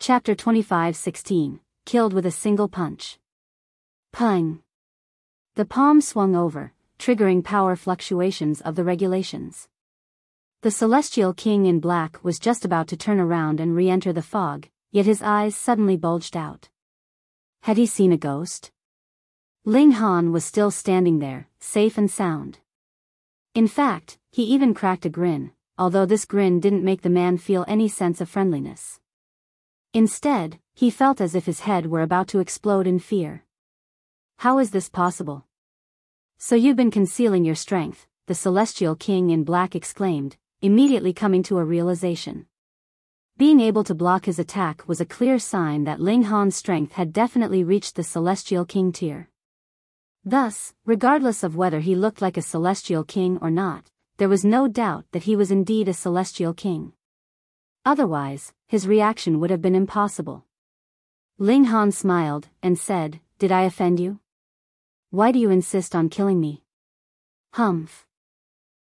Chapter 25:16, Killed with a Single Punch. Pung. The palm swung over, triggering power fluctuations of the regulations. The celestial king in black was just about to turn around and re-enter the fog, yet his eyes suddenly bulged out. Had he seen a ghost? Ling Han was still standing there, safe and sound. In fact, he even cracked a grin, although this grin didn't make the man feel any sense of friendliness. Instead, he felt as if his head were about to explode in fear. How is this possible? So you've been concealing your strength, the celestial king in black exclaimed, immediately coming to a realization. Being able to block his attack was a clear sign that Ling Han's strength had definitely reached the celestial king tier. Thus, regardless of whether he looked like a celestial king or not, there was no doubt that he was indeed a celestial king. Otherwise, his reaction would have been impossible. Ling Han smiled and said, "Did I offend you? Why do you insist on killing me?" "Humph.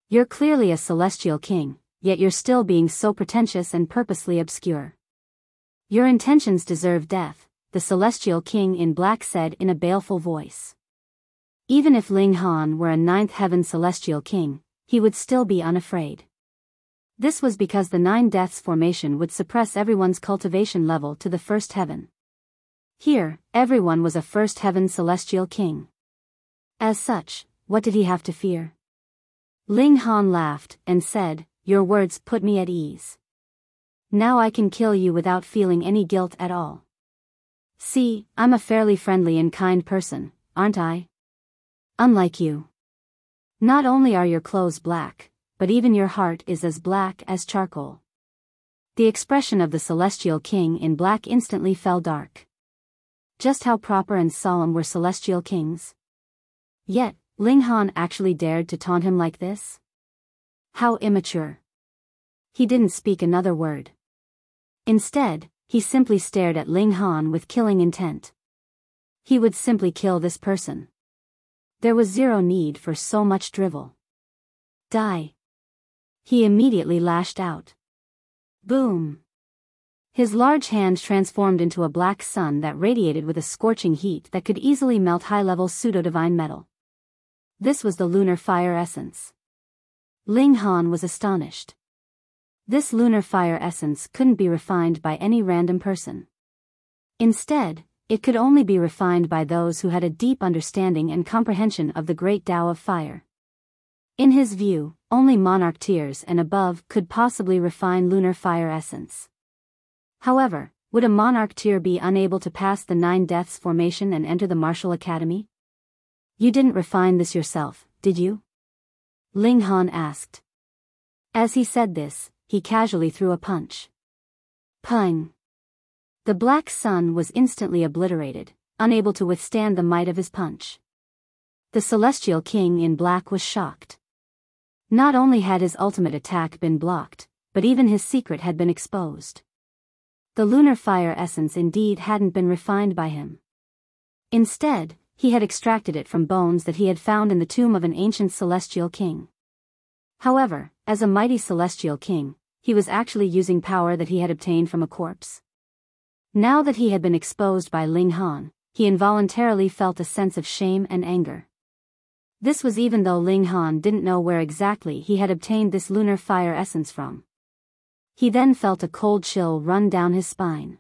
You're clearly a celestial king, yet you're still being so pretentious and purposely obscure. Your intentions deserve death," the celestial king in black said in a baleful voice. Even if Ling Han were a ninth heaven celestial king, he would still be unafraid. This was because the 9 deaths formation would suppress everyone's cultivation level to the first heaven. Here, everyone was a first heaven celestial king. As such, what did he have to fear? Ling Han laughed and said, "Your words put me at ease. Now I can kill you without feeling any guilt at all. See, I'm a fairly friendly and kind person, aren't I? Unlike you. Not only are your clothes black, but even your heart is as black as charcoal." The expression of the celestial king in black instantly fell dark. Just how proper and solemn were celestial kings? Yet, Ling Han actually dared to taunt him like this? How immature. He didn't speak another word. Instead, he simply stared at Ling Han with killing intent. He would simply kill this person. There was zero need for so much drivel. Die. He immediately lashed out. Boom. His large hand transformed into a black sun that radiated with a scorching heat that could easily melt high-level pseudo-divine metal. This was the lunar fire essence. Ling Han was astonished. This lunar fire essence couldn't be refined by any random person. Instead, it could only be refined by those who had a deep understanding and comprehension of the great Tao of fire. In his view, only monarch tiers and above could possibly refine lunar fire essence. However, would a monarch tier be unable to pass the 9 deaths formation and enter the martial academy? You didn't refine this yourself, did you? Ling Han asked. As he said this, he casually threw a punch. Pung. The black sun was instantly obliterated, unable to withstand the might of his punch. The celestial king in black was shocked. Not only had his ultimate attack been blocked, but even his secret had been exposed. The lunar fire essence indeed hadn't been refined by him. Instead, he had extracted it from bones that he had found in the tomb of an ancient celestial king. However, as a mighty celestial king, he was actually using power that he had obtained from a corpse. Now that he had been exposed by Ling Han, he involuntarily felt a sense of shame and anger. This was even though Ling Han didn't know where exactly he had obtained this lunar fire essence from. He then felt a cold chill run down his spine.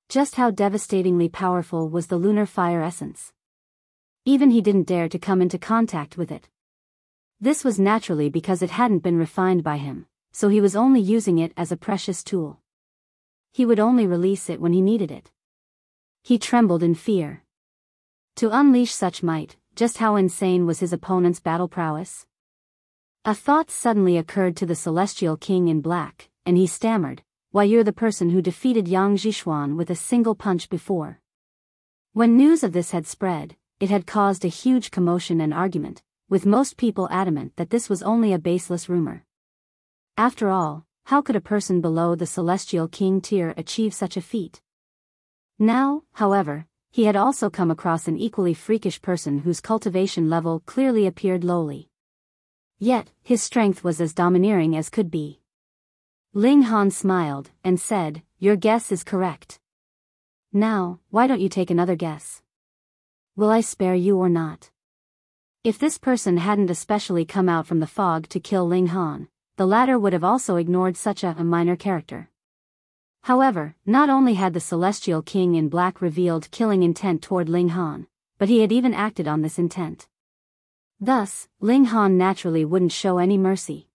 Just how devastatingly powerful was the lunar fire essence? Even he didn't dare to come into contact with it. This was naturally because it hadn't been refined by him, so he was only using it as a precious tool. He would only release it when he needed it. He trembled in fear. To unleash such might, just how insane was his opponent's battle prowess? A thought suddenly occurred to the celestial king in black, and he stammered, "Why, you're the person who defeated Yingxiong with a single punch before." When news of this had spread, it had caused a huge commotion and argument, with most people adamant that this was only a baseless rumor. After all, how could a person below the celestial king tier achieve such a feat? Now, however, he had also come across an equally freakish person whose cultivation level clearly appeared lowly. Yet, his strength was as domineering as could be. Ling Han smiled and said, "Your guess is correct. Now, why don't you take another guess? Will I spare you or not?" If this person hadn't especially come out from the fog to kill Ling Han, the latter would have also ignored such a minor character. However, not only had the Celestial King in Black revealed killing intent toward Ling Han, but he had even acted on this intent. Thus, Ling Han naturally wouldn't show any mercy.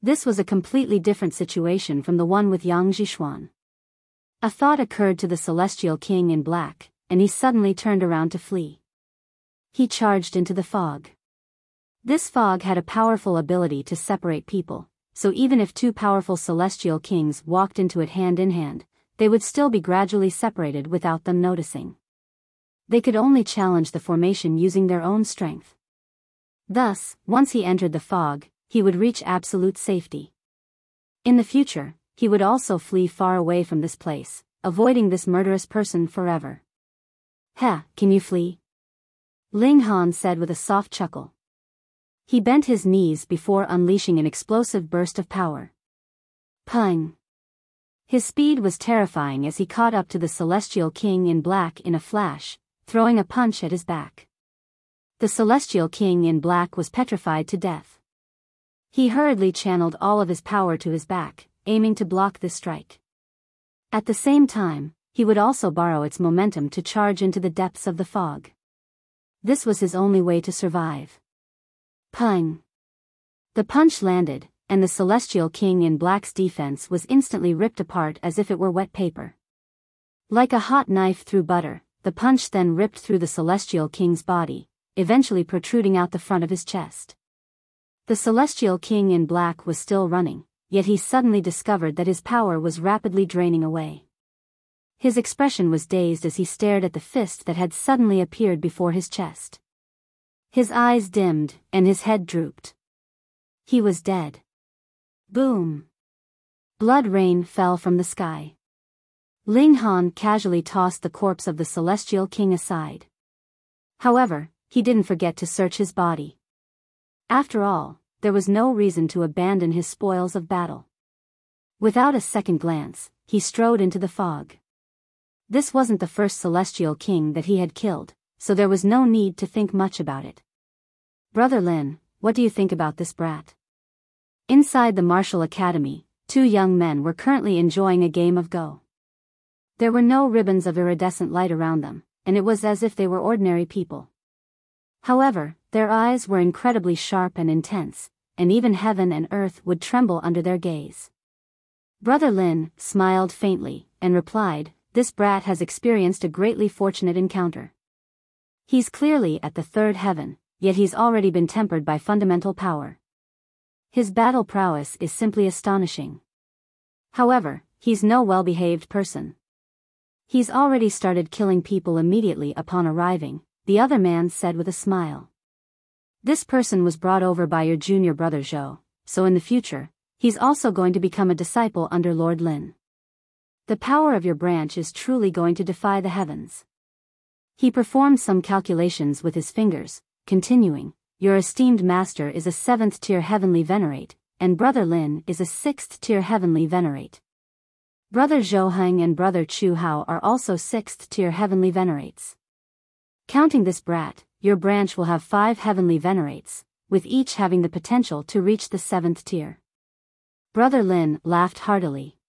This was a completely different situation from the one with Yingxiong. A thought occurred to the Celestial King in Black, and he suddenly turned around to flee. He charged into the fog. This fog had a powerful ability to separate people, so even if two powerful Celestial Kings walked into it hand in hand, they would still be gradually separated without them noticing. They could only challenge the formation using their own strength. Thus, once he entered the fog, he would reach absolute safety. In the future, he would also flee far away from this place, avoiding this murderous person forever. Can you flee?" Ling Han said with a soft chuckle. He bent his knees before unleashing an explosive burst of power. Pung! His speed was terrifying as he caught up to the Celestial King in Black in a flash, throwing a punch at his back. The Celestial King in Black was petrified to death. He hurriedly channeled all of his power to his back, aiming to block this strike. At the same time, he would also borrow its momentum to charge into the depths of the fog. This was his only way to survive. Pung! The punch landed, and the Celestial King in Black's defense was instantly ripped apart as if it were wet paper. Like a hot knife through butter, the punch then ripped through the Celestial King's body, eventually protruding out the front of his chest. The Celestial King in Black was still running, yet he suddenly discovered that his power was rapidly draining away. His expression was dazed as he stared at the fist that had suddenly appeared before his chest. His eyes dimmed, and his head drooped. He was dead. Boom! Blood rain fell from the sky. Ling Han casually tossed the corpse of the Celestial King aside. However, he didn't forget to search his body. After all, there was no reason to abandon his spoils of battle. Without a second glance, he strode into the fog. This wasn't the first Celestial King that he had killed, so there was no need to think much about it. "Brother Lin, what do you think about this brat?" Inside the martial academy, two young men were currently enjoying a game of Go. There were no ribbons of iridescent light around them, and it was as if they were ordinary people. However, their eyes were incredibly sharp and intense, and even heaven and earth would tremble under their gaze. Brother Lin smiled faintly, and replied, "This brat has experienced a greatly fortunate encounter. He's clearly at the third heaven, yet he's already been tempered by fundamental power. His battle prowess is simply astonishing. However, he's no well-behaved person. He's already started killing people immediately upon arriving," the other man said with a smile. "This person was brought over by your junior brother Xiao, so in the future, he's also going to become a disciple under Lord Lin. The power of your branch is truly going to defy the heavens." He performed some calculations with his fingers, continuing, "Your esteemed master is a 7th-tier heavenly venerate, and Brother Lin is a 6th-tier heavenly venerate. Brother Zhou and Brother Chu Hao are also 6th-tier heavenly venerates. Counting this brat, your branch will have 5 heavenly venerates, with each having the potential to reach the 7th tier." Brother Lin laughed heartily.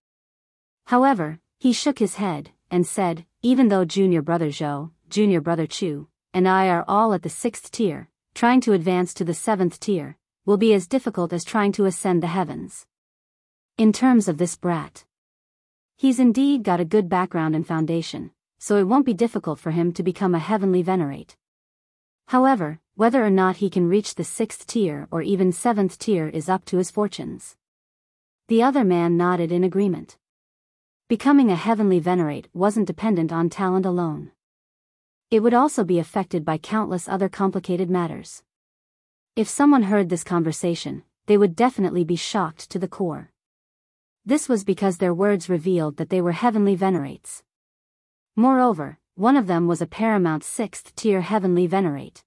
However, he shook his head, and said, "Even though Junior Brother Zhou, Junior Brother Chu, and I are all at the 6th tier, trying to advance to the 7th tier, will be as difficult as trying to ascend the heavens. In terms of this brat, he's indeed got a good background and foundation, so it won't be difficult for him to become a heavenly venerate. However, whether or not he can reach the 6th tier or even 7th tier is up to his fortunes." The other man nodded in agreement. Becoming a heavenly venerate wasn't dependent on talent alone. It would also be affected by countless other complicated matters. If someone heard this conversation, they would definitely be shocked to the core. This was because their words revealed that they were heavenly venerates. Moreover, one of them was a paramount 6th-tier heavenly venerate.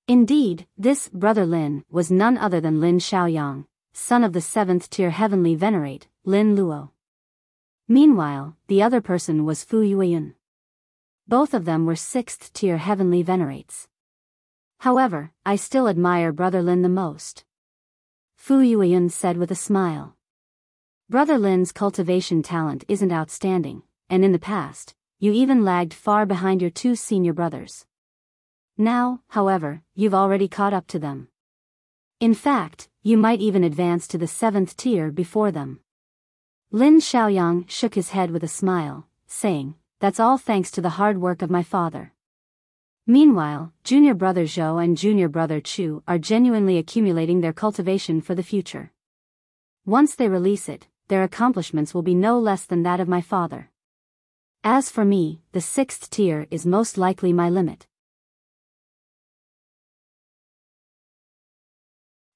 Indeed, this Brother Lin was none other than Lin Xiaoyang, son of the 7th-tier heavenly venerate, Lin Luo. Meanwhile, the other person was Fu Yueyun. Both of them were 6th-tier heavenly venerates. However, I still admire Brother Lin the most. Fu Yueyun said with a smile. Brother Lin's cultivation talent isn't outstanding, and in the past, you even lagged far behind your 2 senior brothers. Now, however, you've already caught up to them. In fact, you might even advance to the 7th tier before them. Lin Xiaoyang shook his head with a smile, saying, that's all thanks to the hard work of my father. Meanwhile, junior brother Xiao and junior brother Chu are genuinely accumulating their cultivation for the future. Once they release it, their accomplishments will be no less than that of my father. As for me, the 6th tier is most likely my limit.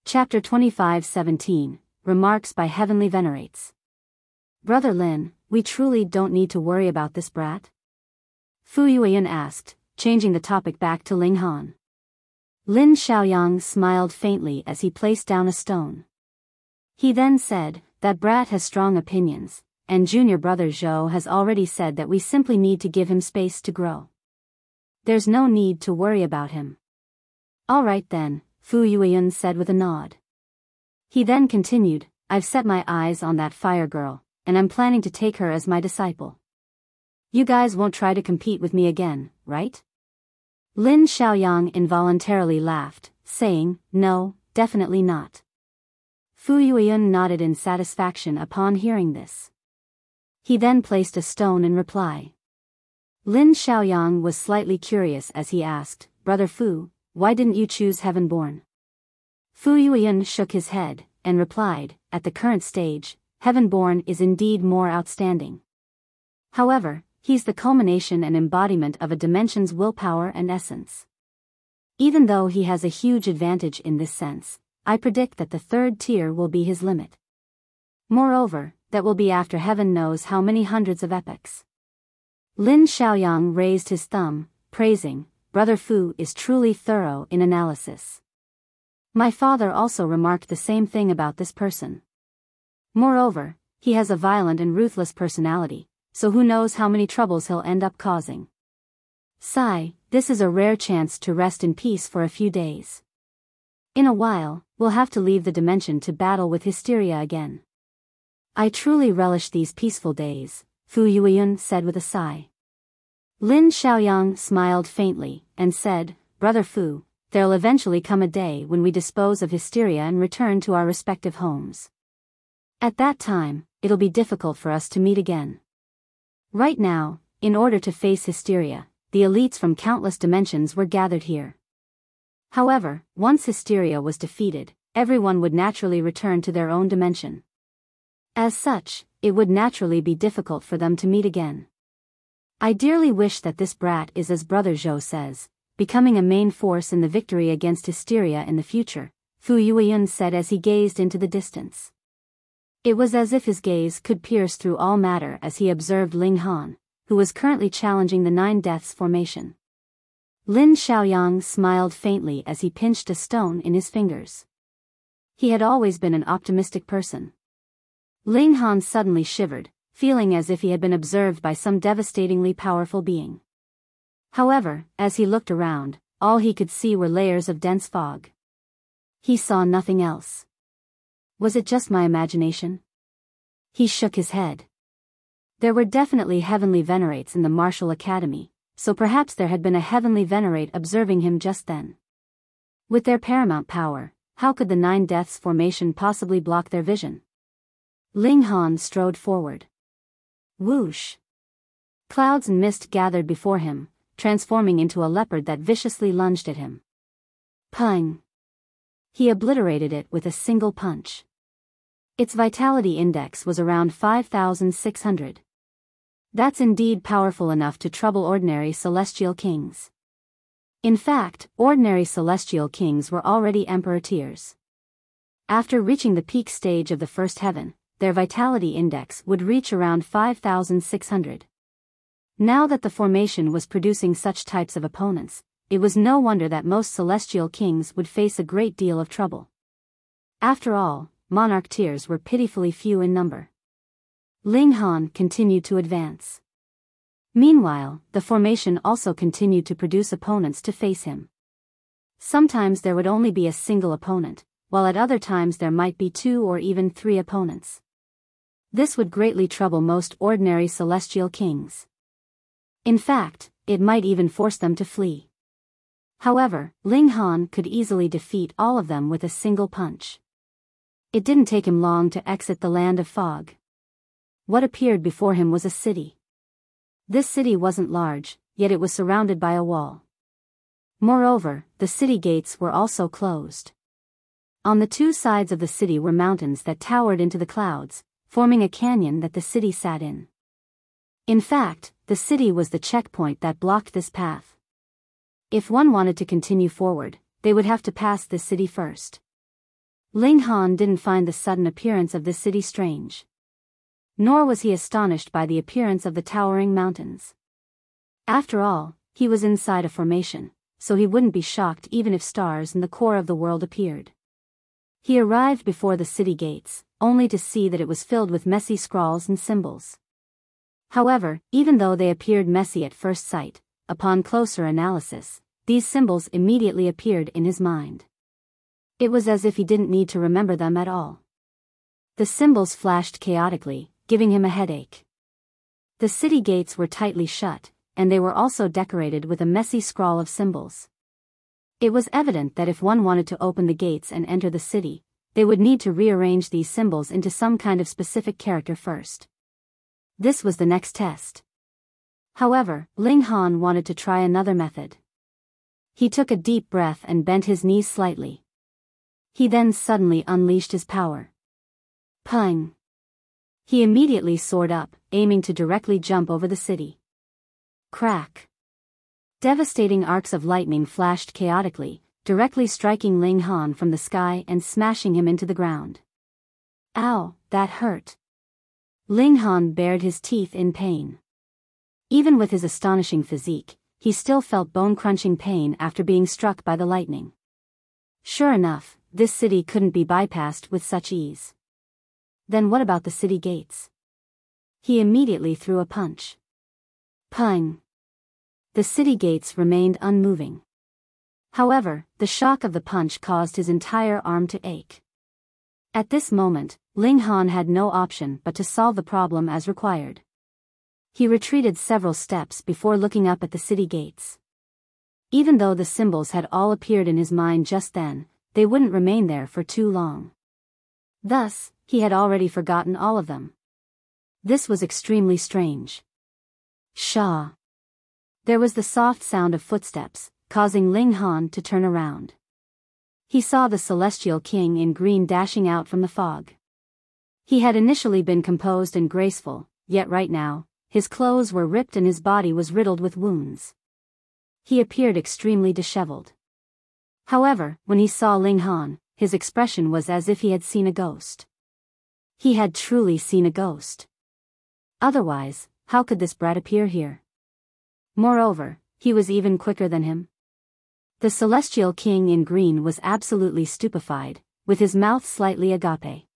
Chapter 25:17, Remarks by Heavenly Venerates. Brother Lin, we truly don't need to worry about this brat? Fu Yueyun asked, changing the topic back to Ling Han. Lin Xiaoyang smiled faintly as he placed down a stone. He then said, that brat has strong opinions, and junior brother Xiao has already said that we simply need to give him space to grow. There's no need to worry about him. All right then, Fu Yueyun said with a nod. He then continued, I've set my eyes on that fire girl, and I'm planning to take her as my disciple. You guys won't try to compete with me again, right? Lin Xiaoyang involuntarily laughed, saying, no, definitely not. Fu Yueyun nodded in satisfaction upon hearing this. He then placed a stone in reply. Lin Xiaoyang was slightly curious as he asked, Brother Fu, why didn't you choose Heavenborn? Fu Yueyun shook his head, and replied, at the current stage, Heavenborn is indeed more outstanding. However, he's the culmination and embodiment of a dimension's willpower and essence. Even though he has a huge advantage in this sense, I predict that the 3rd tier will be his limit. Moreover, that will be after heaven knows how many hundreds of epochs. Lin Xiaoyang raised his thumb, praising, Brother Fu is truly thorough in analysis. My father also remarked the same thing about this person. Moreover, he has a violent and ruthless personality, so who knows how many troubles he'll end up causing. Sigh, this is a rare chance to rest in peace for a few days. In a while, we'll have to leave the dimension to battle with hysteria again. I truly relish these peaceful days, Fu Yueyun said with a sigh. Lin Xiaoyang smiled faintly, and said, Brother Fu, there'll eventually come a day when we dispose of hysteria and return to our respective homes. At that time, it'll be difficult for us to meet again. Right now, in order to face hysteria, the elites from countless dimensions were gathered here. However, once hysteria was defeated, everyone would naturally return to their own dimension. As such, it would naturally be difficult for them to meet again. I dearly wish that this brat is as Brother Zhou says, becoming a main force in the victory against hysteria in the future, Fu Yueyun said as he gazed into the distance. It was as if his gaze could pierce through all matter as he observed Ling Han, who was currently challenging the 9 Deaths formation. Lin Xiaoyang smiled faintly as he pinched a stone in his fingers. He had always been an optimistic person. Ling Han suddenly shivered, feeling as if he had been observed by some devastatingly powerful being. However, as he looked around, all he could see were layers of dense fog. He saw nothing else. Was it just my imagination? He shook his head. There were definitely heavenly venerates in the martial academy, so perhaps there had been a heavenly venerate observing him just then. With their paramount power, how could the 9 Deaths formation possibly block their vision? Ling Han strode forward. Whoosh! Clouds and mist gathered before him, transforming into a leopard that viciously lunged at him. Pung! He obliterated it with a single punch. Its vitality index was around 5,600. That's indeed powerful enough to trouble ordinary celestial kings. In fact, ordinary celestial kings were already emperor tiers. After reaching the peak stage of the first heaven, their vitality index would reach around 5,600. Now that the formation was producing such types of opponents, it was no wonder that most celestial kings would face a great deal of trouble. After all, monarch tiers were pitifully few in number. Ling Han continued to advance. Meanwhile, the formation also continued to produce opponents to face him. Sometimes there would only be a single opponent, while at other times there might be 2 or even 3 opponents. This would greatly trouble most ordinary celestial kings. In fact, it might even force them to flee. However, Ling Han could easily defeat all of them with a single punch. It didn't take him long to exit the land of fog. What appeared before him was a city. This city wasn't large, yet it was surrounded by a wall. Moreover, the city gates were also closed. On the 2 sides of the city were mountains that towered into the clouds, forming a canyon that the city sat in. In fact, the city was the checkpoint that blocked this path. If one wanted to continue forward, they would have to pass this city first. Ling Han didn't find the sudden appearance of this city strange. Nor was he astonished by the appearance of the towering mountains. After all, he was inside a formation, so he wouldn't be shocked even if stars in the core of the world appeared. He arrived before the city gates, only to see that it was filled with messy scrawls and symbols. However, even though they appeared messy at first sight, upon closer analysis, these symbols immediately appeared in his mind. It was as if he didn't need to remember them at all. The symbols flashed chaotically, giving him a headache. The city gates were tightly shut, and they were also decorated with a messy scrawl of symbols. It was evident that if one wanted to open the gates and enter the city, they would need to rearrange these symbols into some kind of specific character first. This was the next test. However, Ling Han wanted to try another method. He took a deep breath and bent his knees slightly. He then suddenly unleashed his power. Pung! He immediately soared up, aiming to directly jump over the city. Crack! Devastating arcs of lightning flashed chaotically, directly striking Ling Han from the sky and smashing him into the ground. Ow, that hurt! Ling Han bared his teeth in pain. Even with his astonishing physique, he still felt bone-crunching pain after being struck by the lightning. Sure enough, this city couldn't be bypassed with such ease. Then what about the city gates? He immediately threw a punch. Pung! The city gates remained unmoving. However, the shock of the punch caused his entire arm to ache. At this moment, Ling Han had no option but to solve the problem as required. He retreated several steps before looking up at the city gates. Even though the symbols had all appeared in his mind just then, they wouldn't remain there for too long. Thus, he had already forgotten all of them. This was extremely strange. Xiao! There was the soft sound of footsteps, causing Ling Han to turn around. He saw the celestial king in green dashing out from the fog. He had initially been composed and graceful, yet right now, his clothes were ripped and his body was riddled with wounds. He appeared extremely disheveled. However, when he saw Ling Han, his expression was as if he had seen a ghost. He had truly seen a ghost. Otherwise, how could this brat appear here? Moreover, he was even quicker than him. The celestial king in green was absolutely stupefied, with his mouth slightly agape.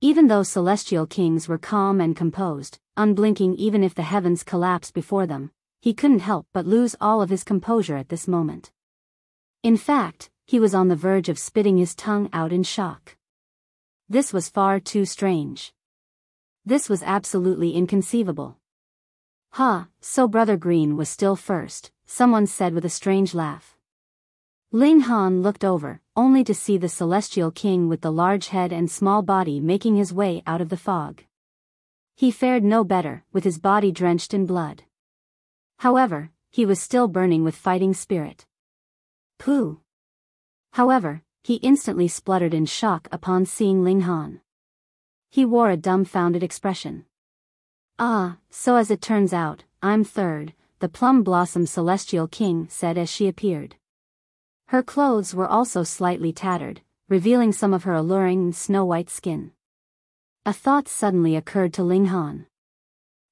Even though celestial kings were calm and composed, unblinking even if the heavens collapsed before them, he couldn't help but lose all of his composure at this moment. In fact, he was on the verge of spitting his tongue out in shock. This was far too strange. This was absolutely inconceivable. So Brother Green was still first, someone said with a strange laugh. Ling Han looked over, only to see the celestial king with the large head and small body making his way out of the fog. He fared no better, with his body drenched in blood. However, he was still burning with fighting spirit. Pooh! However, he instantly spluttered in shock upon seeing Ling Han. He wore a dumbfounded expression. So as it turns out, I'm third, the Plum Blossom Celestial King said as she appeared. Her clothes were also slightly tattered, revealing some of her alluring snow-white skin. A thought suddenly occurred to Ling Han.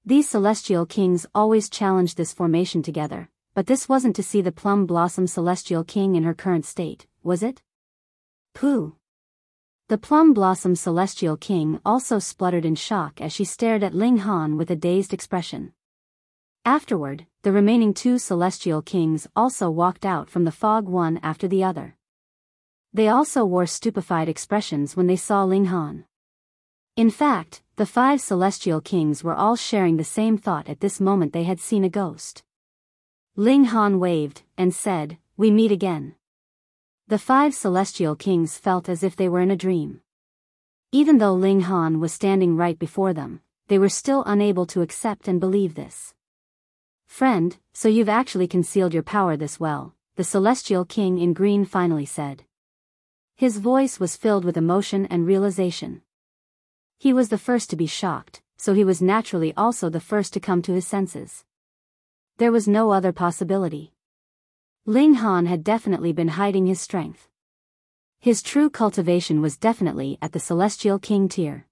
These Celestial Kings always challenged this formation together, but this wasn't to see the Plum Blossom Celestial King in her current state, was it? Pooh! The plum blossom celestial king also spluttered in shock as she stared at Ling Han with a dazed expression. Afterward, the remaining two celestial kings also walked out from the fog one after the other. They also wore stupefied expressions when they saw Ling Han. In fact, the 5 celestial kings were all sharing the same thought at this moment. They had seen a ghost. Ling Han waved and said, "We meet again." The 5 celestial kings felt as if they were in a dream. Even though Ling Han was standing right before them, they were still unable to accept and believe this. "Friend, so you've actually concealed your power this well," the celestial king in green finally said. His voice was filled with emotion and realization. He was the first to be shocked, so he was naturally also the first to come to his senses. There was no other possibility. Ling Han had definitely been hiding his strength. His true cultivation was definitely at the celestial king tier.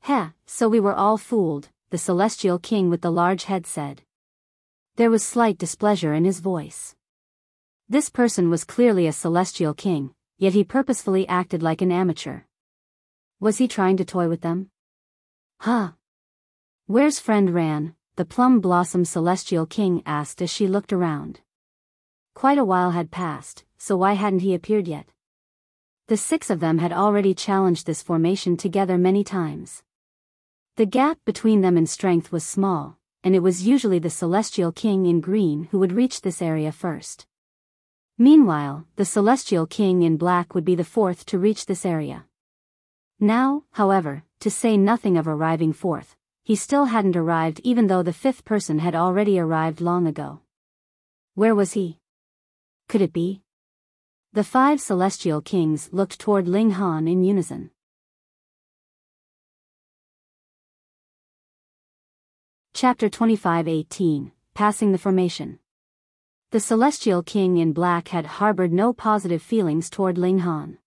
"Heh, so we were all fooled," the celestial king with the large head said. There was slight displeasure in his voice. This person was clearly a celestial king, yet he purposefully acted like an amateur. Was he trying to toy with them? "Huh? Where's friend Ran?" the plum blossom celestial king asked as she looked around. Quite a while had passed, so why hadn't he appeared yet? The 6 of them had already challenged this formation together many times. The gap between them in strength was small, and it was usually the celestial king in green who would reach this area first. Meanwhile, the celestial king in black would be the 4th to reach this area. Now, however, to say nothing of arriving 4th, he still hadn't arrived even though the 5th person had already arrived long ago. Where was he? Could it be? The 5 celestial kings looked toward Ling Han in unison. Chapter 25:18, Passing the Formation. The celestial king in black had harbored no positive feelings toward Ling Han.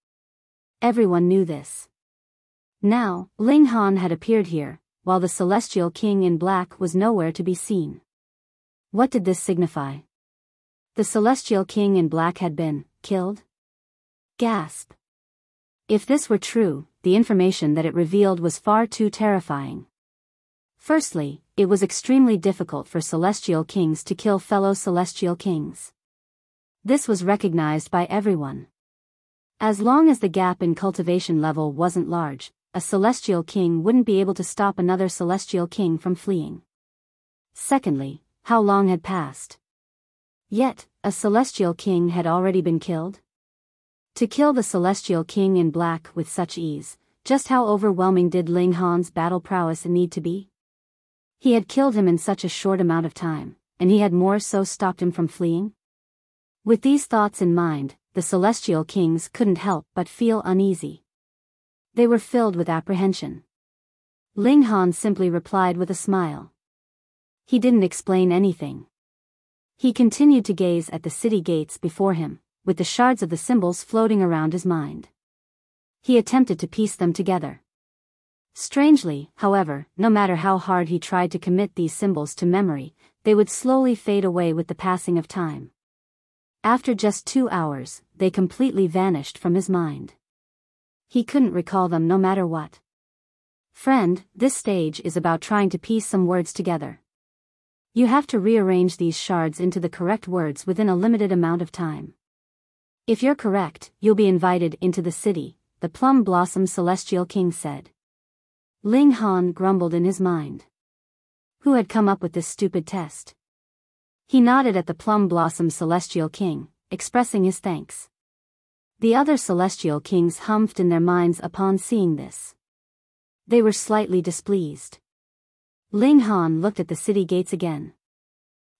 Everyone knew this. Now, Ling Han had appeared here, while the celestial king in black was nowhere to be seen. What did this signify? The celestial king in black had been killed? Gasp. If this were true, the information that it revealed was far too terrifying. Firstly, it was extremely difficult for celestial kings to kill fellow celestial kings. This was recognized by everyone. As long as the gap in cultivation level wasn't large, a celestial king wouldn't be able to stop another celestial king from fleeing. Secondly, how long had passed? Yet, a celestial king had already been killed? To kill the celestial king in black with such ease, just how overwhelming did Ling Han's battle prowess need to be? He had killed him in such a short amount of time, and he had more so stopped him from fleeing? With these thoughts in mind, the celestial kings couldn't help but feel uneasy. They were filled with apprehension. Ling Han simply replied with a smile. He didn't explain anything. He continued to gaze at the city gates before him, with the shards of the symbols floating around his mind. He attempted to piece them together. Strangely, however, no matter how hard he tried to commit these symbols to memory, they would slowly fade away with the passing of time. After just 2 hours, they completely vanished from his mind. He couldn't recall them no matter what. "Friend, this stage is about trying to piece some words together. You have to rearrange these shards into the correct words within a limited amount of time. If you're correct, you'll be invited into the city," the plum blossom celestial king said. Ling Han grumbled in his mind. Who had come up with this stupid test? He nodded at the plum blossom celestial king, expressing his thanks. The other celestial kings humphed in their minds upon seeing this. They were slightly displeased. Ling Han looked at the city gates again.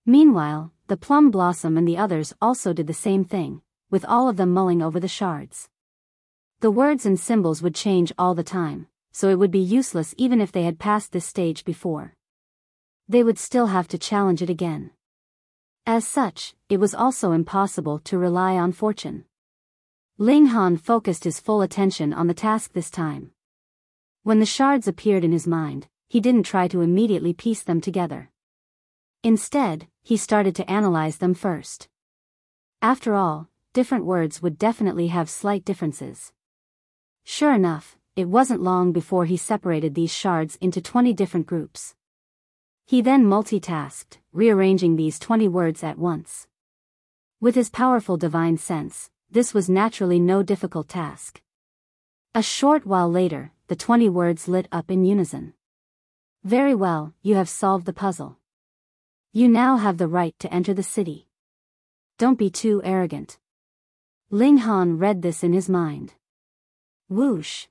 Meanwhile, the plum blossom and the others also did the same thing, with all of them mulling over the shards. The words and symbols would change all the time, so it would be useless even if they had passed this stage before. They would still have to challenge it again. As such, it was also impossible to rely on fortune. Ling Han focused his full attention on the task this time. When the shards appeared in his mind, he didn't try to immediately piece them together. Instead, he started to analyze them first. After all, different words would definitely have slight differences. Sure enough, it wasn't long before he separated these shards into 20 different groups. He then multitasked, rearranging these 20 words at once. With his powerful divine sense, this was naturally no difficult task. A short while later, the 20 words lit up in unison. Very well, you have solved the puzzle. You now have the right to enter the city. Don't be too arrogant. Ling Han read this in his mind. Whoosh!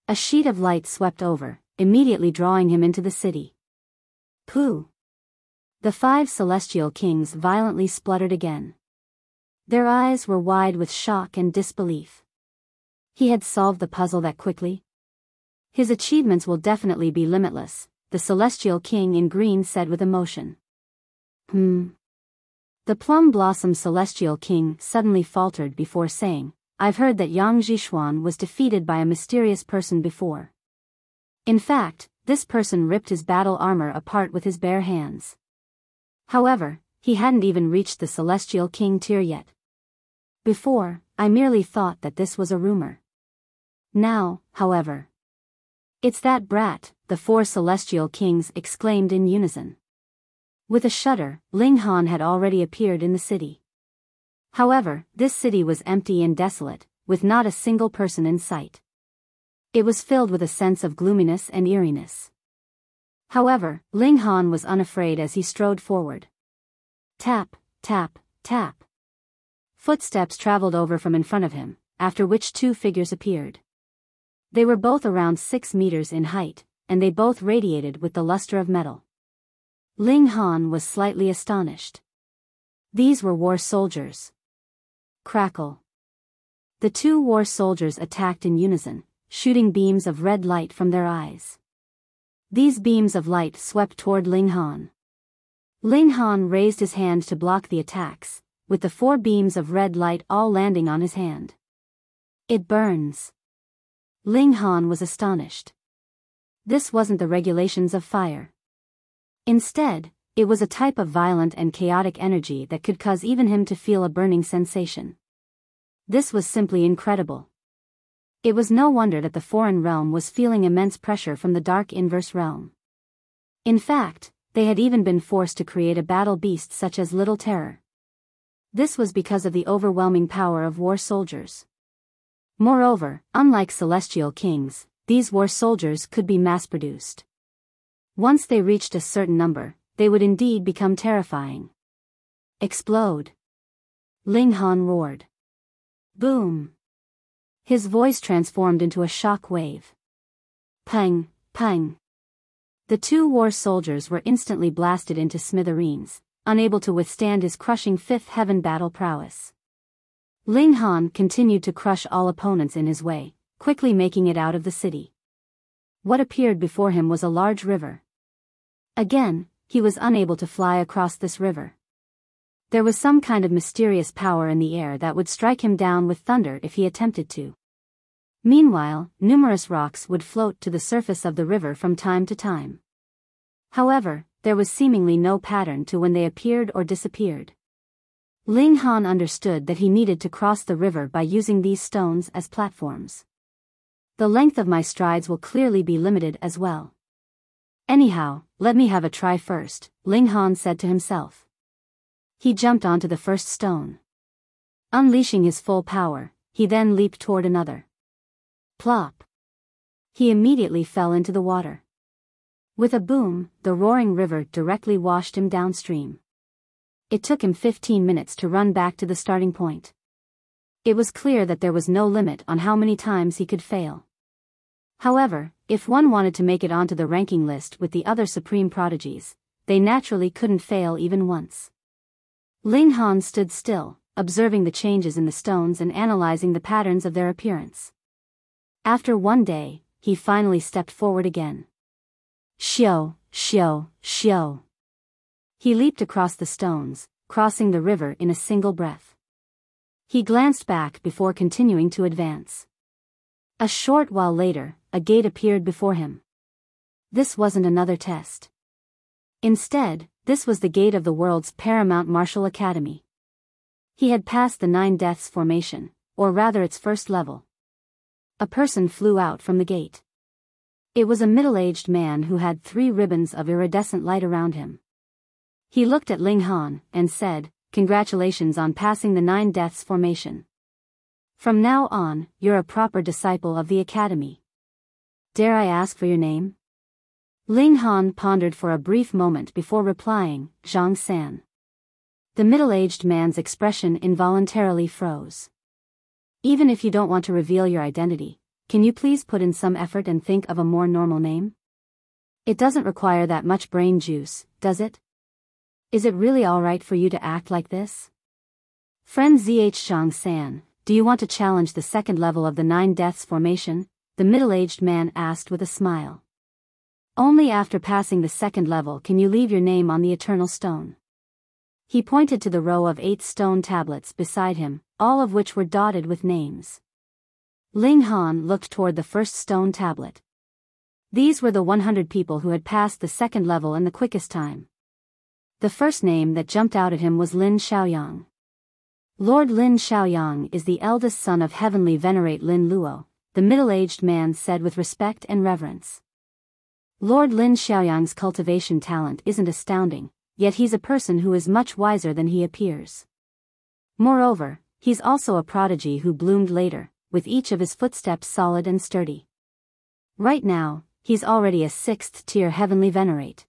A sheet of light swept over, immediately drawing him into the city. Pooh! The 5 celestial kings violently spluttered again. Their eyes were wide with shock and disbelief. He had solved the puzzle that quickly? His achievements will definitely be limitless, the celestial king in green said with emotion. The plum blossom celestial king suddenly faltered before saying, I've heard that Yingxiong was defeated by a mysterious person before. In fact, this person ripped his battle armor apart with his bare hands. However, he hadn't even reached the celestial king tier yet. Before, I merely thought that this was a rumor. Now, however. It's that brat, the 4 celestial kings exclaimed in unison. With a shudder, Ling Han had already appeared in the city. However, this city was empty and desolate, with not a single person in sight. It was filled with a sense of gloominess and eeriness. However, Ling Han was unafraid as he strode forward. Tap, tap, tap. Footsteps traveled over from in front of him, after which 2 figures appeared. They were both around 6 meters in height, and they both radiated with the luster of metal. Ling Han was slightly astonished. These were war soldiers. Crackle. The 2 war soldiers attacked in unison, shooting beams of red light from their eyes. These beams of light swept toward Ling Han. Ling Han raised his hand to block the attacks, with the 4 beams of red light all landing on his hand. It burns. Ling Han was astonished. This wasn't the regulations of fire. Instead, it was a type of violent and chaotic energy that could cause even him to feel a burning sensation. This was simply incredible. It was no wonder that the foreign realm was feeling immense pressure from the dark inverse realm. In fact, they had even been forced to create a battle beast such as Little Terror. This was because of the overwhelming power of war soldiers. Moreover, unlike celestial kings, these war soldiers could be mass-produced. Once they reached a certain number, they would indeed become terrifying. Explode! Ling Han roared. Boom! His voice transformed into a shock wave. Pang, pang! The 2 war soldiers were instantly blasted into smithereens, unable to withstand his crushing 5th heaven battle prowess. Ling Han continued to crush all opponents in his way, quickly making it out of the city. What appeared before him was a large river. Again, he was unable to fly across this river. There was some kind of mysterious power in the air that would strike him down with thunder if he attempted to. Meanwhile, numerous rocks would float to the surface of the river from time to time. However, there was seemingly no pattern to when they appeared or disappeared. Ling Han understood that he needed to cross the river by using these stones as platforms. The length of my strides will clearly be limited as well. Anyhow, let me have a try first, Ling Han said to himself. He jumped onto the first stone. Unleashing his full power, he then leaped toward another. Plop! He immediately fell into the water. With a boom, the roaring river directly washed him downstream. It took him 15 minutes to run back to the starting point. It was clear that there was no limit on how many times he could fail. However, if one wanted to make it onto the ranking list with the other supreme prodigies, they naturally couldn't fail even once. Ling Han stood still, observing the changes in the stones and analyzing the patterns of their appearance. After one day, he finally stepped forward again. Xiao, Xiao, Xiao. He leaped across the stones, crossing the river in a single breath. He glanced back before continuing to advance. A short while later, a gate appeared before him. This wasn't another test. Instead, this was the gate of the world's paramount martial academy. He had passed the 9 Deaths formation, or rather its first level. A person flew out from the gate. It was a middle-aged man who had 3 ribbons of iridescent light around him. He looked at Ling Han and said, "Congratulations on passing the 9 Deaths formation. From now on, you're a proper disciple of the Academy. Dare I ask for your name?" Ling Han pondered for a brief moment before replying, "Zhang San." The middle-aged man's expression involuntarily froze. "Even if you don't want to reveal your identity, can you please put in some effort and think of a more normal name? It doesn't require that much brain juice, does it? Is it really alright for you to act like this? Friend Zhang San, do you want to challenge the second level of the 9 Deaths formation?" the middle-aged man asked with a smile. "Only after passing the second level can you leave your name on the Eternal Stone." He pointed to the row of 8 stone tablets beside him, all of which were dotted with names. Ling Han looked toward the first stone tablet. These were the 100 people who had passed the second level in the quickest time. The first name that jumped out at him was Lin Xiaoyang. Lord Lin Xiaoyang is the eldest son of Heavenly Venerate Lin Luo, the middle-aged man said with respect and reverence. Lord Lin Xiaoyang's cultivation talent isn't astounding, yet he's a person who is much wiser than he appears. Moreover, he's also a prodigy who bloomed later, with each of his footsteps solid and sturdy. Right now, he's already a 6th-tier Heavenly Venerate.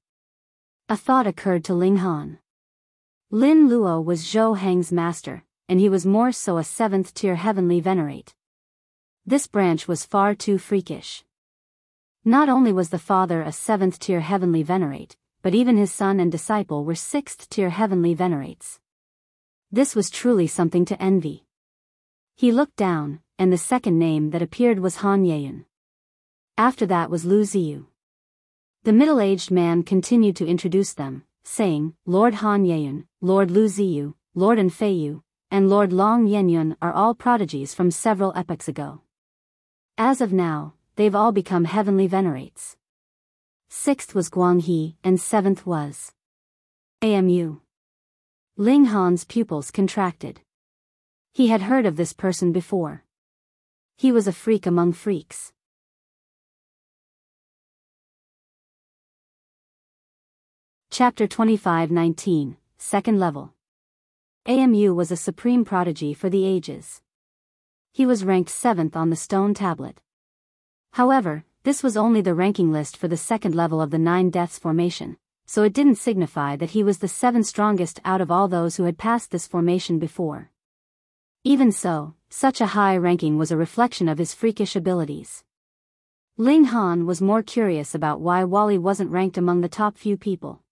A thought occurred to Ling Han. Lin Luo was Zhou Heng's master, and he was more so a 7th-tier Heavenly Venerate. This branch was far too freakish. Not only was the father a 7th-tier Heavenly Venerate, but even his son and disciple were 6th-tier Heavenly Venerates. This was truly something to envy. He looked down, and the second name that appeared was Han Yeyun. After that was Lu Ziyu. The middle-aged man continued to introduce them, saying, "Lord Han Yeyun, Lord Lu Ziyu, Lord An Feiyu, and Lord Long Yenyun are all prodigies from several epochs ago. As of now, they've all become Heavenly Venerates. 6th was Guang He, and 7th was AMU." Ling Han's pupils contracted. He had heard of this person before. He was a freak among freaks. Chapter 25-19, Second Level. AMU was a supreme prodigy for the ages. He was ranked 7th on the stone tablet. However, this was only the ranking list for the second level of the 9 Deaths formation, so it didn't signify that he was the 7th strongest out of all those who had passed this formation before. Even so, such a high ranking was a reflection of his freakish abilities. Ling Han was more curious about why Wally wasn't ranked among the top few people.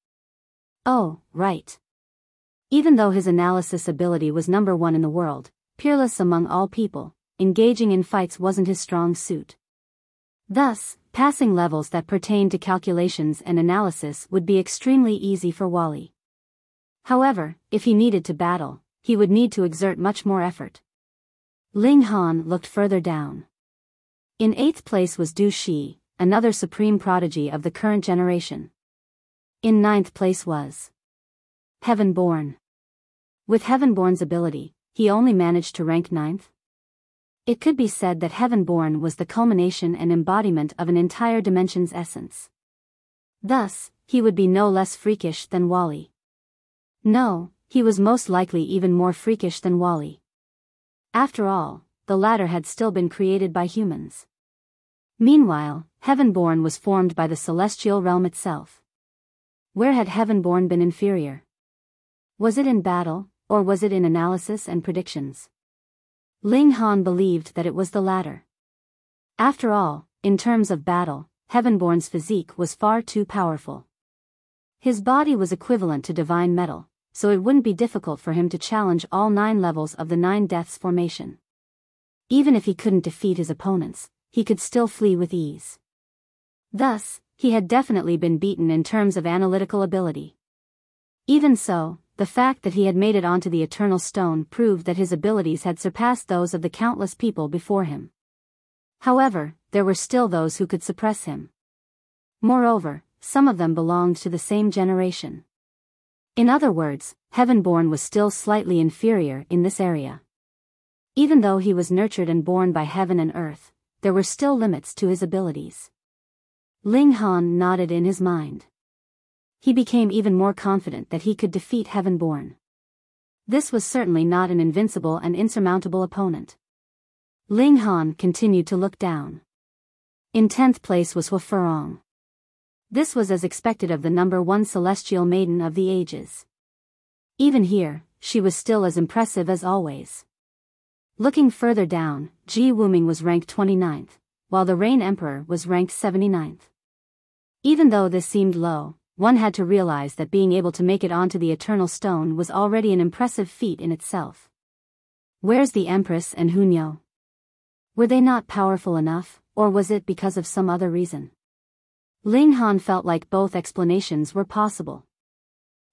Oh, right. Even though his analysis ability was number 1 in the world, peerless among all people, engaging in fights wasn't his strong suit. Thus, passing levels that pertain to calculations and analysis would be extremely easy for Wally. However, if he needed to battle, he would need to exert much more effort. Ling Han looked further down. In 8th place was Du Shi, another supreme prodigy of the current generation. In 9th place was Heavenborn. With Heavenborn's ability, he only managed to rank 9th. It could be said that Heavenborn was the culmination and embodiment of an entire dimension's essence. Thus, he would be no less freakish than Wally. No, he was most likely even more freakish than Wally. After all, the latter had still been created by humans. Meanwhile, Heavenborn was formed by the celestial realm itself. Where had Heavenborn been inferior? Was it in battle, or was it in analysis and predictions? Ling Han believed that it was the latter. After all, in terms of battle, Heavenborn's physique was far too powerful. His body was equivalent to divine metal, so it wouldn't be difficult for him to challenge all 9 levels of the 9 Deaths formation. Even if he couldn't defeat his opponents, he could still flee with ease. Thus, he had definitely been beaten in terms of analytical ability. Even so, the fact that he had made it onto the Eternal Stone proved that his abilities had surpassed those of the countless people before him. However, there were still those who could suppress him. Moreover, some of them belonged to the same generation. In other words, Heavenborn was still slightly inferior in this area. Even though he was nurtured and born by heaven and earth, there were still limits to his abilities. Ling Han nodded in his mind. He became even more confident that he could defeat Heavenborn. This was certainly not an invincible and insurmountable opponent. Ling Han continued to look down. In 10th place was Hu Furong. This was as expected of the number 1 celestial maiden of the ages. Even here, she was still as impressive as always. Looking further down, Ji Wuming was ranked 29th, while the Rain Emperor was ranked 79th. Even though this seemed low, one had to realize that being able to make it onto the Eternal Stone was already an impressive feat in itself. Where's the Empress and Hunyo? Were they not powerful enough, or was it because of some other reason? Ling Han felt like both explanations were possible.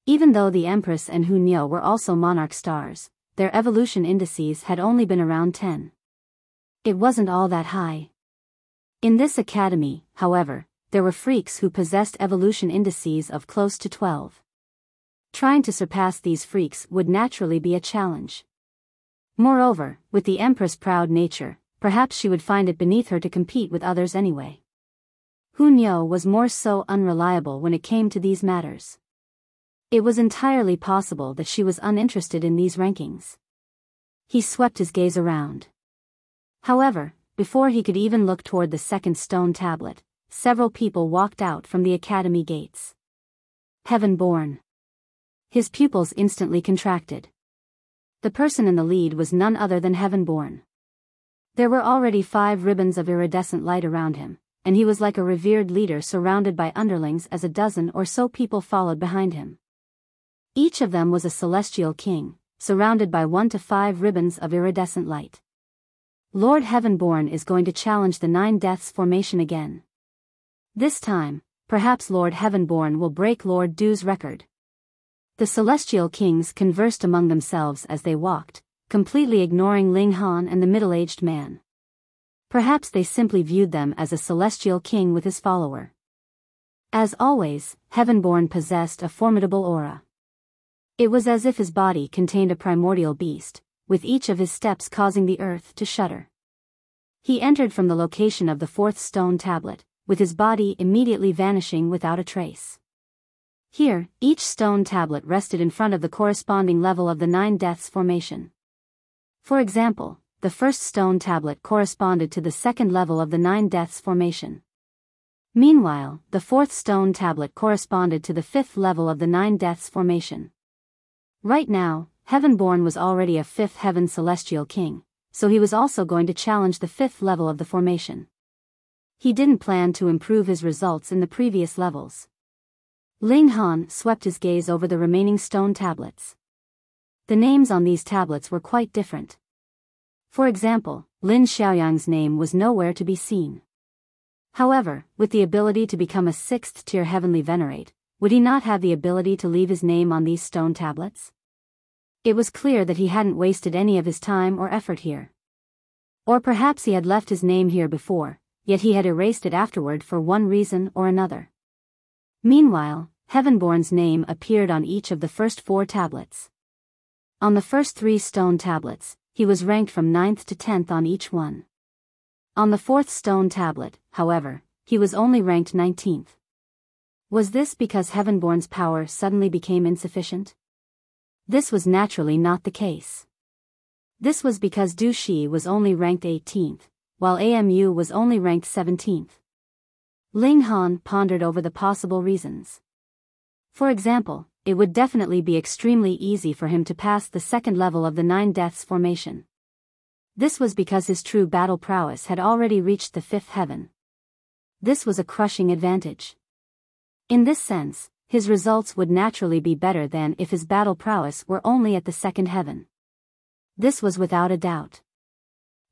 Even though the Empress and Hunyo were also monarch stars, their evolution indices had only been around 10. It wasn't all that high. In this academy, however, there were freaks who possessed evolution indices of close to 12. Trying to surpass these freaks would naturally be a challenge. Moreover, with the Empress' proud nature, perhaps she would find it beneath her to compete with others anyway. Hunyo was more so unreliable when it came to these matters. It was entirely possible that she was uninterested in these rankings. He swept his gaze around. However, before he could even look toward the second stone tablet, several people walked out from the academy gates. Heavenborn. His pupils instantly contracted. The person in the lead was none other than Heavenborn. There were already 5 ribbons of iridescent light around him, and he was like a revered leader surrounded by underlings as a dozen or so people followed behind him. Each of them was a celestial king, surrounded by 1 to 5 ribbons of iridescent light. Lord Heavenborn is going to challenge the 9 Deaths formation again. This time, perhaps Lord Heavenborn will break Lord Du's record. The celestial kings conversed among themselves as they walked, completely ignoring Ling Han and the middle-aged man. Perhaps they simply viewed them as a celestial king with his follower. As always, Heavenborn possessed a formidable aura. It was as if his body contained a primordial beast, with each of his steps causing the earth to shudder. He entered from the location of the 4th stone tablet, with his body immediately vanishing without a trace. Here, each stone tablet rested in front of the corresponding level of the 9 Deaths formation. For example, the first stone tablet corresponded to the second level of the 9 Deaths formation. Meanwhile, the 4th stone tablet corresponded to the 5th level of the 9 Deaths formation. Right now, Heavenborn was already a 5th heaven celestial king, so he was also going to challenge the 5th level of the formation. He didn't plan to improve his results in the previous levels. Ling Han swept his gaze over the remaining stone tablets. The names on these tablets were quite different. For example, Lin Xiaoyang's name was nowhere to be seen. However, with the ability to become a 6th tier heavenly venerate, would he not have the ability to leave his name on these stone tablets? It was clear that he hadn't wasted any of his time or effort here. Or perhaps he had left his name here before, yet he had erased it afterward for one reason or another. Meanwhile, Heavenborn's name appeared on each of the first 4 tablets. On the first 3 stone tablets, he was ranked from 9th to 10th on each one. On the 4th stone tablet, however, he was only ranked 19th. Was this because Heavenborn's power suddenly became insufficient? This was naturally not the case. This was because Du Shi was only ranked 18th, while AMU was only ranked 17th. Ling Han pondered over the possible reasons. For example, it would definitely be extremely easy for him to pass the second level of the 9 Deaths formation. This was because his true battle prowess had already reached the 5th heaven. This was a crushing advantage. In this sense, his results would naturally be better than if his battle prowess were only at the 2nd heaven. This was without a doubt.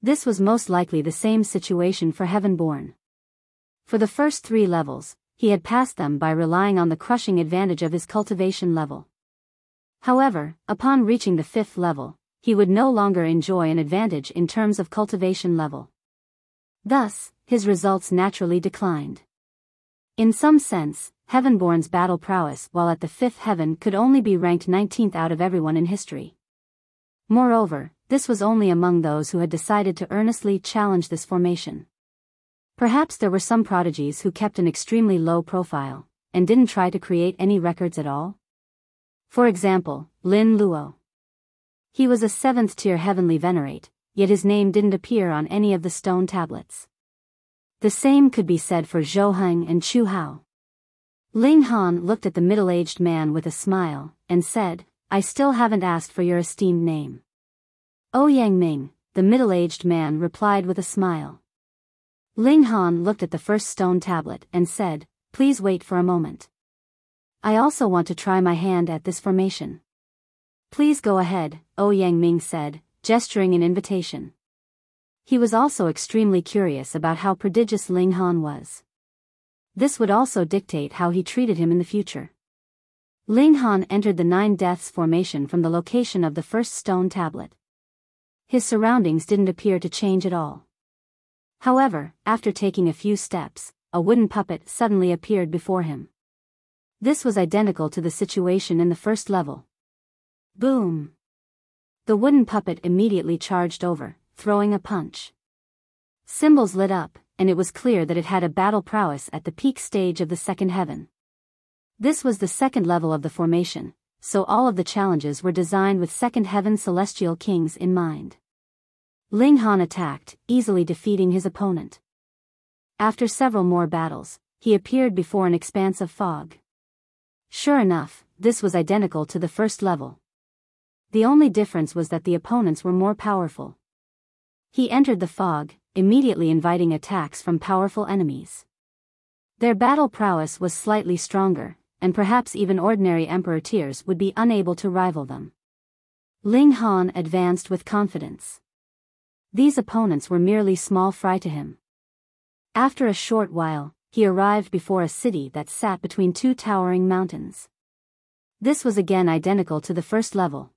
This was most likely the same situation for Heavenborn. For the first 3 levels, he had passed them by relying on the crushing advantage of his cultivation level. However, upon reaching the 5th level, he would no longer enjoy an advantage in terms of cultivation level. Thus, his results naturally declined. In some sense, Heavenborn's battle prowess while at the 5th heaven could only be ranked 19th out of everyone in history. Moreover, this was only among those who had decided to earnestly challenge this formation. Perhaps there were some prodigies who kept an extremely low profile, and didn't try to create any records at all? For example, Lin Luo. He was a 7th-tier heavenly venerate, yet his name didn't appear on any of the stone tablets. The same could be said for Zhou Heng and Chu Hao. Ling Han looked at the middle-aged man with a smile, and said, "I still haven't asked for your esteemed name." Yang Ming, the middle-aged man replied with a smile. Ling Han looked at the first stone tablet and said, "Please wait for a moment. I also want to try my hand at this formation." "Please go ahead," Yang Ming said, gesturing an invitation. He was also extremely curious about how prodigious Ling Han was. This would also dictate how he treated him in the future. Ling Han entered the 9 Deaths formation from the location of the first stone tablet. His surroundings didn't appear to change at all. However, after taking a few steps, a wooden puppet suddenly appeared before him. This was identical to the situation in the first level. Boom! The wooden puppet immediately charged over, throwing a punch. Symbols lit up, and it was clear that it had a battle prowess at the peak stage of the second heaven. This was the second level of the formation, so all of the challenges were designed with second heaven celestial kings in mind. Ling Han attacked, easily defeating his opponent. After several more battles, he appeared before an expanse of fog. Sure enough, this was identical to the first level. The only difference was that the opponents were more powerful. He entered the fog, immediately inviting attacks from powerful enemies. Their battle prowess was slightly stronger, and perhaps even ordinary emperor tiers would be unable to rival them. Ling Han advanced with confidence. These opponents were merely small fry to him. After a short while, he arrived before a city that sat between 2 towering mountains. This was again identical to the first level.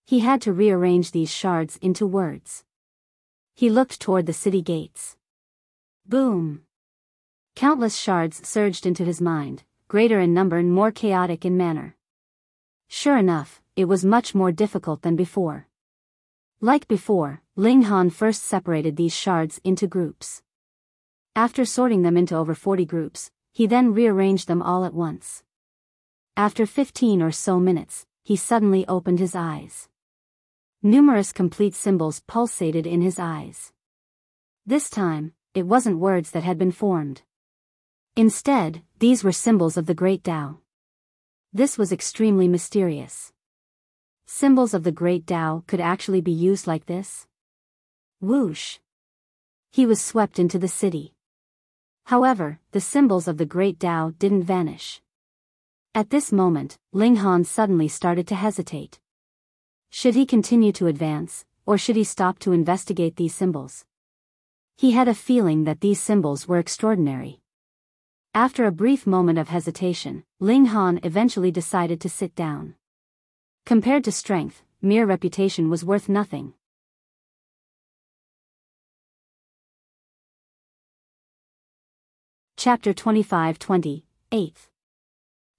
He had to rearrange these shards into words. He looked toward the city gates. Boom! Countless shards surged into his mind, greater in number and more chaotic in manner. Sure enough, it was much more difficult than before. Like before, Ling Han first separated these shards into groups. After sorting them into over 40 groups, he then rearranged them all at once. After 15 or so minutes, he suddenly opened his eyes. Numerous complete symbols pulsated in his eyes. This time, it wasn't words that had been formed. Instead, these were symbols of the Great Tao. This was extremely mysterious. Symbols of the Great Tao could actually be used like this? Whoosh! He was swept into the city. However, the symbols of the Great Tao didn't vanish. At this moment, Ling Han suddenly started to hesitate. Should he continue to advance, or should he stop to investigate these symbols? He had a feeling that these symbols were extraordinary. After a brief moment of hesitation, Ling Han eventually decided to sit down. Compared to strength, mere reputation was worth nothing. Chapter 25-20, 8th.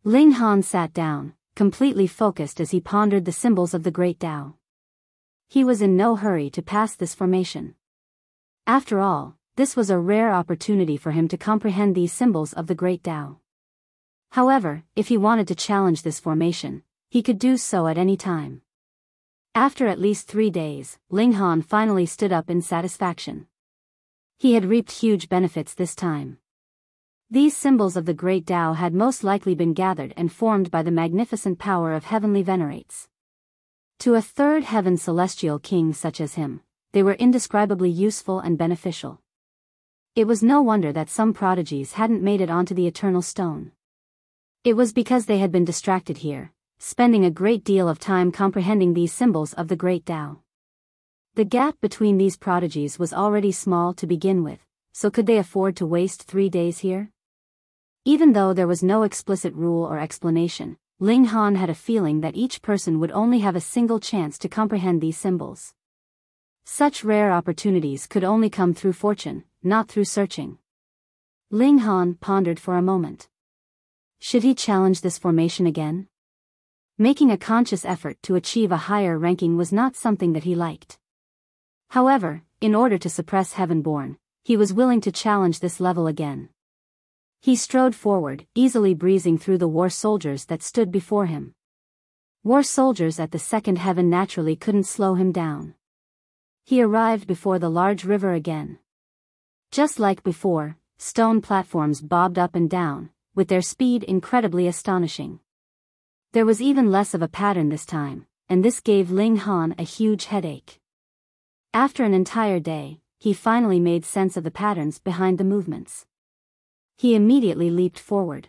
Ling Han sat down, completely focused as he pondered the symbols of the Great Tao. He was in no hurry to pass this formation. After all, this was a rare opportunity for him to comprehend these symbols of the Great Tao. However, if he wanted to challenge this formation, he could do so at any time. After at least 3 days, Ling Han finally stood up in satisfaction. He had reaped huge benefits this time. These symbols of the Great Tao had most likely been gathered and formed by the magnificent power of heavenly venerates. To a third heaven celestial king such as him, they were indescribably useful and beneficial. It was no wonder that some prodigies hadn't made it onto the Eternal Stone. It was because they had been distracted here, spending a great deal of time comprehending these symbols of the Great Tao. The gap between these prodigies was already small to begin with, so could they afford to waste 3 days here? Even though there was no explicit rule or explanation, Ling Han had a feeling that each person would only have a single chance to comprehend these symbols. Such rare opportunities could only come through fortune, not through searching. Ling Han pondered for a moment. Should he challenge this formation again? Making a conscious effort to achieve a higher ranking was not something that he liked. However, in order to suppress Heavenborn, he was willing to challenge this level again. He strode forward, easily breezing through the war soldiers that stood before him. War soldiers at the second heaven naturally couldn't slow him down. He arrived before the large river again. Just like before, stone platforms bobbed up and down, with their speed incredibly astonishing. There was even less of a pattern this time, and this gave Ling Han a huge headache. After an entire day, he finally made sense of the patterns behind the movements. He immediately leaped forward.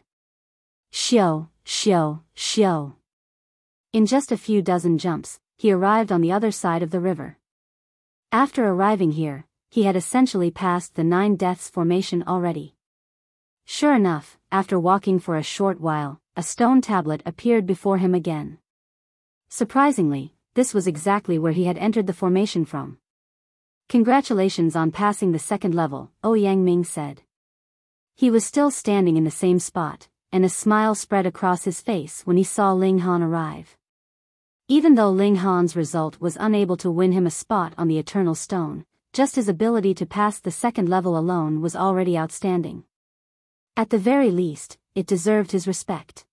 Xiao, Xiao, Xiao. In just a few dozen jumps, he arrived on the other side of the river. After arriving here, he had essentially passed the 9 Deaths formation already. Sure enough, after walking for a short while, a stone tablet appeared before him again. Surprisingly, this was exactly where he had entered the formation from. Congratulations on passing the second level, Yang said. He was still standing in the same spot, and a smile spread across his face when he saw Ling Han arrive. Even though Ling Han's result was unable to win him a spot on the Eternal Stone, just his ability to pass the second level alone was already outstanding. At the very least, it deserved his respect.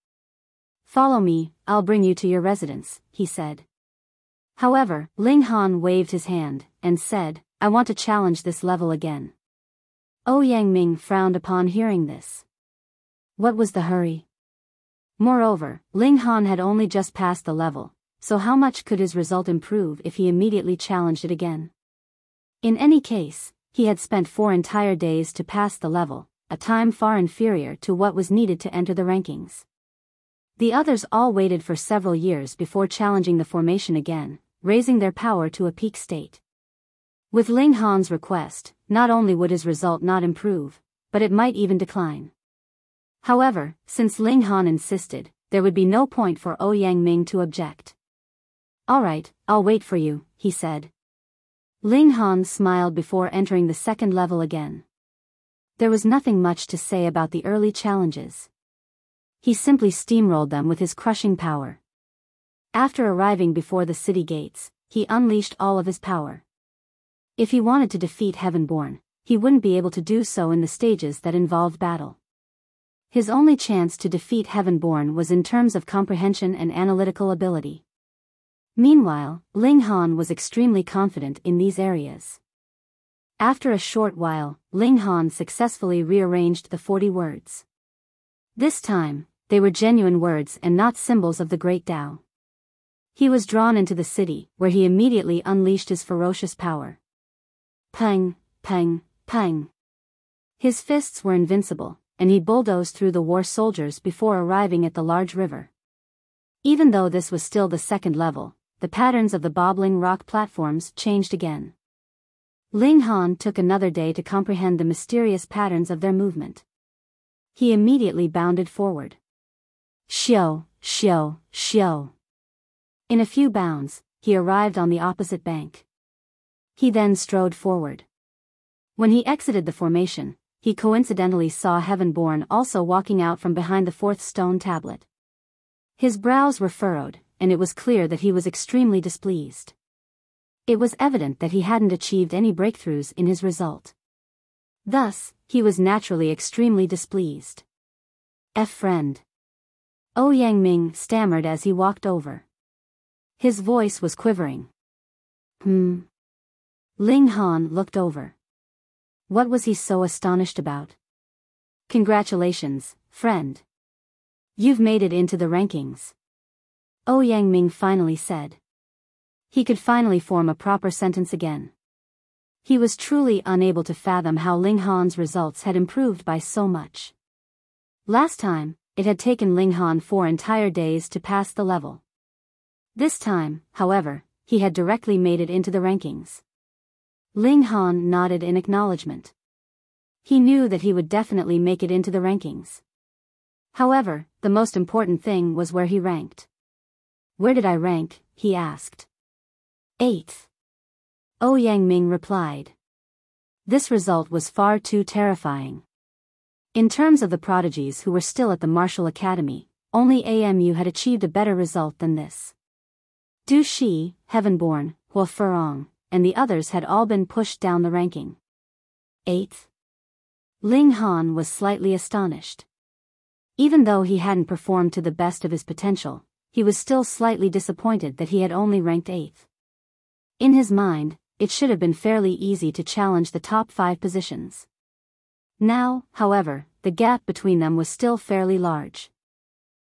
Follow me, I'll bring you to your residence, he said. However, Ling Han waved his hand, and said, I want to challenge this level again. Yang frowned upon hearing this. What was the hurry? Moreover, Ling Han had only just passed the level, so how much could his result improve if he immediately challenged it again? In any case, he had spent 4 entire days to pass the level, a time far inferior to what was needed to enter the rankings. The others all waited for several years before challenging the formation again, raising their power to a peak state. With Ling Han's request, not only would his result not improve, but it might even decline. However, since Ling Han insisted, there would be no point for Yang to object. Alright, I'll wait for you, he said. Ling Han smiled before entering the second level again. There was nothing much to say about the early challenges. He simply steamrolled them with his crushing power. After arriving before the city gates, he unleashed all of his power. If he wanted to defeat Heavenborn, he wouldn't be able to do so in the stages that involved battle. His only chance to defeat Heavenborn was in terms of comprehension and analytical ability. Meanwhile, Ling Han was extremely confident in these areas. After a short while, Ling Han successfully rearranged the 40 words. This time, they were genuine words and not symbols of the Great Tao. He was drawn into the city, where he immediately unleashed his ferocious power. Pang, pang, pang. His fists were invincible, and he bulldozed through the war soldiers before arriving at the large river. Even though this was still the second level, the patterns of the bobbling rock platforms changed again. Ling Han took another day to comprehend the mysterious patterns of their movement. He immediately bounded forward. Xiao, Xiao, Xiao. In a few bounds, he arrived on the opposite bank. He then strode forward. When he exited the formation, he coincidentally saw Heavenborn also walking out from behind the 4th stone tablet. His brows were furrowed, and it was clear that he was extremely displeased. It was evident that he hadn't achieved any breakthroughs in his result. Thus, he was naturally extremely displeased. Friend. Yang stammered as he walked over. His voice was quivering. Ling Han looked over. What was he so astonished about? Congratulations, friend. You've made it into the rankings. Yang finally said. He could finally form a proper sentence again. He was truly unable to fathom how Ling Han's results had improved by so much. Last time, it had taken Ling Han 4 entire days to pass the level. This time, however, he had directly made it into the rankings. Ling Han nodded in acknowledgement. He knew that he would definitely make it into the rankings. However, the most important thing was where he ranked. Where did I rank? He asked. 8th. Yang replied. This result was far too terrifying. In terms of the prodigies who were still at the Martial Academy, only AMU had achieved a better result than this. Du Shi, Heavenborn, Hua Furong, and the others had all been pushed down the ranking. 8th. Ling Han was slightly astonished. Even though he hadn't performed to the best of his potential, he was still slightly disappointed that he had only ranked 8th. In his mind, it should have been fairly easy to challenge the top 5 positions. Now, however, the gap between them was still fairly large.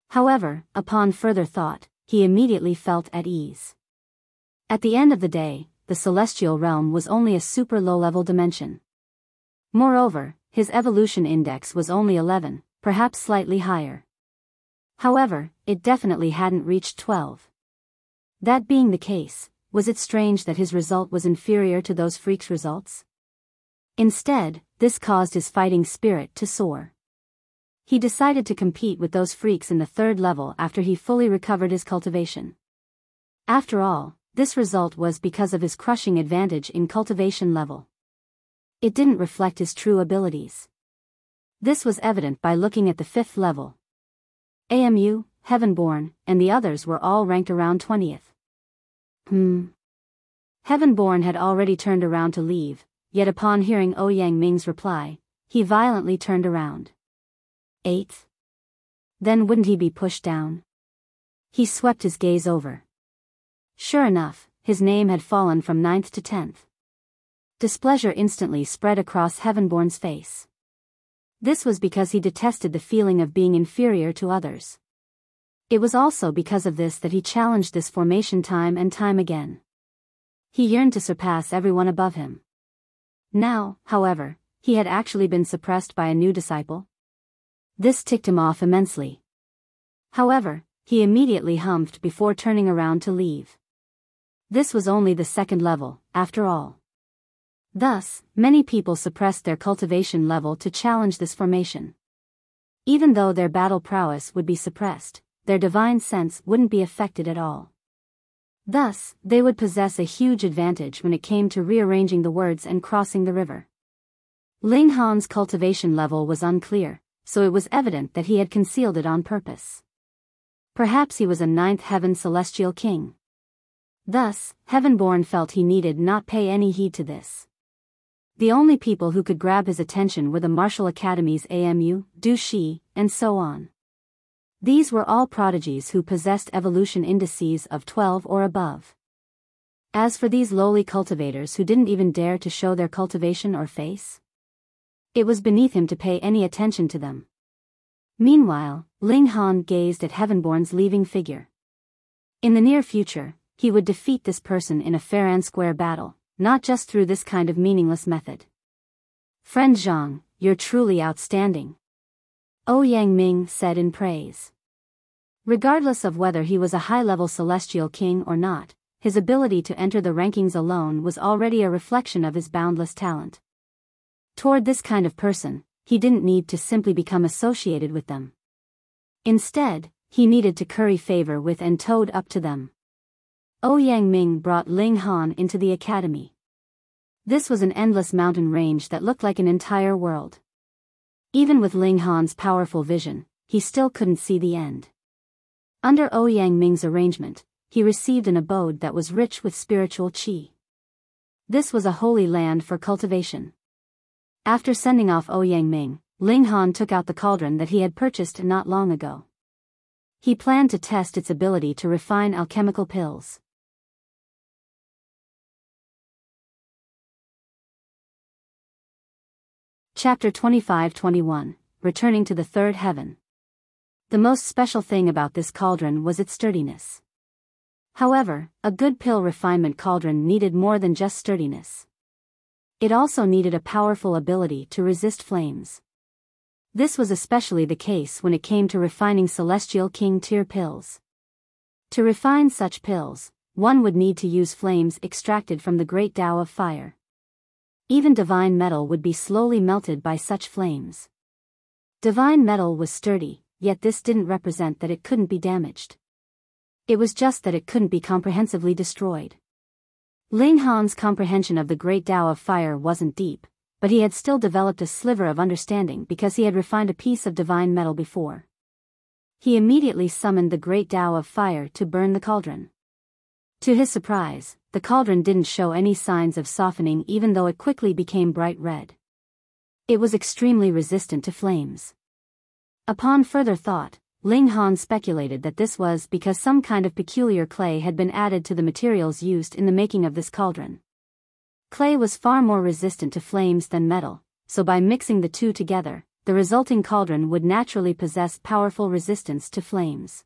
However, upon further thought, he immediately felt at ease. At the end of the day, the celestial realm was only a super low-level dimension. Moreover, his evolution index was only 11, perhaps slightly higher. However, it definitely hadn't reached 12. That being the case, was it strange that his result was inferior to those freaks' results? Instead, this caused his fighting spirit to soar. He decided to compete with those freaks in the 3rd level after he fully recovered his cultivation. After all, this result was because of his crushing advantage in cultivation level. It didn't reflect his true abilities. This was evident by looking at the 5th level. AMU, Heavenborn, and the others were all ranked around 20th. Heavenborn had already turned around to leave, yet upon hearing Ouyang Ming's reply, he violently turned around. 8th? Then wouldn't he be pushed down? He swept his gaze over. Sure enough, his name had fallen from 9th to 10th. Displeasure instantly spread across Heavenborn's face. This was because he detested the feeling of being inferior to others. It was also because of this that he challenged this formation time and time again. He yearned to surpass everyone above him. Now, however, he had actually been suppressed by a new disciple. This ticked him off immensely. However, he immediately humphed before turning around to leave. This was only the 2nd level, after all. Thus, many people suppressed their cultivation level to challenge this formation. Even though their battle prowess would be suppressed, their divine sense wouldn't be affected at all. Thus, they would possess a huge advantage when it came to rearranging the words and crossing the river. Ling Han's cultivation level was unclear, so it was evident that he had concealed it on purpose. Perhaps he was a 9th heaven celestial king. Thus, Heavenborn felt he needed not pay any heed to this. The only people who could grab his attention were the martial academies AMU, Du Shi, and so on. These were all prodigies who possessed evolution indices of 12 or above. As for these lowly cultivators who didn't even dare to show their cultivation or face, it was beneath him to pay any attention to them. Meanwhile, Ling Han gazed at Heavenborn's leaving figure. In the near future, he would defeat this person in a fair and square battle, not just through this kind of meaningless method. Friend Zhang, you're truly outstanding, Ouyang Ming said in praise. Regardless of whether he was a high-level celestial king or not, his ability to enter the rankings alone was already a reflection of his boundless talent. Toward this kind of person, he didn't need to simply become associated with them. Instead, he needed to curry favor with and toed up to them. Ouyang Ming brought Ling Han into the academy. This was an endless mountain range that looked like an entire world. Even with Ling Han's powerful vision, he still couldn't see the end. Under Ouyang Ming's arrangement, he received an abode that was rich with spiritual qi. This was a holy land for cultivation. After sending off Ouyang Ming, Ling Han took out the cauldron that he had purchased not long ago. He planned to test its ability to refine alchemical pills. Chapter 25-21, Returning to the Third Heaven. The most special thing about this cauldron was its sturdiness. However, a good pill refinement cauldron needed more than just sturdiness. It also needed a powerful ability to resist flames. This was especially the case when it came to refining Celestial King tier pills. To refine such pills, one would need to use flames extracted from the Great Tao of Fire. Even divine metal would be slowly melted by such flames. Divine metal was sturdy, yet this didn't represent that it couldn't be damaged. It was just that it couldn't be comprehensively destroyed. Ling Han's comprehension of the Great Tao of Fire wasn't deep, but he had still developed a sliver of understanding because he had refined a piece of divine metal before. He immediately summoned the Great Tao of Fire to burn the cauldron. To his surprise, the cauldron didn't show any signs of softening even though it quickly became bright red. It was extremely resistant to flames. Upon further thought, Ling Han speculated that this was because some kind of peculiar clay had been added to the materials used in the making of this cauldron. Clay was far more resistant to flames than metal, so by mixing the two together, the resulting cauldron would naturally possess powerful resistance to flames.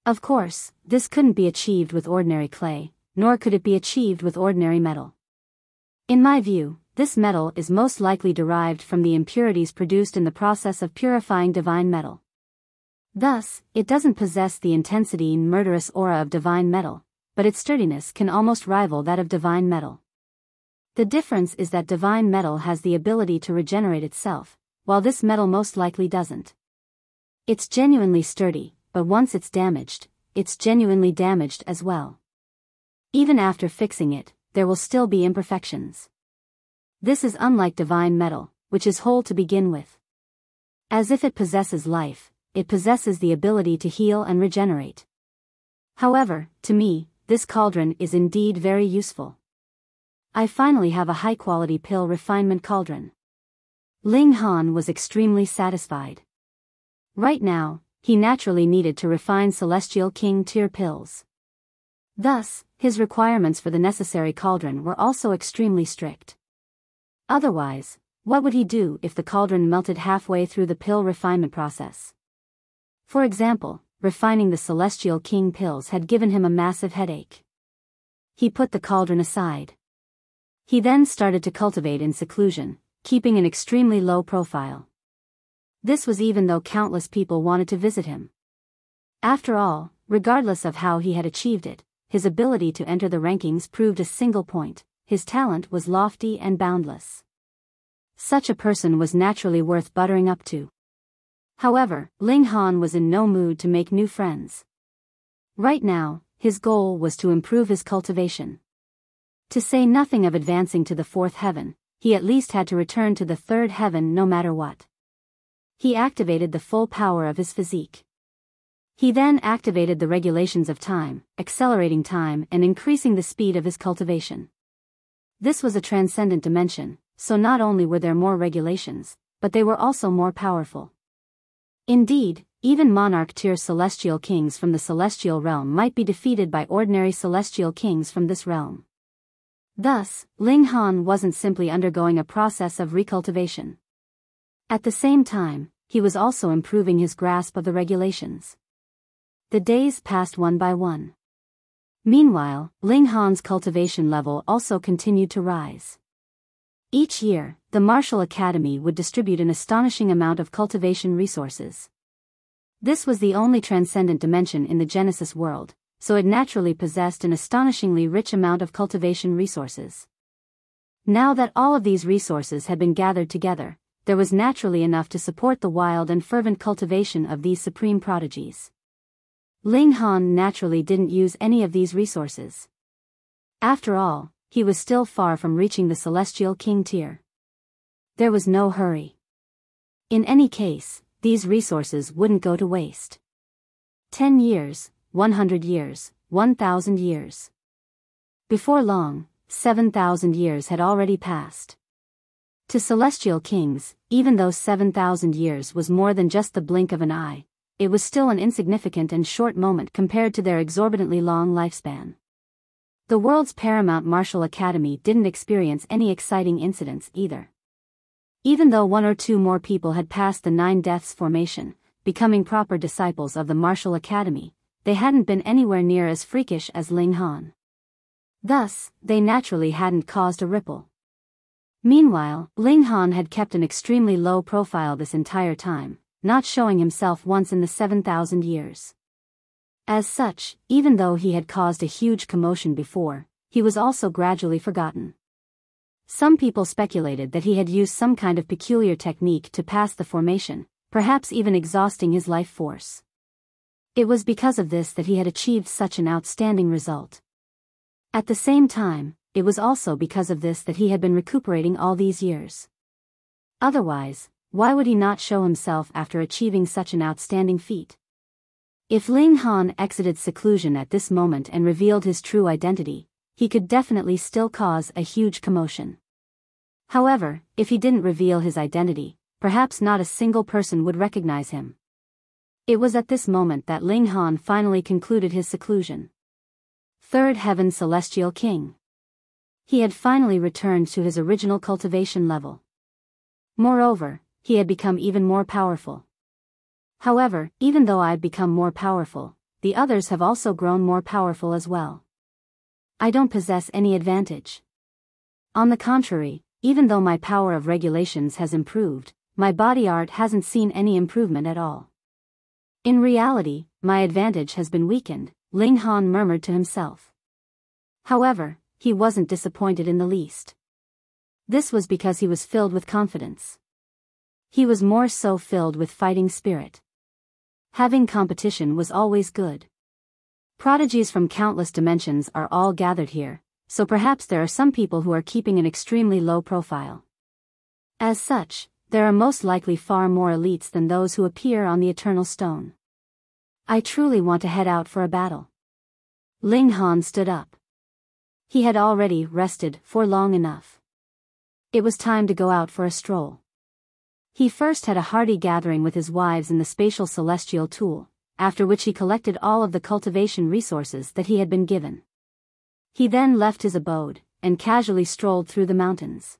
Of course, this couldn't be achieved with ordinary clay, nor could it be achieved with ordinary metal. In my view, this metal is most likely derived from the impurities produced in the process of purifying divine metal. Thus, it doesn't possess the intensity and murderous aura of divine metal, but its sturdiness can almost rival that of divine metal. The difference is that divine metal has the ability to regenerate itself, while this metal most likely doesn't. It's genuinely sturdy, but once it's damaged, it's genuinely damaged as well. Even after fixing it, there will still be imperfections. This is unlike divine metal, which is whole to begin with. As if it possesses life, it possesses the ability to heal and regenerate. However, to me, this cauldron is indeed very useful. I finally have a high-quality pill refinement cauldron. Ling Han was extremely satisfied. Right now, he naturally needed to refine Celestial King tier pills. Thus, his requirements for the necessary cauldron were also extremely strict. Otherwise, what would he do if the cauldron melted halfway through the pill refinement process? For example, refining the Celestial King pills had given him a massive headache. He put the cauldron aside. He then started to cultivate in seclusion, keeping an extremely low profile. This was even though countless people wanted to visit him. After all, regardless of how he had achieved it, his ability to enter the rankings proved a single point: his talent was lofty and boundless. Such a person was naturally worth buttering up to. However, Ling Han was in no mood to make new friends. Right now, his goal was to improve his cultivation. To say nothing of advancing to the fourth heaven, he at least had to return to the third heaven no matter what. He activated the full power of his physique. He then activated the regulations of time, accelerating time and increasing the speed of his cultivation. This was a transcendent dimension, so not only were there more regulations, but they were also more powerful. Indeed, even monarch-tier celestial kings from the celestial realm might be defeated by ordinary celestial kings from this realm. Thus, Ling Han wasn't simply undergoing a process of recultivation. At the same time, he was also improving his grasp of the regulations. The days passed one by one. Meanwhile, Ling Han's cultivation level also continued to rise. Each year, the Martial Academy would distribute an astonishing amount of cultivation resources. This was the only transcendent dimension in the Genesis world, so it naturally possessed an astonishingly rich amount of cultivation resources. Now that all of these resources had been gathered together, there was naturally enough to support the wild and fervent cultivation of these supreme prodigies. Ling Han naturally didn't use any of these resources. After all, he was still far from reaching the Celestial King tier. There was no hurry. In any case, these resources wouldn't go to waste. 10 years, 100 years, 1,000 years. Before long, 7,000 years had already passed. To celestial kings, even though 7,000 years was more than just the blink of an eye, it was still an insignificant and short moment compared to their exorbitantly long lifespan. The world's paramount martial academy didn't experience any exciting incidents either. Even though one or two more people had passed the 9 deaths formation, becoming proper disciples of the martial academy, they hadn't been anywhere near as freakish as Ling Han. Thus, they naturally hadn't caused a ripple. Meanwhile, Ling Han had kept an extremely low profile this entire time, not showing himself once in the 7,000 years. As such, even though he had caused a huge commotion before, he was also gradually forgotten. Some people speculated that he had used some kind of peculiar technique to pass the formation, perhaps even exhausting his life force. It was because of this that he had achieved such an outstanding result. At the same time, it was also because of this that he had been recuperating all these years. Otherwise, why would he not show himself after achieving such an outstanding feat? If Ling Han exited seclusion at this moment and revealed his true identity, he could definitely still cause a huge commotion. However, if he didn't reveal his identity, perhaps not a single person would recognize him. It was at this moment that Ling Han finally concluded his seclusion. Third Heaven Celestial King. He had finally returned to his original cultivation level. Moreover, he had become even more powerful. However, even though I've become more powerful, the others have also grown more powerful as well. I don't possess any advantage. On the contrary, even though my power of regulations has improved, my body art hasn't seen any improvement at all. In reality, my advantage has been weakened, Ling Han murmured to himself. However, he wasn't disappointed in the least. This was because he was filled with confidence. He was more so filled with fighting spirit. Having competition was always good. Prodigies from countless dimensions are all gathered here, so perhaps there are some people who are keeping an extremely low profile. As such, there are most likely far more elites than those who appear on the Eternal Stone. I truly want to head out for a battle. Ling Han stood up. He had already rested for long enough. It was time to go out for a stroll. He first had a hearty gathering with his wives in the spatial celestial tool, after which he collected all of the cultivation resources that he had been given. He then left his abode, and casually strolled through the mountains.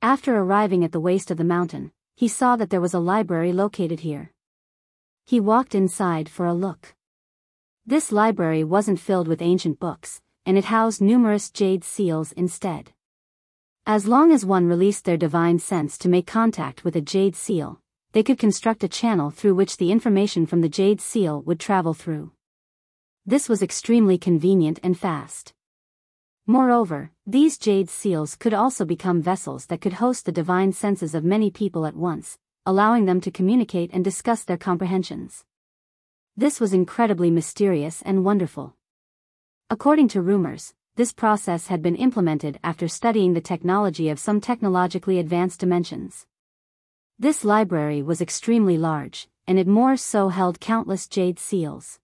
After arriving at the waist of the mountain, he saw that there was a library located here. He walked inside for a look. This library wasn't filled with ancient books, and it housed numerous jade seals instead. As long as one released their divine sense to make contact with a jade seal, they could construct a channel through which the information from the jade seal would travel through. This was extremely convenient and fast. Moreover, these jade seals could also become vessels that could host the divine senses of many people at once, allowing them to communicate and discuss their comprehensions. This was incredibly mysterious and wonderful. According to rumors, this process had been implemented after studying the technology of some technologically advanced dimensions. This library was extremely large, and it more so held countless jade seals.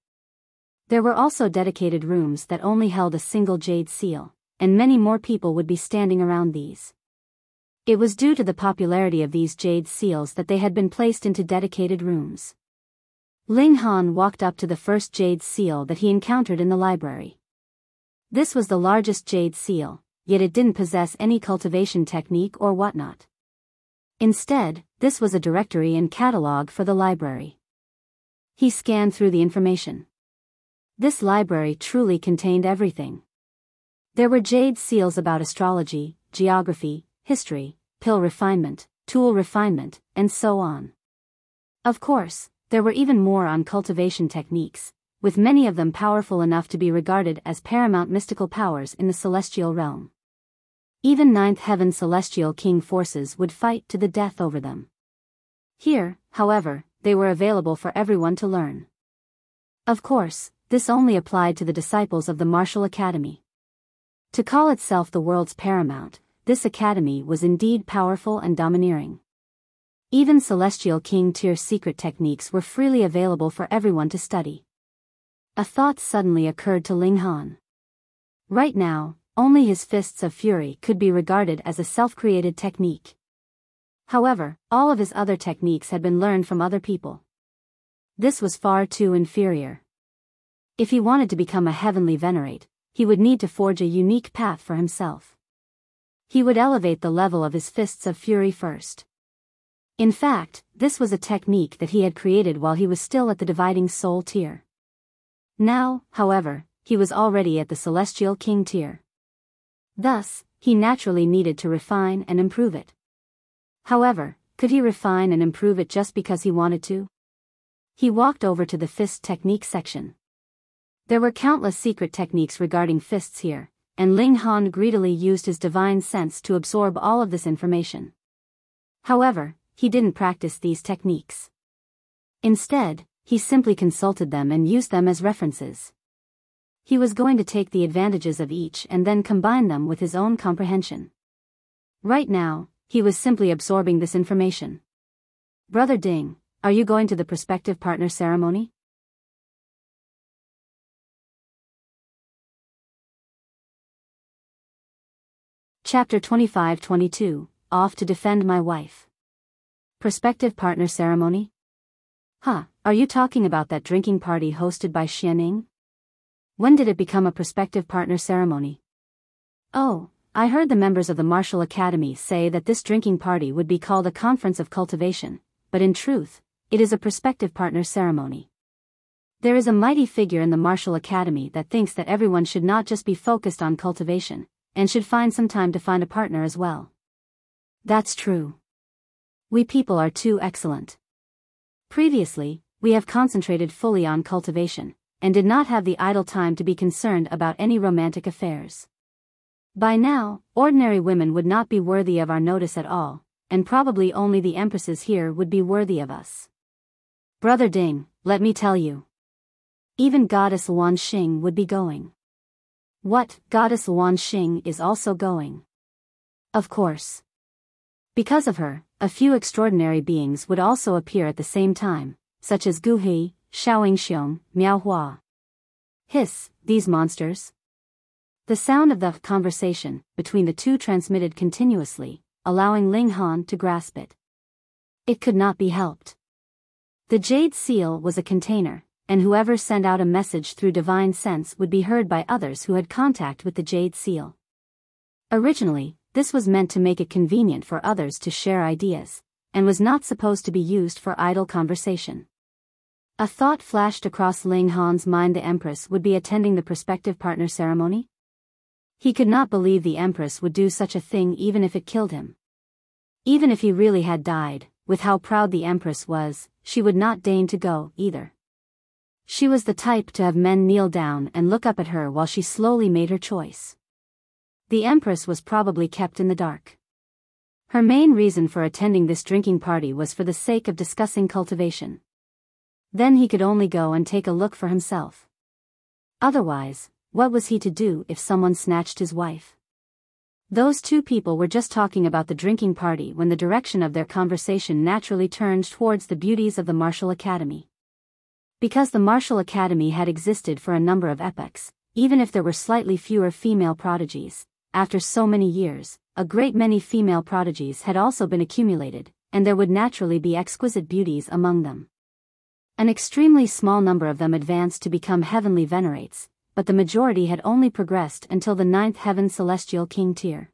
There were also dedicated rooms that only held a single jade seal, and many more people would be standing around these. It was due to the popularity of these jade seals that they had been placed into dedicated rooms. Ling Han walked up to the first jade seal that he encountered in the library. This was the largest jade seal, yet it didn't possess any cultivation technique or whatnot. Instead, this was a directory and catalog for the library. He scanned through the information. This library truly contained everything. There were jade seals about astrology, geography, history, pill refinement, tool refinement, and so on. Of course, there were even more on cultivation techniques, with many of them powerful enough to be regarded as paramount mystical powers in the celestial realm. Even Ninth Heaven Celestial King forces would fight to the death over them. Here, however, they were available for everyone to learn. Of course, this only applied to the disciples of the Martial Academy. To call itself the world's paramount, this academy was indeed powerful and domineering. Even Celestial King tier secret techniques were freely available for everyone to study. A thought suddenly occurred to Ling Han. Right now, only his Fists of Fury could be regarded as a self-created technique. However, all of his other techniques had been learned from other people. This was far too inferior. If he wanted to become a heavenly venerate, he would need to forge a unique path for himself. He would elevate the level of his Fists of Fury first. In fact, this was a technique that he had created while he was still at the Dividing Soul tier. Now, however, he was already at the Celestial King tier. Thus, he naturally needed to refine and improve it. However, could he refine and improve it just because he wanted to? He walked over to the fist technique section. There were countless secret techniques regarding fists here, and Ling Han greedily used his divine sense to absorb all of this information. However, he didn't practice these techniques. Instead, he simply consulted them and used them as references. He was going to take the advantages of each and then combine them with his own comprehension. Right now, he was simply absorbing this information. Brother Ding, are you going to the prospective partner ceremony? Chapter 25-22, Off to Defend My Wife. Prospective Partner Ceremony? Huh, are you talking about that drinking party hosted by Xianing? When did it become a prospective partner ceremony? Oh, I heard the members of the Martial Academy say that this drinking party would be called a Conference of Cultivation, but in truth, it is a prospective partner ceremony. There is a mighty figure in the Martial Academy that thinks that everyone should not just be focused on cultivation, and should find some time to find a partner as well. That's true. We people are too excellent. Previously, we have concentrated fully on cultivation, and did not have the idle time to be concerned about any romantic affairs. By now, ordinary women would not be worthy of our notice at all, and probably only the empresses here would be worthy of us. Brother Ding, let me tell you. Even Goddess Wan Xing would be going. What, Goddess Wan Xing is also going? Of course. Because of her, a few extraordinary beings would also appear at the same time, such as Gu He, Yingxiong, Miao Hua. Hiss, these monsters. The sound of the conversation between the two transmitted continuously, allowing Ling Han to grasp it. It could not be helped. The jade seal was a container, and whoever sent out a message through divine sense would be heard by others who had contact with the jade seal. Originally, this was meant to make it convenient for others to share ideas, and was not supposed to be used for idle conversation. A thought flashed across Ling Han's mind: the Empress would be attending the prospective partner ceremony? He could not believe the Empress would do such a thing even if it killed him. Even if he really had died, with how proud the Empress was, she would not deign to go, either. She was the type to have men kneel down and look up at her while she slowly made her choice. The Empress was probably kept in the dark. Her main reason for attending this drinking party was for the sake of discussing cultivation. Then he could only go and take a look for himself. Otherwise, what was he to do if someone snatched his wife? Those two people were just talking about the drinking party when the direction of their conversation naturally turned towards the beauties of the Martial Academy. Because the Martial Academy had existed for a number of epochs, even if there were slightly fewer female prodigies, after so many years, a great many female prodigies had also been accumulated, and there would naturally be exquisite beauties among them. An extremely small number of them advanced to become heavenly venerates, but the majority had only progressed until the 9th heaven celestial king tier.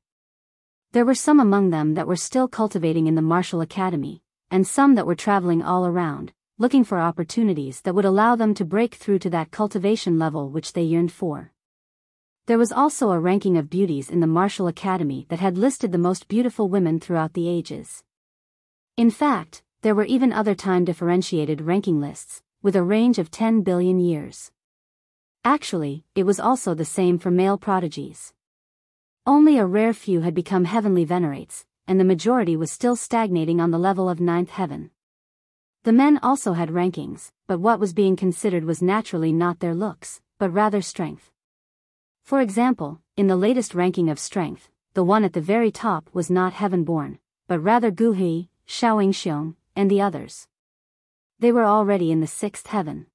There were some among them that were still cultivating in the Martial Academy, and some that were traveling all around, looking for opportunities that would allow them to break through to that cultivation level which they yearned for. There was also a ranking of beauties in the Martial Academy that had listed the most beautiful women throughout the ages. In fact, there were even other time-differentiated ranking lists, with a range of 10 billion years. Actually, it was also the same for male prodigies. Only a rare few had become heavenly venerates, and the majority was still stagnating on the level of 9th heaven. The men also had rankings, but what was being considered was naturally not their looks, but rather strength. For example, in the latest ranking of strength, the one at the very top was not heaven-born, but rather Gu He, Yingxiong, and the others. They were already in the 6th heaven.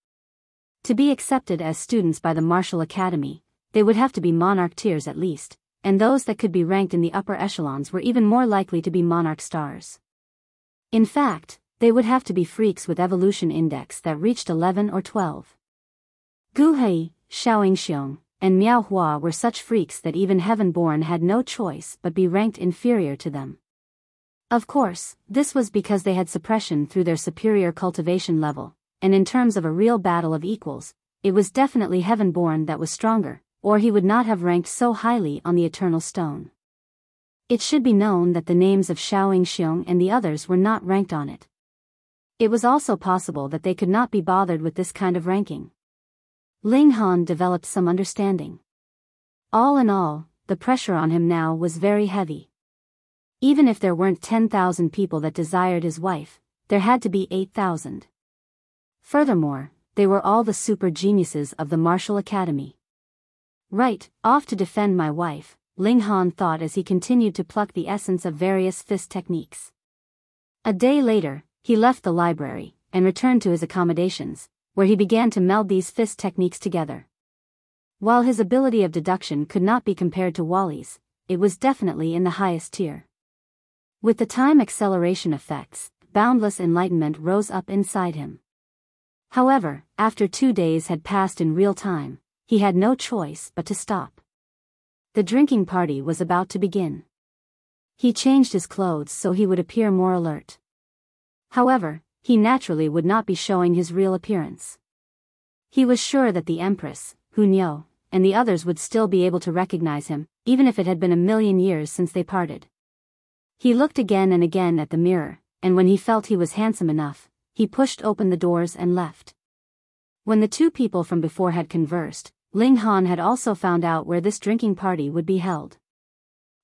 To be accepted as students by the Martial Academy, they would have to be monarch tiers at least, and those that could be ranked in the upper echelons were even more likely to be monarch stars. In fact, they would have to be freaks with evolution index that reached 11 or 12. Gu He, Yingxiong, and Miao Hua were such freaks that even heaven-born had no choice but be ranked inferior to them. Of course, this was because they had suppression through their superior cultivation level, and in terms of a real battle of equals, it was definitely heaven-born that was stronger, or he would not have ranked so highly on the Eternal Stone. It should be known that the names of Yingxiong and the others were not ranked on it. It was also possible that they could not be bothered with this kind of ranking. Ling Han developed some understanding. All in all, the pressure on him now was very heavy. Even if there weren't 10,000 people that desired his wife, there had to be 8,000. Furthermore, they were all the super geniuses of the Martial Academy. Right, off to defend my wife, Ling Han thought as he continued to pluck the essence of various fist techniques. A day later, he left the library, and returned to his accommodations, where he began to meld these fist techniques together. While his ability of deduction could not be compared to Wally's, it was definitely in the highest tier. With the time acceleration effects, boundless enlightenment rose up inside him. However, after 2 days had passed in real time, he had no choice but to stop. The drinking party was about to begin. He changed his clothes so he would appear more alert. However, he naturally would not be showing his real appearance. He was sure that the empress, Xiao, and the others would still be able to recognize him, even if it had been 1,000,000 years since they parted. He looked again and again at the mirror, and when he felt he was handsome enough, he pushed open the doors and left. When the two people from before had conversed, Ling Han had also found out where this drinking party would be held.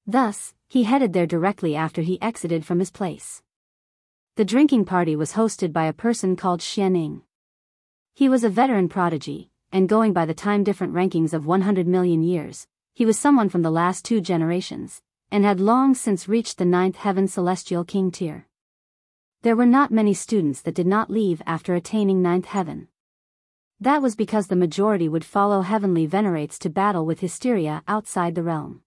Thus, he headed there directly after he exited from his place. The drinking party was hosted by a person called Xiao. He was a veteran prodigy, and going by the time-different rankings of 100 million years, he was someone from the last 2 generations, and had long since reached the 9th heaven celestial king tier. There were not many students that did not leave after attaining 9th heaven. That was because the majority would follow heavenly venerates to battle with hysteria outside the realm.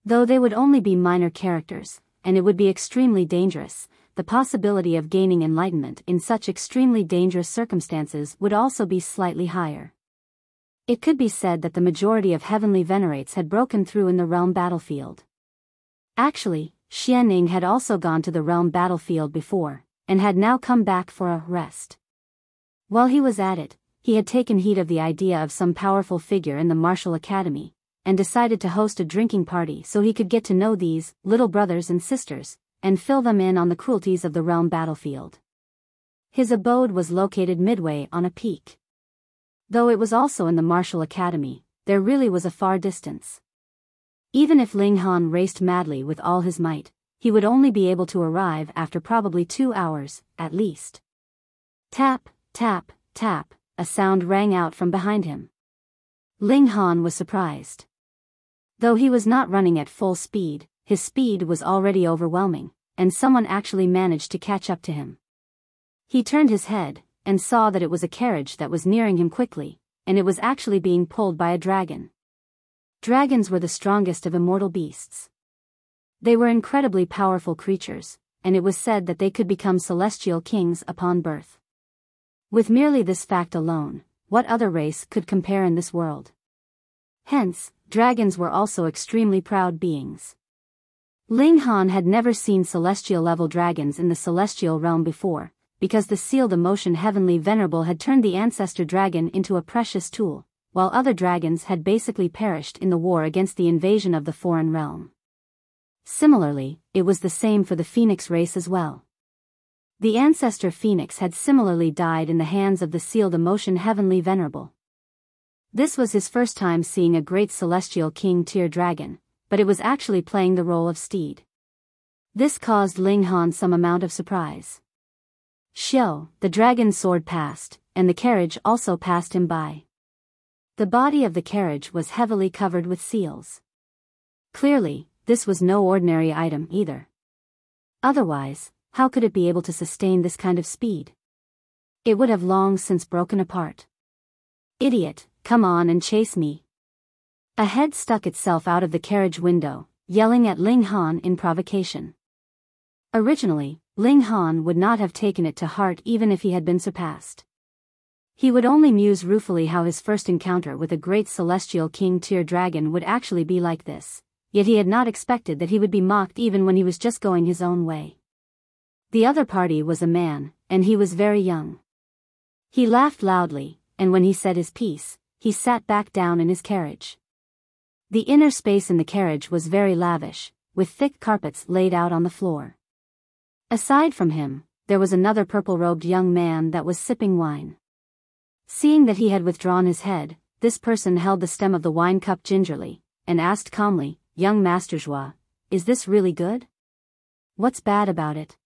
Though they would only be minor characters, and it would be extremely dangerous, the possibility of gaining enlightenment in such extremely dangerous circumstances would also be slightly higher. It could be said that the majority of heavenly venerates had broken through in the realm battlefield. Actually, Xiao had also gone to the realm battlefield before, and had now come back for a rest. While he was at it, he had taken heed of the idea of some powerful figure in the martial academy, and decided to host a drinking party so he could get to know these little brothers and sisters, and fill them in on the cruelties of the realm battlefield. His abode was located midway on a peak. Though it was also in the martial academy, there really was a far distance. Even if Ling Han raced madly with all his might, he would only be able to arrive after probably 2 hours, at least. Tap, tap, tap, a sound rang out from behind him. Ling Han was surprised. Though he was not running at full speed, his speed was already overwhelming, and someone actually managed to catch up to him. He turned his head, and saw that it was a carriage that was nearing him quickly, and it was actually being pulled by a dragon. Dragons were the strongest of immortal beasts. They were incredibly powerful creatures, and it was said that they could become celestial kings upon birth. With merely this fact alone, what other race could compare in this world? Hence, dragons were also extremely proud beings. Ling Han had never seen celestial-level dragons in the celestial realm before, because the sealed emotion heavenly venerable had turned the ancestor dragon into a precious tool, while other dragons had basically perished in the war against the invasion of the foreign realm. Similarly, it was the same for the phoenix race as well. The ancestor phoenix had similarly died in the hands of the sealed emotion heavenly venerable. This was his first time seeing a great celestial king tier dragon, but it was actually playing the role of steed. This caused Ling Han some amount of surprise. Xiao, the dragon soared past, and the carriage also passed him by. The body of the carriage was heavily covered with seals. Clearly, this was no ordinary item either. Otherwise, how could it be able to sustain this kind of speed? It would have long since broken apart. Idiot, come on and chase me. A head stuck itself out of the carriage window, yelling at Ling Han in provocation. Originally, Ling Han would not have taken it to heart even if he had been surpassed. He would only muse ruefully how his first encounter with a great celestial king tier dragon would actually be like this, yet he had not expected that he would be mocked even when he was just going his own way. The other party was a man, and he was very young. He laughed loudly, and when he said his piece, he sat back down in his carriage. The inner space in the carriage was very lavish, with thick carpets laid out on the floor. Aside from him, there was another purple-robed young man that was sipping wine. Seeing that he had withdrawn his head, this person held the stem of the wine cup gingerly, and asked calmly, "Young Master Zhua, is this really good? What's bad about it?"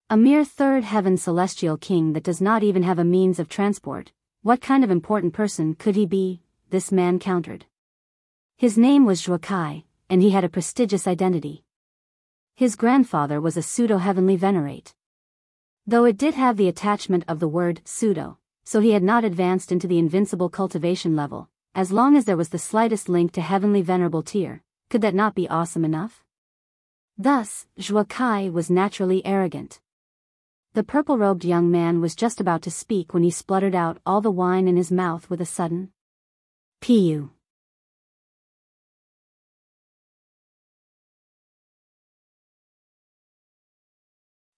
A mere third heaven celestial king that does not even have a means of transport, what kind of important person could he be? This man countered. His name was Zhuo Kai, and he had a prestigious identity. His grandfather was a pseudo-heavenly venerate. Though it did have the attachment of the word pseudo, so he had not advanced into the invincible cultivation level, as long as there was the slightest link to heavenly venerable tier, Could that not be awesome enough? Thus, Zhuo Kai was naturally arrogant. The purple-robed young man was just about to speak when he spluttered out all the wine in his mouth with a sudden "Pu."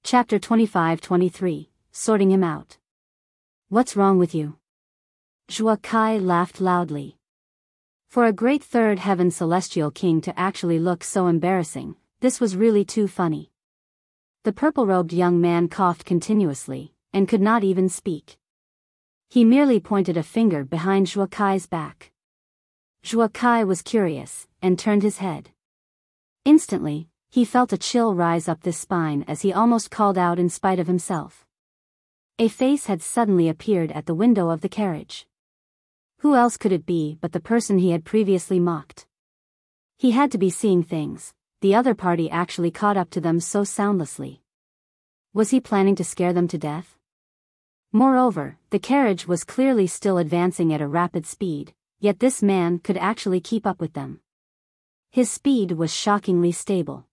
Chapter 25-23, Sorting Him Out. What's wrong with you? Zhuo Kai laughed loudly. For a great third heaven celestial king to actually look so embarrassing, this was really too funny. The purple-robed young man coughed continuously, and could not even speak. He merely pointed a finger behind Zhuo Kai's back. Zhuo Kai was curious, and turned his head. Instantly, he felt a chill rise up his spine as he almost called out in spite of himself. A face had suddenly appeared at the window of the carriage. Who else could it be but the person he had previously mocked? He had to be seeing things. The other party actually caught up to them so soundlessly. Was he planning to scare them to death? Moreover, the carriage was clearly still advancing at a rapid speed, yet this man could actually keep up with them. His speed was shockingly stable.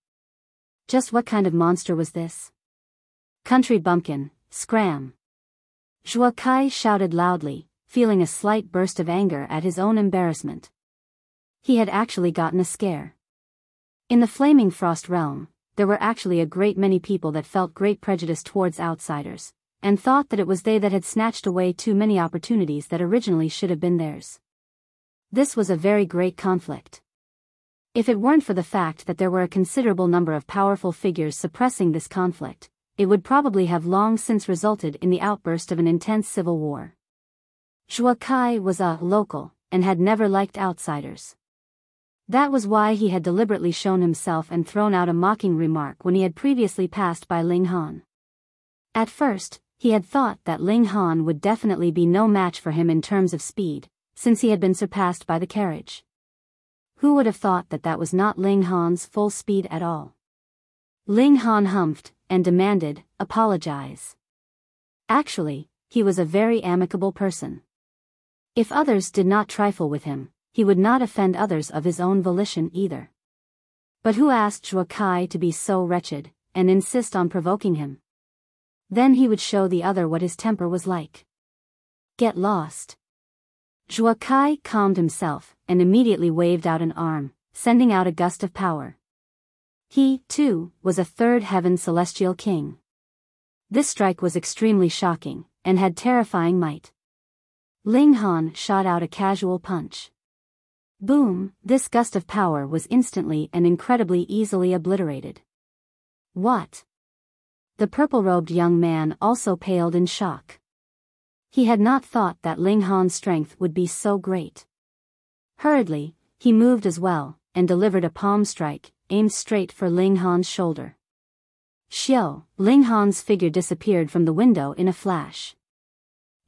Just what kind of monster was this? Country bumpkin, scram! Zhuo Kai shouted loudly, feeling a slight burst of anger at his own embarrassment. He had actually gotten a scare. In the Flaming Frost realm, there were actually a great many people that felt great prejudice towards outsiders, and thought that it was they that had snatched away too many opportunities that originally should have been theirs. This was a very great conflict. If it weren't for the fact that there were a considerable number of powerful figures suppressing this conflict, it would probably have long since resulted in the outburst of an intense civil war. Zhuo Kai was a local, and had never liked outsiders. That was why he had deliberately shown himself and thrown out a mocking remark when he had previously passed by Ling Han. At first, he had thought that Ling Han would definitely be no match for him in terms of speed, since he had been surpassed by the carriage. Who would have thought that that was not Ling Han's full speed at all? Ling Han humphed, and demanded, "Apologize." Actually, he was a very amicable person. If others did not trifle with him, he would not offend others of his own volition either. But who asked Zhuo Kai to be so wretched, and insist on provoking him? Then he would show the other what his temper was like. Get lost. Zhuo Kai calmed himself, and immediately waved out an arm, sending out a gust of power. He, too, was a third heaven celestial king. This strike was extremely shocking, and had terrifying might. Ling Han shot out a casual punch. Boom, this gust of power was instantly and incredibly easily obliterated. What? The purple-robed young man also paled in shock. He had not thought that Ling Han's strength would be so great. Hurriedly, he moved as well, and delivered a palm strike, aimed straight for Ling Han's shoulder. Xiao, Ling Han's figure disappeared from the window in a flash.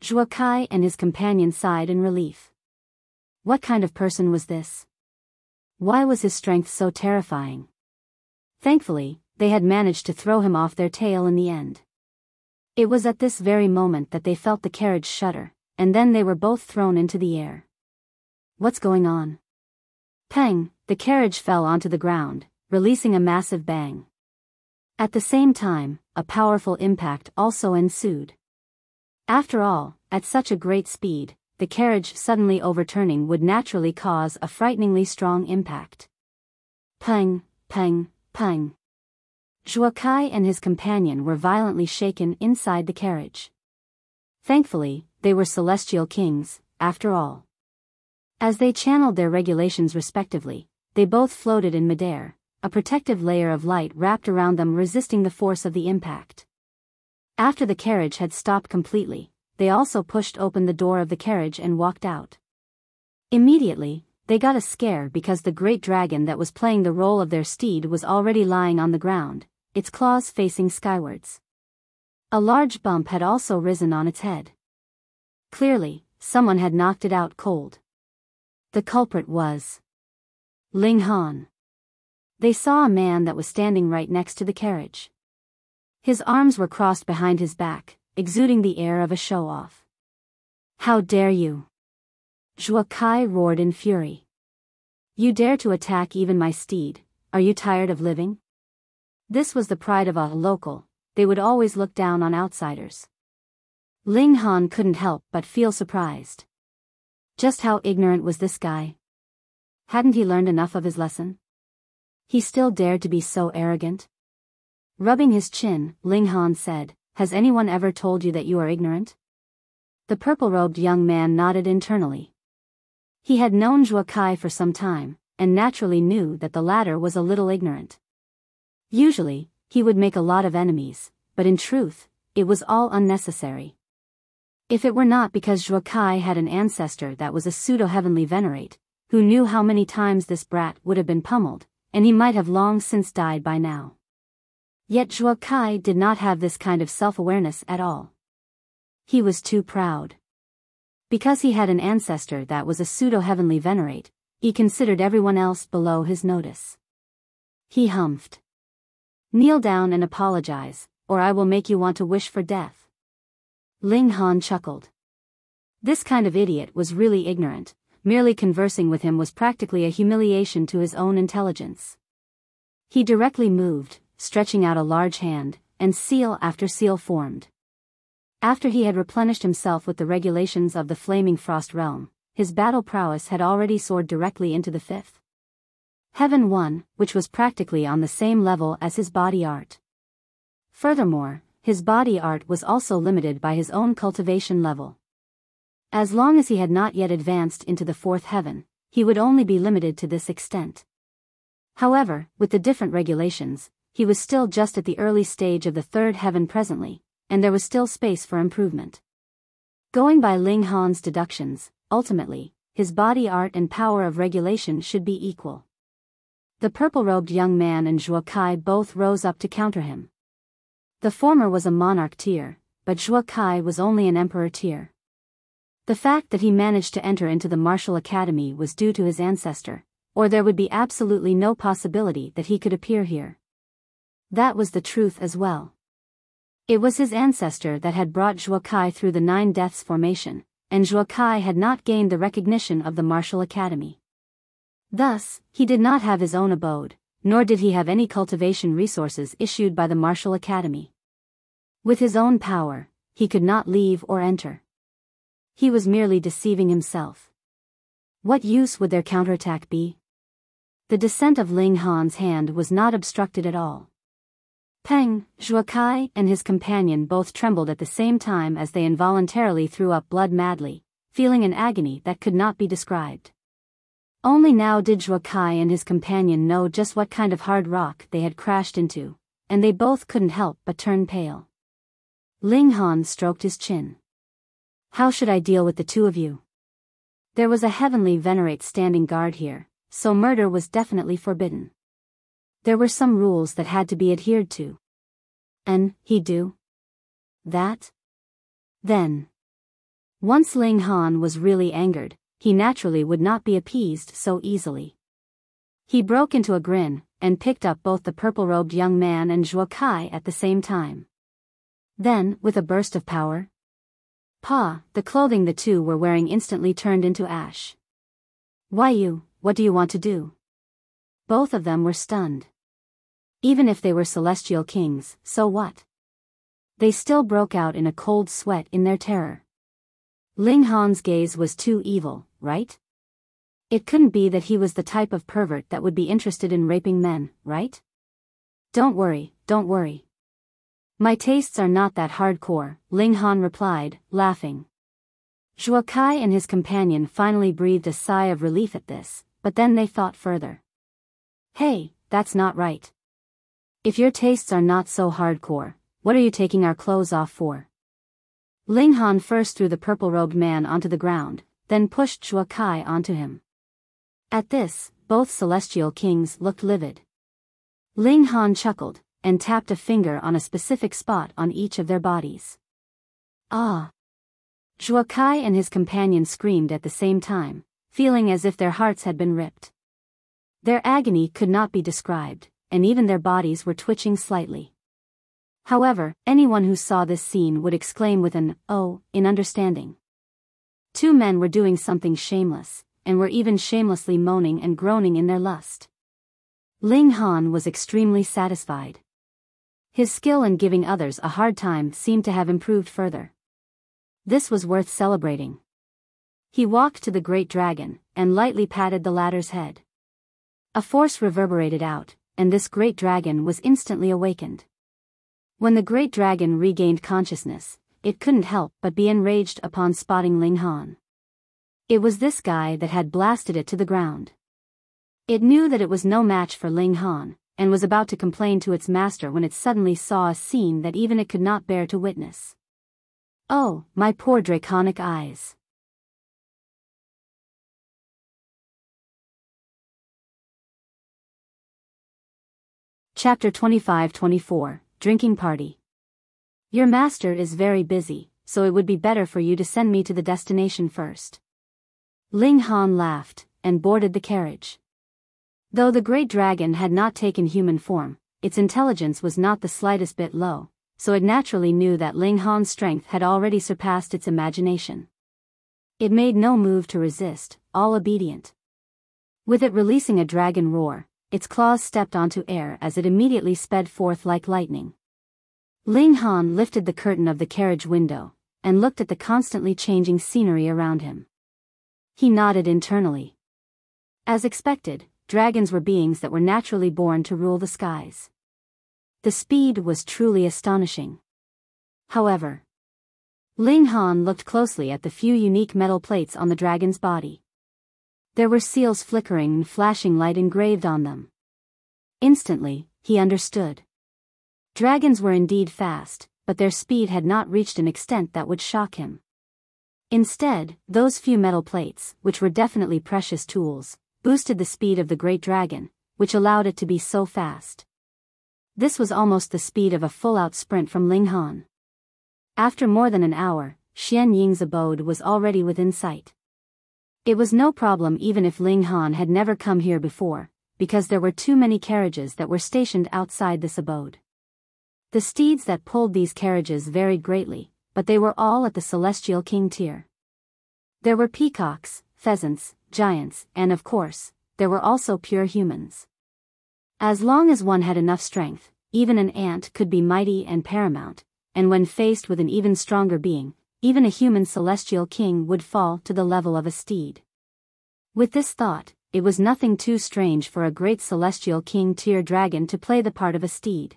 Zhuo Kai and his companion sighed in relief. What kind of person was this? Why was his strength so terrifying? Thankfully, they had managed to throw him off their tail in the end. It was at this very moment that they felt the carriage shudder, and then they were both thrown into the air. What's going on? Pang, the carriage fell onto the ground, releasing a massive bang. At the same time, a powerful impact also ensued. After all, at such a great speed, the carriage suddenly overturning would naturally cause a frighteningly strong impact. Pang, pang, pang. Zhuo Kai and his companion were violently shaken inside the carriage. Thankfully, they were celestial kings, after all. As they channeled their regulations respectively, they both floated in midair, a protective layer of light wrapped around them resisting the force of the impact. After the carriage had stopped completely, they also pushed open the door of the carriage and walked out. Immediately, they got a scare because the great dragon that was playing the role of their steed was already lying on the ground, its claws facing skywards. A large bump had also risen on its head. Clearly, someone had knocked it out cold. The culprit was Ling Han. They saw a man that was standing right next to the carriage. His arms were crossed behind his back, exuding the air of a show-off. How dare you? Zhuo Kai roared in fury. You dare to attack even my steed, are you tired of living? This was the pride of a local, they would always look down on outsiders. Ling Han couldn't help but feel surprised. Just how ignorant was this guy? Hadn't he learned enough of his lesson? He still dared to be so arrogant? Rubbing his chin, Ling Han said, "Has anyone ever told you that you are ignorant?" The purple-robed young man nodded internally. He had known Zhuo Kai for some time, and naturally knew that the latter was a little ignorant. Usually, he would make a lot of enemies, but in truth, it was all unnecessary. If it were not because Zhuo Kai had an ancestor that was a pseudo-heavenly venerate, who knew how many times this brat would have been pummeled, and he might have long since died by now. Yet Zhuo Kai did not have this kind of self-awareness at all. He was too proud. Because he had an ancestor that was a pseudo-heavenly venerate, he considered everyone else below his notice. He humphed. "Kneel down and apologize, or I will make you want to wish for death." Ling Han chuckled. This kind of idiot was really ignorant, merely conversing with him was practically a humiliation to his own intelligence. He directly moved, stretching out a large hand, and seal after seal formed. After he had replenished himself with the regulations of the Flaming Frost Realm, his battle prowess had already soared directly into the fifth Heaven 1, which was practically on the same level as his body art. Furthermore, his body art was also limited by his own cultivation level. As long as he had not yet advanced into the fourth heaven, he would only be limited to this extent. However, with the different regulations, he was still just at the early stage of the third heaven presently, and there was still space for improvement. Going by Ling Han's deductions, ultimately, his body art and power of regulation should be equal. The purple-robed young man and Zhuo Kai both rose up to counter him. The former was a monarch tier, but Zhuo Kai was only an emperor tier. The fact that he managed to enter into the martial academy was due to his ancestor, or there would be absolutely no possibility that he could appear here. That was the truth as well. It was his ancestor that had brought Zhuo Kai through the 9 Deaths formation, and Zhuo Kai had not gained the recognition of the martial academy. Thus, he did not have his own abode, nor did he have any cultivation resources issued by the martial academy. With his own power, he could not leave or enter. He was merely deceiving himself. What use would their counterattack be? The descent of Ling Han's hand was not obstructed at all. Peng, Zhuo Kai and his companion both trembled at the same time as they involuntarily threw up blood madly, feeling an agony that could not be described. Only now did Zhuo Kai and his companion know just what kind of hard rock they had crashed into, and they both couldn't help but turn pale. Ling Han stroked his chin. "How should I deal with the two of you?" There was a heavenly venerate standing guard here, so murder was definitely forbidden. There were some rules that had to be adhered to. And he'd do that? Then. Once Ling Han was really angered, he naturally would not be appeased so easily. He broke into a grin, and picked up both the purple-robed young man and Zhuo Kai at the same time. Then, with a burst of power, the clothing the two were wearing instantly turned into ash. What do you want to do?" Both of them were stunned. Even if they were celestial kings, so what? They still broke out in a cold sweat in their terror. Ling Han's gaze was too evil, right? It couldn't be that he was the type of pervert that would be interested in raping men, right? Don't worry. My tastes are not that hardcore," Ling Han replied, laughing. Zhuo Kai and his companion finally breathed a sigh of relief at this, but then they thought further. "Hey, that's not right. If your tastes are not so hardcore, what are you taking our clothes off for?" Ling Han first threw the purple-robed man onto the ground, then pushed Zhuo Kai onto him. At this, both celestial kings looked livid. Ling Han chuckled, and tapped a finger on a specific spot on each of their bodies. "Ah!" Zhuo Kai and his companion screamed at the same time, feeling as if their hearts had been ripped. Their agony could not be described, and even their bodies were twitching slightly. However, anyone who saw this scene would exclaim with an "oh" in understanding. Two men were doing something shameless, and were even shamelessly moaning and groaning in their lust. Ling Han was extremely satisfied. His skill in giving others a hard time seemed to have improved further. This was worth celebrating. He walked to the great dragon, and lightly patted the latter's head. A force reverberated out, and this great dragon was instantly awakened. When the great dragon regained consciousness, it couldn't help but be enraged upon spotting Ling Han. It was this guy that had blasted it to the ground. It knew that it was no match for Ling Han, and was about to complain to its master when it suddenly saw a scene that even it could not bear to witness. Oh, my poor draconic eyes! Chapter 25-24, Drinking Party. Your master is very busy, so it would be better for you to send me to the destination first. Ling Han laughed, and boarded the carriage. Though the great dragon had not taken human form, its intelligence was not the slightest bit low, so it naturally knew that Ling Han's strength had already surpassed its imagination. It made no move to resist, all obedient. With it releasing a dragon roar, its claws stepped onto air as it immediately sped forth like lightning. Ling Han lifted the curtain of the carriage window, and looked at the constantly changing scenery around him. He nodded internally. As expected, dragons were beings that were naturally born to rule the skies. The speed was truly astonishing. However, Ling Han looked closely at the few unique metal plates on the dragon's body. There were seals flickering and flashing light engraved on them. Instantly, he understood. Dragons were indeed fast, but their speed had not reached an extent that would shock him. Instead, those few metal plates, which were definitely precious tools, boosted the speed of the great dragon, which allowed it to be so fast. This was almost the speed of a full-out sprint from Ling Han. After more than an hour, Xian Ying's abode was already within sight. It was no problem even if Ling Han had never come here before, because there were too many carriages that were stationed outside this abode. The steeds that pulled these carriages varied greatly, but they were all at the Celestial King tier. There were peacocks, pheasants, giants, and of course, there were also pure humans. As long as one had enough strength, even an ant could be mighty and paramount, and when faced with an even stronger being, even a human Celestial King would fall to the level of a steed. With this thought, it was nothing too strange for a great Celestial King tier dragon to play the part of a steed.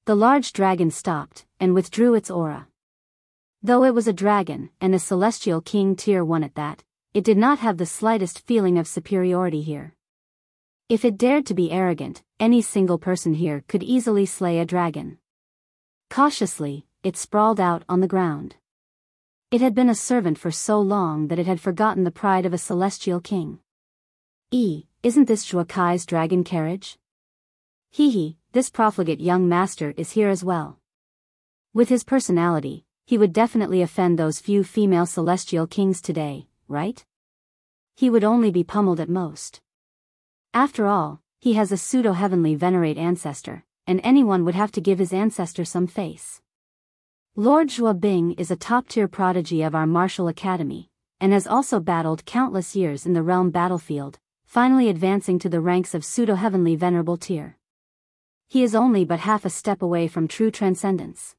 The large dragon stopped, and withdrew its aura. Though it was a dragon, and a Celestial King tier 1 at that, it did not have the slightest feeling of superiority here. If it dared to be arrogant, any single person here could easily slay a dragon. Cautiously, it sprawled out on the ground. It had been a servant for so long that it had forgotten the pride of a Celestial King. Isn't this Zhuo Kai's dragon carriage? This profligate young master is here as well. With his personality, he would definitely offend those few female Celestial Kings today, right? He would only be pummeled at most. After all, he has a pseudo-heavenly venerate ancestor, and anyone would have to give his ancestor some face. Lord Zhuo Bing is a top-tier prodigy of our martial academy, and has also battled countless years in the realm battlefield, finally advancing to the ranks of pseudo-heavenly venerable tier. He is only but half a step away from true transcendence.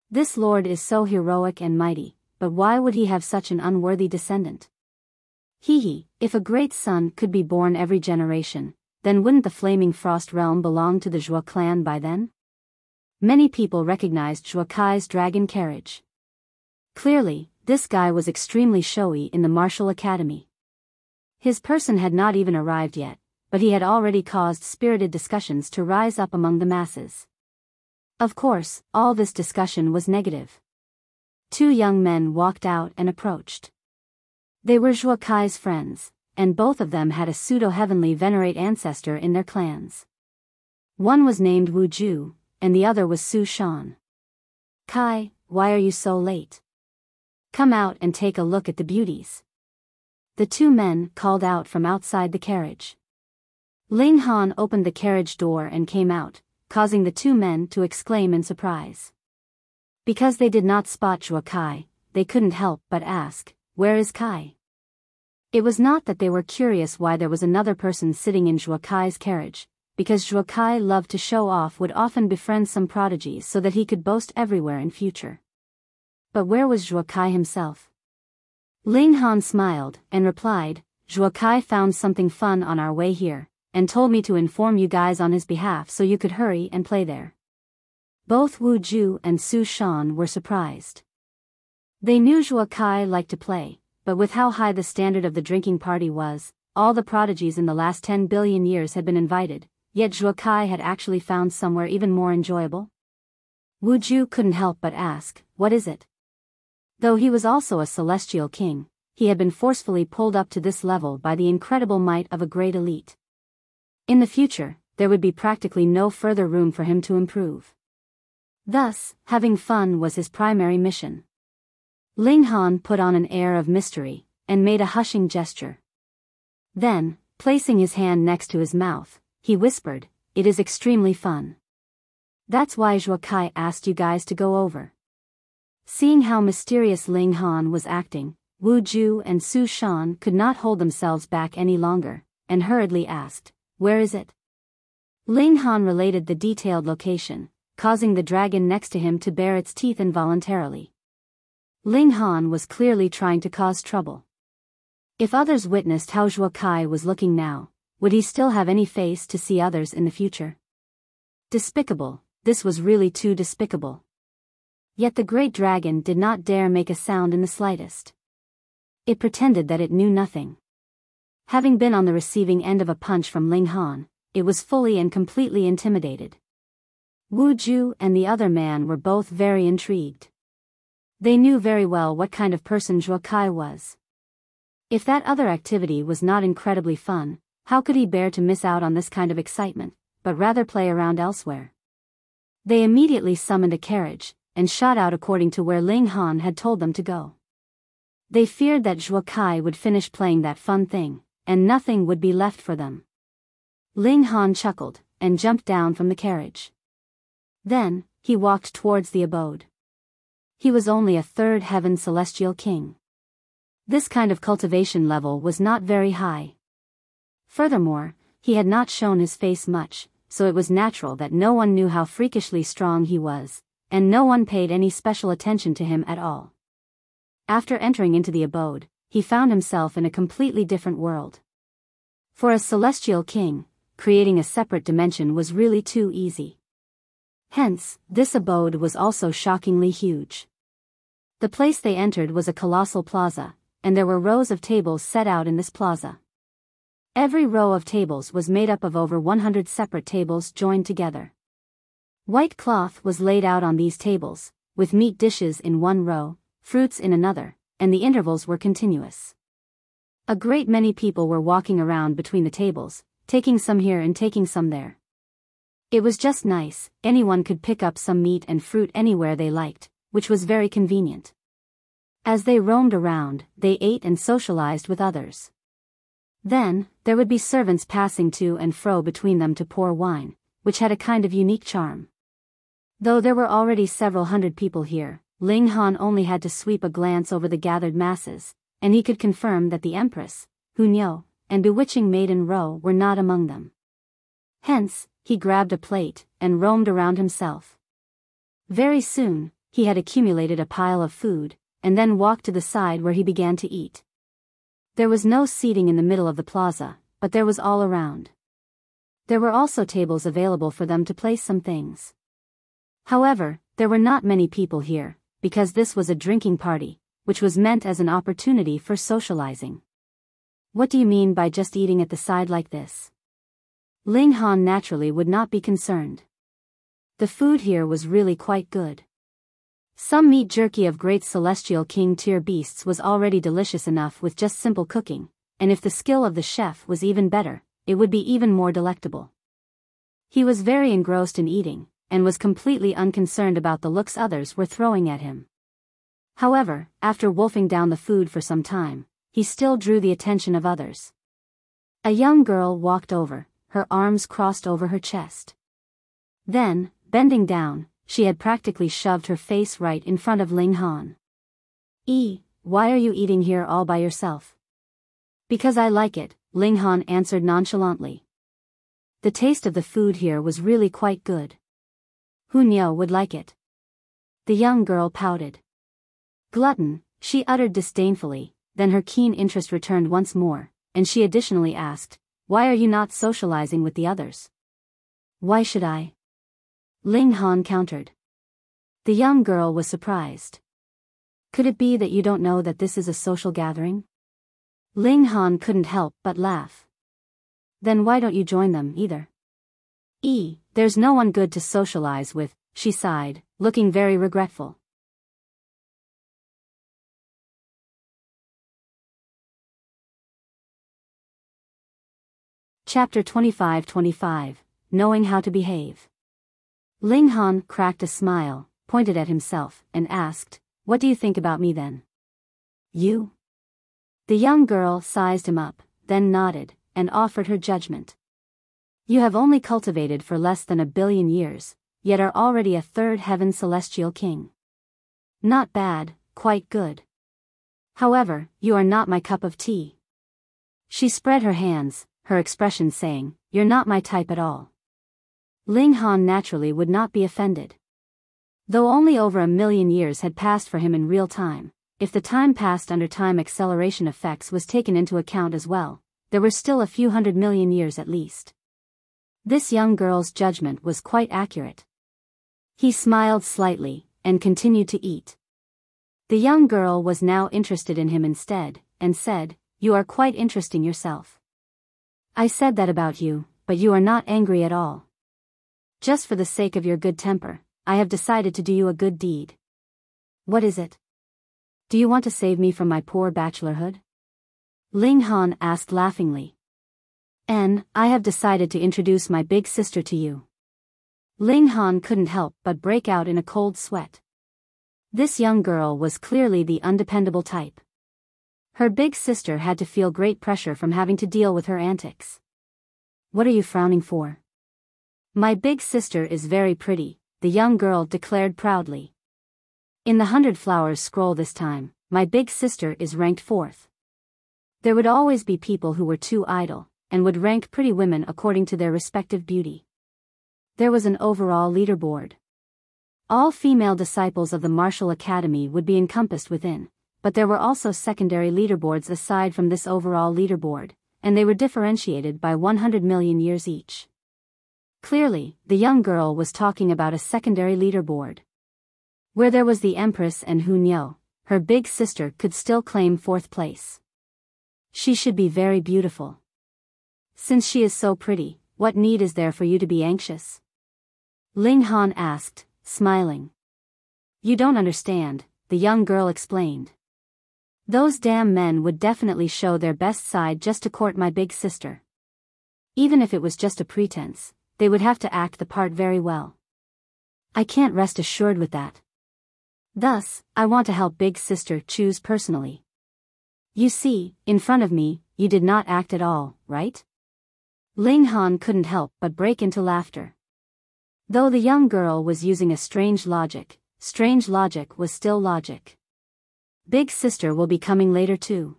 This lord is so heroic and mighty, but why would he have such an unworthy descendant? If a great son could be born every generation, then wouldn't the Flaming Frost realm belong to the Zhuo clan by then? Many people recognized Zhuo Kai's dragon carriage. Clearly, this guy was extremely showy in the martial academy. His person had not even arrived yet, but he had already caused spirited discussions to rise up among the masses. Of course, all this discussion was negative. Two young men walked out and approached. They were Zhuo Kai's friends, and both of them had a pseudo-heavenly venerate ancestor in their clans. One was named Wu Ju, and the other was Su Shan. Kai, why are you so late? Come out and take a look at the beauties. The two men called out from outside the carriage. Ling Han opened the carriage door and came out, causing the two men to exclaim in surprise. Because they did not spot Zhuo Kai, they couldn't help but ask, "Where is Kai?" It was not that they were curious why there was another person sitting in Zhuo Kai's carriage, because Zhuo Kai loved to show off, would often befriend some prodigies so that he could boast everywhere in future. But where was Zhuo Kai himself? Ling Han smiled and replied, Zhuo Kai found something fun on our way here, and told me to inform you guys on his behalf so you could hurry and play there. Both Wu Ju and Su Shan were surprised. They knew Zhuo Kai liked to play, but with how high the standard of the drinking party was, all the prodigies in the last 10 billion years had been invited, yet Zhuo Kai had actually found somewhere even more enjoyable. Wu Ju couldn't help but ask, what is it? Though he was also a celestial king, he had been forcefully pulled up to this level by the incredible might of a great elite. In the future, there would be practically no further room for him to improve. Thus, having fun was his primary mission. Ling Han put on an air of mystery, and made a hushing gesture. Then, placing his hand next to his mouth, he whispered, it is extremely fun. That's why Zhuo Kai asked you guys to go over. Seeing how mysterious Ling Han was acting, Wu Ju and Su Shan could not hold themselves back any longer, and hurriedly asked, where is it? Ling Han related the detailed location, causing the dragon next to him to bare its teeth involuntarily. Ling Han was clearly trying to cause trouble. If others witnessed how Zhuo Kai was looking now, would he still have any face to see others in the future? Despicable, this was really too despicable. Yet the great dragon did not dare make a sound in the slightest. It pretended that it knew nothing. Having been on the receiving end of a punch from Ling Han, it was fully and completely intimidated. Wu Ju and the other man were both very intrigued. They knew very well what kind of person Zhuo Kai was. If that other activity was not incredibly fun, how could he bear to miss out on this kind of excitement, but rather play around elsewhere? They immediately summoned a carriage, and shot out according to where Ling Han had told them to go. They feared that Zhuo Kai would finish playing that fun thing, and nothing would be left for them. Ling Han chuckled, and jumped down from the carriage. Then, he walked towards the abode. He was only a third heaven celestial king. This kind of cultivation level was not very high. Furthermore, he had not shown his face much, so it was natural that no one knew how freakishly strong he was, and no one paid any special attention to him at all. After entering into the abode, he found himself in a completely different world. For a celestial king, creating a separate dimension was really too easy. Hence, this abode was also shockingly huge. The place they entered was a colossal plaza, and there were rows of tables set out in this plaza. Every row of tables was made up of over 100 separate tables joined together. White cloth was laid out on these tables, with meat dishes in one row, fruits in another, and the intervals were continuous. A great many people were walking around between the tables, taking some here and taking some there. It was just nice, anyone could pick up some meat and fruit anywhere they liked, which was very convenient. As they roamed around, they ate and socialized with others. Then, there would be servants passing to and fro between them to pour wine, which had a kind of unique charm. Though there were already several hundred people here, Ling Han only had to sweep a glance over the gathered masses, and he could confirm that the empress, Hunyou, and bewitching maiden Ro were not among them. Hence, he grabbed a plate, and roamed around himself. Very soon, he had accumulated a pile of food, and then walked to the side where he began to eat. There was no seating in the middle of the plaza, but there was all around. There were also tables available for them to place some things. However, there were not many people here, because this was a drinking party, which was meant as an opportunity for socializing. What do you mean by just eating at the side like this? Ling Han naturally would not be concerned. The food here was really quite good. Some meat jerky of great celestial king tier beasts was already delicious enough with just simple cooking, and if the skill of the chef was even better, it would be even more delectable. He was very engrossed in eating, and was completely unconcerned about the looks others were throwing at him. However, after wolfing down the food for some time, he still drew the attention of others. A young girl walked over, her arms crossed over her chest. Then, bending down, she had practically shoved her face right in front of Ling Han. Why are you eating here all by yourself? Because I like it, Ling Han answered nonchalantly. The taste of the food here was really quite good. Hu Niu would like it. The young girl pouted. Glutton, she uttered disdainfully, then her keen interest returned once more, and she additionally asked, why are you not socializing with the others? Why should I? Ling Han countered. The young girl was surprised. Could it be that you don't know that this is a social gathering? Ling Han couldn't help but laugh. Then why don't you join them either? There's no one good to socialize with, she sighed, looking very regretful. Chapter 25-25, Knowing How to Behave. Ling Han cracked a smile, pointed at himself, and asked, what do you think about me then? You? The young girl sized him up, then nodded, and offered her judgment. You have only cultivated for less than 1 billion years, yet are already a third heaven celestial king. Not bad, quite good. However, you are not my cup of tea. She spread her hands, her expression saying, you're not my type at all. Ling Han naturally would not be offended. Though only over 1 million years had passed for him in real time, if the time passed under time acceleration effects was taken into account as well, there were still a few 100 million years at least. This young girl's judgment was quite accurate. He smiled slightly, and continued to eat. The young girl was now interested in him instead, and said, you are quite interesting yourself. I said that about you, but you are not angry at all. Just for the sake of your good temper, I have decided to do you a good deed. What is it? Do you want to save me from my poor bachelorhood? Ling Han asked laughingly. I have decided to introduce my big sister to you. Ling Han couldn't help but break out in a cold sweat. This young girl was clearly the undependable type. Her big sister had to feel great pressure from having to deal with her antics. What are you frowning for? My big sister is very pretty, the young girl declared proudly. In the 100 Flowers scroll this time, my big sister is ranked 4th. There would always be people who were too idle, and would rank pretty women according to their respective beauty. There was an overall leaderboard. All female disciples of the Martial Academy would be encompassed within, but there were also secondary leaderboards aside from this overall leaderboard, and they were differentiated by 100 million years each. Clearly, the young girl was talking about a secondary leaderboard. Where there was the Empress and Hu Niu, her big sister could still claim 4th place. She should be very beautiful. Since she is so pretty, what need is there for you to be anxious? Ling Han asked, smiling. You don't understand, the young girl explained. Those damn men would definitely show their best side just to court my big sister. Even if it was just a pretense, they would have to act the part very well. I can't rest assured with that. Thus, I want to help big sister choose personally. You see, in front of me, you did not act at all, right? Ling Han couldn't help but break into laughter. Though the young girl was using a strange logic was still logic. Big sister will be coming later too.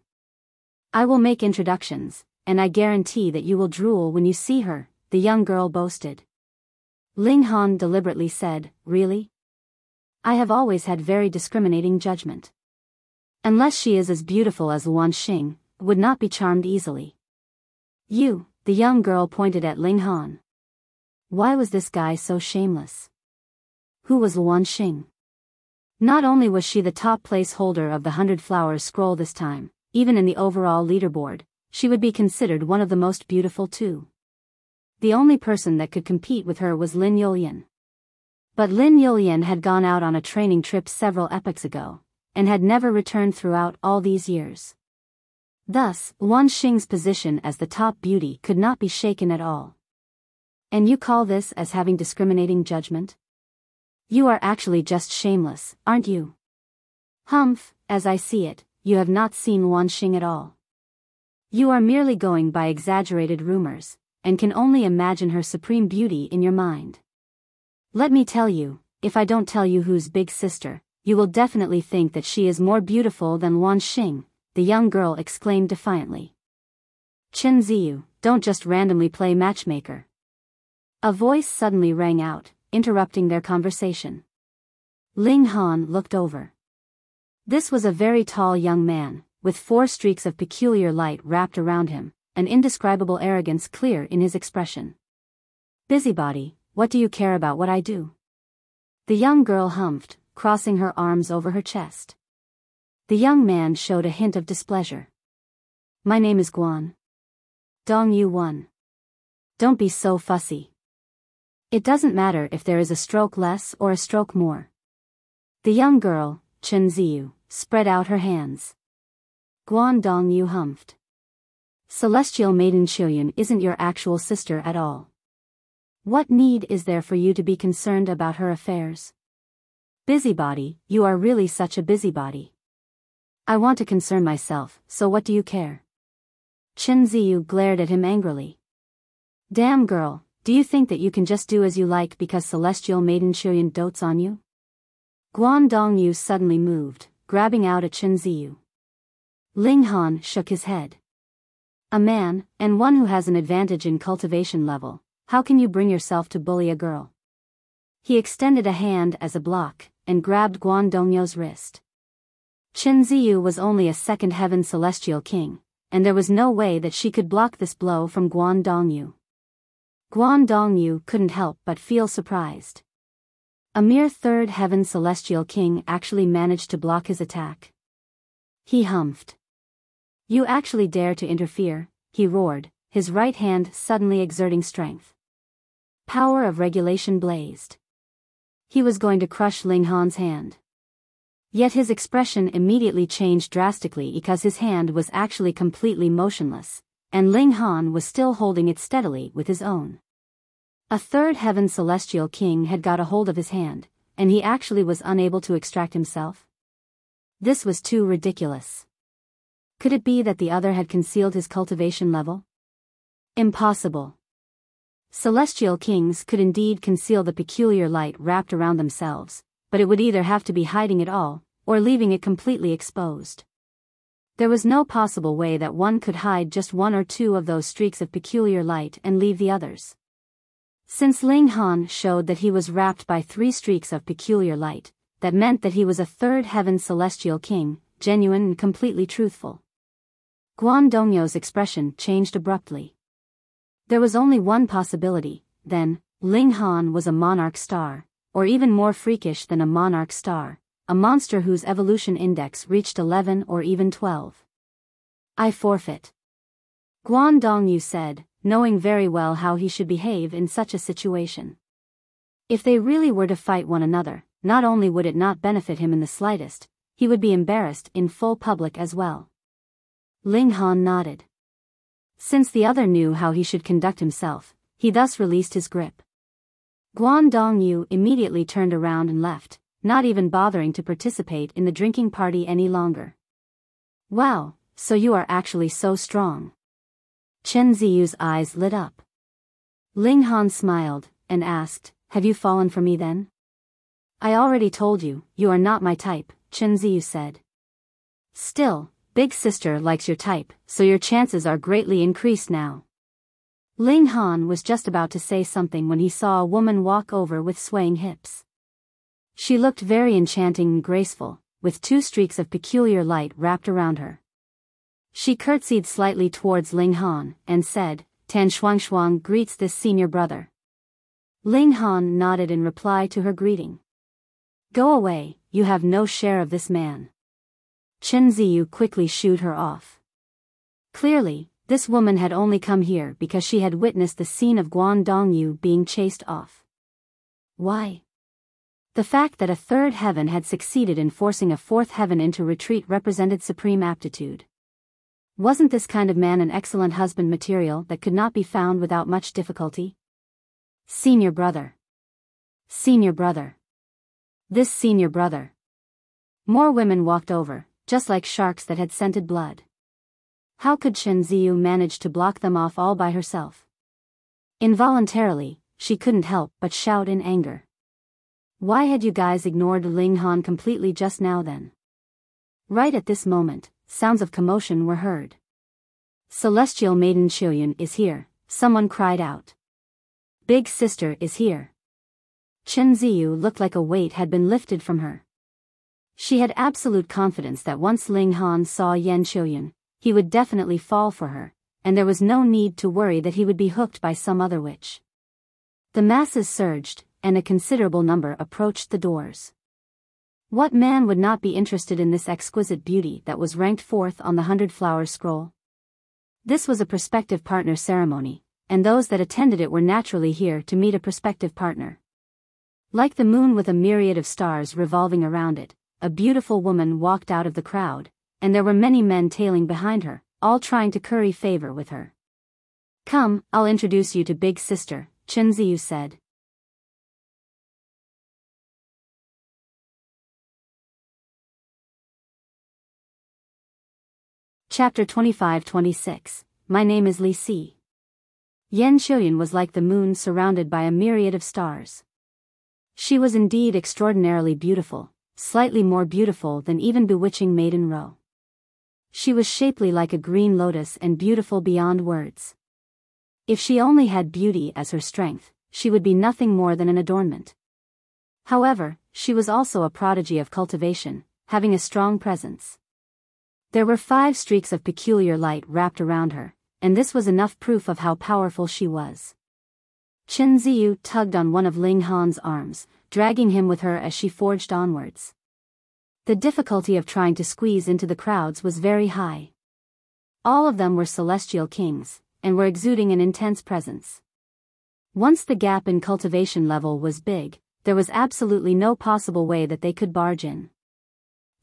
I will make introductions, and I guarantee that you will drool when you see her, the young girl boasted. Ling Han deliberately said, really? I have always had very discriminating judgment. Unless she is as beautiful as Yingxiong, would not be charmed easily. You, the young girl pointed at Ling Han. Why was this guy so shameless? Who was Yingxiong? Not only was she the top place holder of the 100 Flowers scroll this time, even in the overall leaderboard, she would be considered one of the most beautiful too. The only person that could compete with her was Lin Yulian. But Lin Yulian had gone out on a training trip several epochs ago, and had never returned throughout all these years. Thus, Yingxiong's position as the top beauty could not be shaken at all. And you call this as having discriminating judgment? You are actually just shameless, aren't you? Humph, as I see it, you have not seen Yingxiong at all. You are merely going by exaggerated rumors, and can only imagine her supreme beauty in your mind. Let me tell you, if I don't tell you who's big sister, you will definitely think that she is more beautiful than Yingxiong, the young girl exclaimed defiantly. Chen Ziyu, don't just randomly play matchmaker. A voice suddenly rang out, interrupting their conversation. Ling Han looked over. This was a very tall young man, with 4 streaks of peculiar light wrapped around him, an indescribable arrogance clear in his expression. Busybody, what do you care about what I do? The young girl humphed, crossing her arms over her chest. The young man showed a hint of displeasure. My name is Guan. Dong Yu 1. Don't be so fussy. It doesn't matter if there is a stroke less or a stroke more. The young girl, Chen Ziyu, spread out her hands. Guan Dong Yu humphed. Celestial Maiden Xiuyun isn't your actual sister at all. What need is there for you to be concerned about her affairs? Busybody, you are really such a busybody. I want to concern myself, so what do you care? Chen Ziyu glared at him angrily. Damn girl, do you think that you can just do as you like because Celestial Maiden Xiuyun dotes on you? Guan Dongyu suddenly moved, grabbing out at Chen Ziyu. Ling Han shook his head. A man, and one who has an advantage in cultivation level, how can you bring yourself to bully a girl? He extended a hand as a block, and grabbed Guan Dongyu's wrist. Chen Ziyu was only a second heaven celestial king, and there was no way that she could block this blow from Guan Dongyu. Guan Dongyu couldn't help but feel surprised. A mere third heaven celestial king actually managed to block his attack. He humphed. You actually dare to interfere, he roared, his right hand suddenly exerting strength. Power of regulation blazed. He was going to crush Ling Han's hand. Yet his expression immediately changed drastically because his hand was actually completely motionless, and Ling Han was still holding it steadily with his own. A third heaven celestial king had got a hold of his hand, and he actually was unable to extract himself. This was too ridiculous. Could it be that the other had concealed his cultivation level? Impossible. Celestial kings could indeed conceal the peculiar light wrapped around themselves, but it would either have to be hiding it all, or leaving it completely exposed. There was no possible way that one could hide just 1 or 2 of those streaks of peculiar light and leave the others. Since Ling Han showed that he was wrapped by 3 streaks of peculiar light, that meant that he was a third heaven celestial king, genuine and completely truthful. Guan Dongyu's expression changed abruptly. There was only one possibility, then: Ling Han was a monarch star, or even more freakish than a monarch star, a monster whose evolution index reached 11 or even 12. I forfeit. Guan Dongyu said, knowing very well how he should behave in such a situation. If they really were to fight one another, not only would it not benefit him in the slightest, he would be embarrassed in full public as well. Ling Han nodded. Since the other knew how he should conduct himself, he thus released his grip. Guan Dongyu immediately turned around and left, not even bothering to participate in the drinking party any longer. Wow, so you are actually so strong. Chen Ziyu's eyes lit up. Ling Han smiled, and asked, have you fallen for me then? I already told you, you are not my type, Chen Ziyu said. Still, big sister likes your type, so your chances are greatly increased now. Ling Han was just about to say something when he saw a woman walk over with swaying hips. She looked very enchanting and graceful, with 2 streaks of peculiar light wrapped around her. She curtsied slightly towards Ling Han, and said, Tan Shuangshuang greets this senior brother. Ling Han nodded in reply to her greeting. Go away, you have no share of this man. Chen Ziyu quickly shooed her off. Clearly, this woman had only come here because she had witnessed the scene of Guan Dongyu being chased off. Why? The fact that a third heaven had succeeded in forcing a fourth heaven into retreat represented supreme aptitude. Wasn't this kind of man an excellent husband material that could not be found without much difficulty? Senior brother. Senior brother. This senior brother. More women walked over, just like sharks that had scented blood. How could Chen Ziyu manage to block them off all by herself? Involuntarily, she couldn't help but shout in anger. Why had you guys ignored Ling Han completely just now then? Right at this moment, sounds of commotion were heard. Celestial Maiden Xiao is here, someone cried out. Big sister is here. Chen Ziyu looked like a weight had been lifted from her. She had absolute confidence that once Ling Han saw Yan Xiao, he would definitely fall for her, and there was no need to worry that he would be hooked by some other witch. The masses surged, and a considerable number approached the doors. What man would not be interested in this exquisite beauty that was ranked fourth on the 100 Flowers scroll? This was a prospective partner ceremony, and those that attended it were naturally here to meet a prospective partner. Like the moon with a myriad of stars revolving around it, a beautiful woman walked out of the crowd, and there were many men tailing behind her, all trying to curry favor with her. Come, I'll introduce you to Big Sister, Chen Ziyu said. Chapter 25-26. My name is Li Si. Yan Xiao was like the moon surrounded by a myriad of stars. She was indeed extraordinarily beautiful, slightly more beautiful than even bewitching Maiden Ro. She was shapely like a green lotus and beautiful beyond words. If she only had beauty as her strength, she would be nothing more than an adornment. However, she was also a prodigy of cultivation, having a strong presence. There were 5 streaks of peculiar light wrapped around her, and this was enough proof of how powerful she was. Chen Ziyu tugged on one of Ling Han's arms, dragging him with her as she forged onwards. The difficulty of trying to squeeze into the crowds was very high. All of them were celestial kings, and were exuding an intense presence. Once the gap in cultivation level was big, there was absolutely no possible way that they could barge in.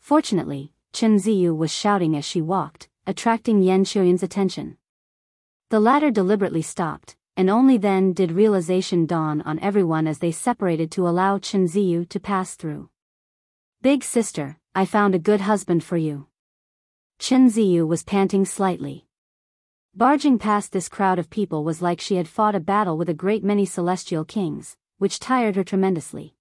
Fortunately, Chen Ziyu was shouting as she walked, attracting Yan Xiaoyun's attention. The latter deliberately stopped, and only then did realization dawn on everyone as they separated to allow Chen Ziyu to pass through. Big sister, I found a good husband for you. Chen Ziyu was panting slightly. Barging past this crowd of people was like she had fought a battle with a great many celestial kings, which tired her tremendously.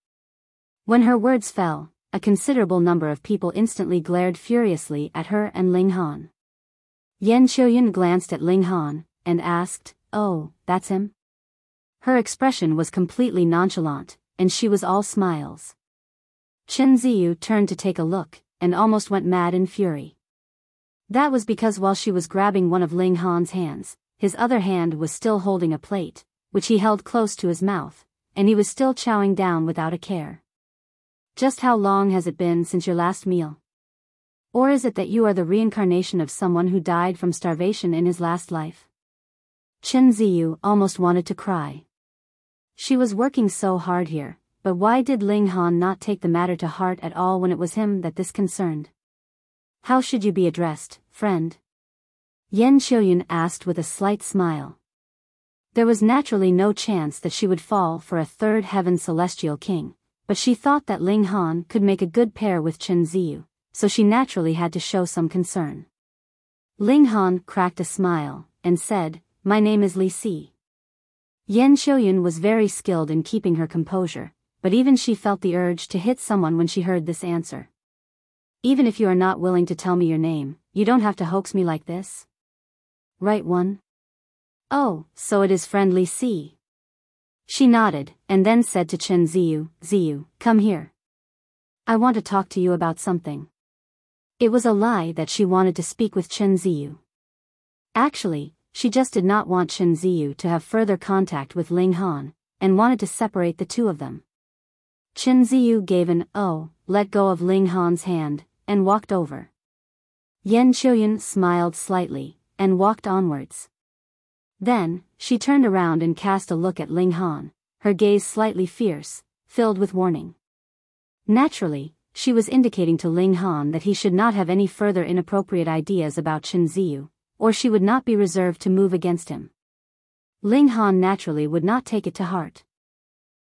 When her words fell, a considerable number of people instantly glared furiously at her and Ling Han. Yan Xiaoyun glanced at Ling Han, and asked, "Oh, that's him?" Her expression was completely nonchalant, and she was all smiles. Chen Ziyu turned to take a look, and almost went mad in fury. That was because while she was grabbing one of Ling Han's hands, his other hand was still holding a plate, which he held close to his mouth, and he was still chowing down without a care. Just how long has it been since your last meal? Or is it that you are the reincarnation of someone who died from starvation in his last life? Chen Ziyu almost wanted to cry. She was working so hard here, but why did Ling Han not take the matter to heart at all when it was him that this concerned? How should you be addressed, friend? Yan Xiaoyun asked with a slight smile. There was naturally no chance that she would fall for a third heaven celestial king, but she thought that Ling Han could make a good pair with Chen Ziyu, so she naturally had to show some concern. Ling Han cracked a smile, and said, "My name is Li Si." Yan Xiaoyun was very skilled in keeping her composure, but even she felt the urge to hit someone when she heard this answer. Even if you are not willing to tell me your name, you don't have to hoax me like this. Right one? Oh, so it is friend Li Si. She nodded, and then said to Chen Ziyu, "Ziyu, come here. I want to talk to you about something." It was a lie that she wanted to speak with Chen Ziyu. Actually, she just did not want Chen Ziyu to have further contact with Ling Han, and wanted to separate the two of them. Chen Ziyu gave an "oh," let go of Ling Han's hand, and walked over. Yan Xiaoyun smiled slightly, and walked onwards. Then, she turned around and cast a look at Ling Han, her gaze slightly fierce, filled with warning. Naturally, she was indicating to Ling Han that he should not have any further inappropriate ideas about Chen Ziyu, or she would not be reserved to move against him. Ling Han naturally would not take it to heart.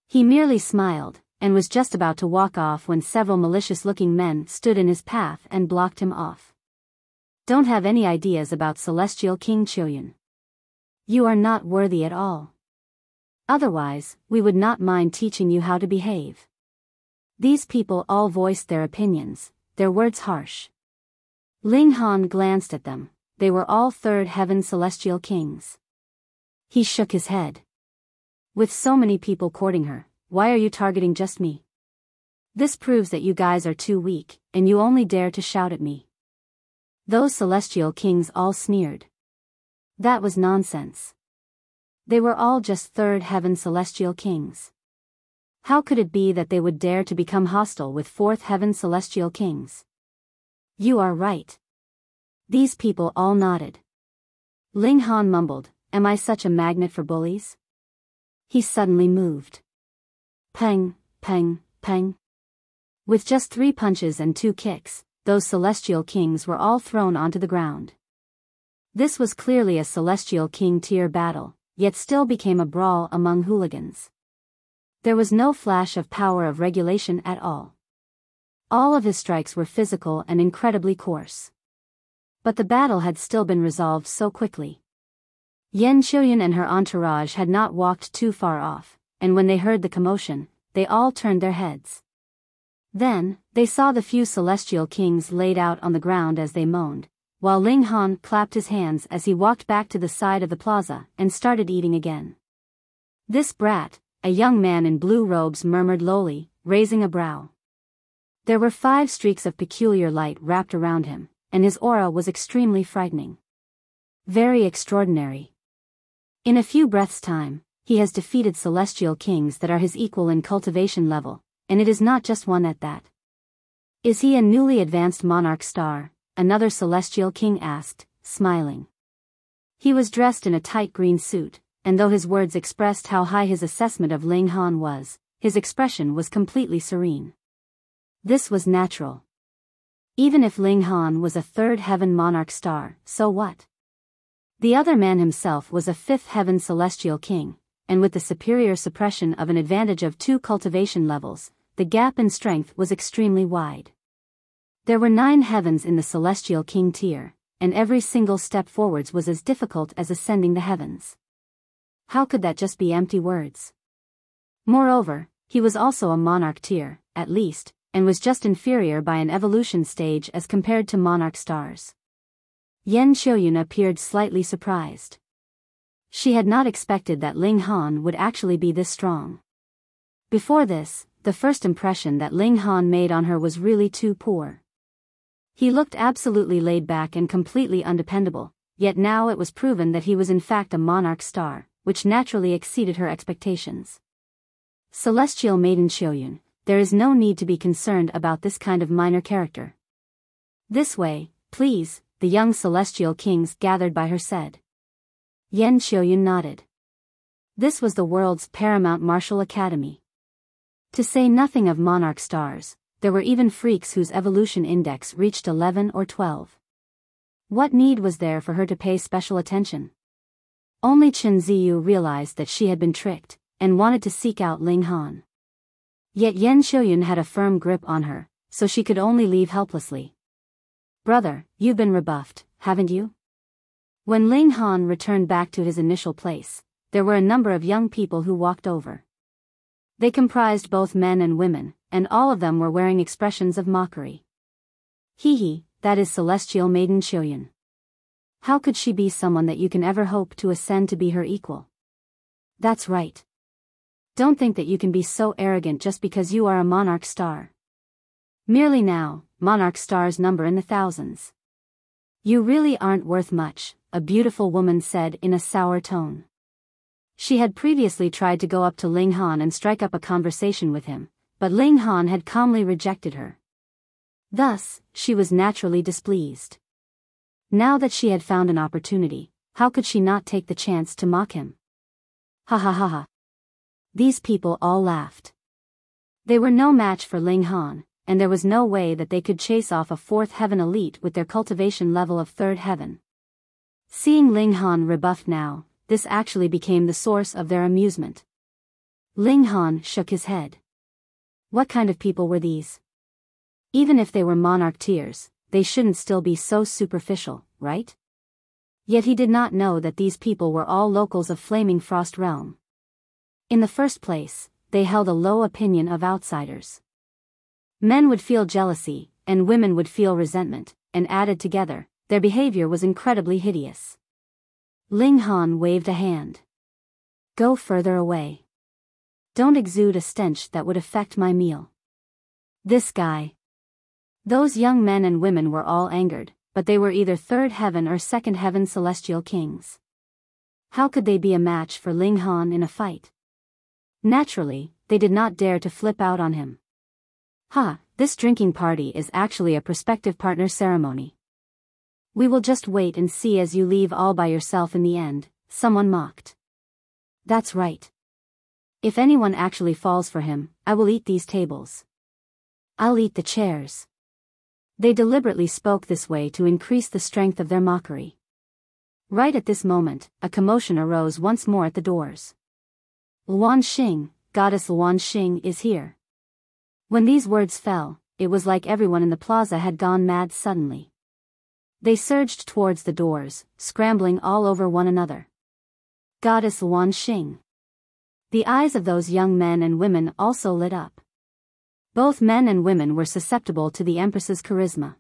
He merely smiled, and was just about to walk off when several malicious-looking men stood in his path and blocked him off. Don't have any ideas about Celestial King Xiaoyun. You are not worthy at all. Otherwise, we would not mind teaching you how to behave. These people all voiced their opinions, their words harsh. Ling Han glanced at them, they were all third heaven celestial kings. He shook his head. With so many people courting her, why are you targeting just me? This proves that you guys are too weak, and you only dare to shout at me. Those celestial kings all sneered. That was nonsense. They were all just third heaven celestial kings. How could it be that they would dare to become hostile with fourth heaven celestial kings? You are right. These people all nodded. Ling Han mumbled, "Am I such a magnet for bullies?" He suddenly moved. Peng, peng, peng. With just 3 punches and 2 kicks, those celestial kings were all thrown onto the ground. This was clearly a celestial king tier battle, yet still became a brawl among hooligans. There was no flash of power of regulation at all. All of his strikes were physical and incredibly coarse. But the battle had still been resolved so quickly. Yingxiong and her entourage had not walked too far off, and when they heard the commotion, they all turned their heads. Then, they saw the few celestial kings laid out on the ground as they moaned, while Ling Han clapped his hands as he walked back to the side of the plaza and started eating again. "This brat," a young man in blue robes murmured lowly, raising a brow. There were 5 streaks of peculiar light wrapped around him, and his aura was extremely frightening. Very extraordinary. In a few breaths' time, he has defeated celestial kings that are his equal in cultivation level, and it is not just one at that. "Is he a newly advanced monarch star?" another celestial king asked, smiling. He was dressed in a tight green suit, and though his words expressed how high his assessment of Ling Han was, his expression was completely serene. This was natural. Even if Ling Han was a third heaven monarch star, so what? The other man himself was a fifth heaven celestial king, and with the superior suppression of an advantage of 2 cultivation levels, the gap in strength was extremely wide. There were 9 heavens in the celestial king tier, and every single step forwards was as difficult as ascending the heavens. How could that just be empty words? Moreover, he was also a monarch tier, at least, and was just inferior by an evolution stage as compared to monarch stars. Yingxiong appeared slightly surprised. She had not expected that Ling Han would actually be this strong. Before this, the first impression that Ling Han made on her was really too poor. He looked absolutely laid back and completely undependable, yet now it was proven that he was in fact a monarch star, which naturally exceeded her expectations. Celestial Maiden Xiaoyun, there is no need to be concerned about this kind of minor character. This way, please, the young celestial kings gathered by her said. Yingxiong nodded. This was the world's paramount martial academy. To say nothing of monarch stars, there were even freaks whose evolution index reached 11 or 12. What need was there for her to pay special attention? Only Chen Ziyu realized that she had been tricked, and wanted to seek out Ling Han. Yet Yingxiong had a firm grip on her, so she could only leave helplessly. "Brother, you've been rebuffed, haven't you?" When Ling Han returned back to his initial place, there were a number of young people who walked over. They comprised both men and women, and all of them were wearing expressions of mockery. "Hee, that is Celestial Maiden Xiaoyun. How could she be someone that you can ever hope to ascend to be her equal?" "That's right. Don't think that you can be so arrogant just because you are a monarch star. Merely now, monarch stars number in the thousands. You really aren't worth much," a beautiful woman said in a sour tone. She had previously tried to go up to Ling Han and strike up a conversation with him, but Ling Han had calmly rejected her. Thus, she was naturally displeased. Now that she had found an opportunity, how could she not take the chance to mock him? Ha ha ha ha. These people all laughed. They were no match for Ling Han, and there was no way that they could chase off a 4th heaven elite with their cultivation level of 3rd heaven. Seeing Ling Han rebuffed now, this actually became the source of their amusement. Ling Han shook his head. What kind of people were these? Even if they were monarch tiers, they shouldn't still be so superficial, right? Yet he did not know that these people were all locals of Flaming Frost Realm. In the first place, they held a low opinion of outsiders. Men would feel jealousy, and women would feel resentment, and added together, their behavior was incredibly hideous. Ling Han waved a hand. Go further away. Don't exude a stench that would affect my meal. This guy. Those young men and women were all angered, but they were either third heaven or second heaven celestial kings. How could they be a match for Ling Han in a fight? Naturally, they did not dare to flip out on him. This drinking party is actually a prospective partner ceremony. We will just wait and see as you leave all by yourself in the end, someone mocked. That's right. If anyone actually falls for him, I will eat these tables. I'll eat the chairs. They deliberately spoke this way to increase the strength of their mockery. Right at this moment, a commotion arose once more at the doors. Luanxing, goddess Luanxing is here. When these words fell, it was like everyone in the plaza had gone mad suddenly. They surged towards the doors, scrambling all over one another. Goddess Luanxing. The eyes of those young men and women also lit up. Both men and women were susceptible to the Empress's charisma.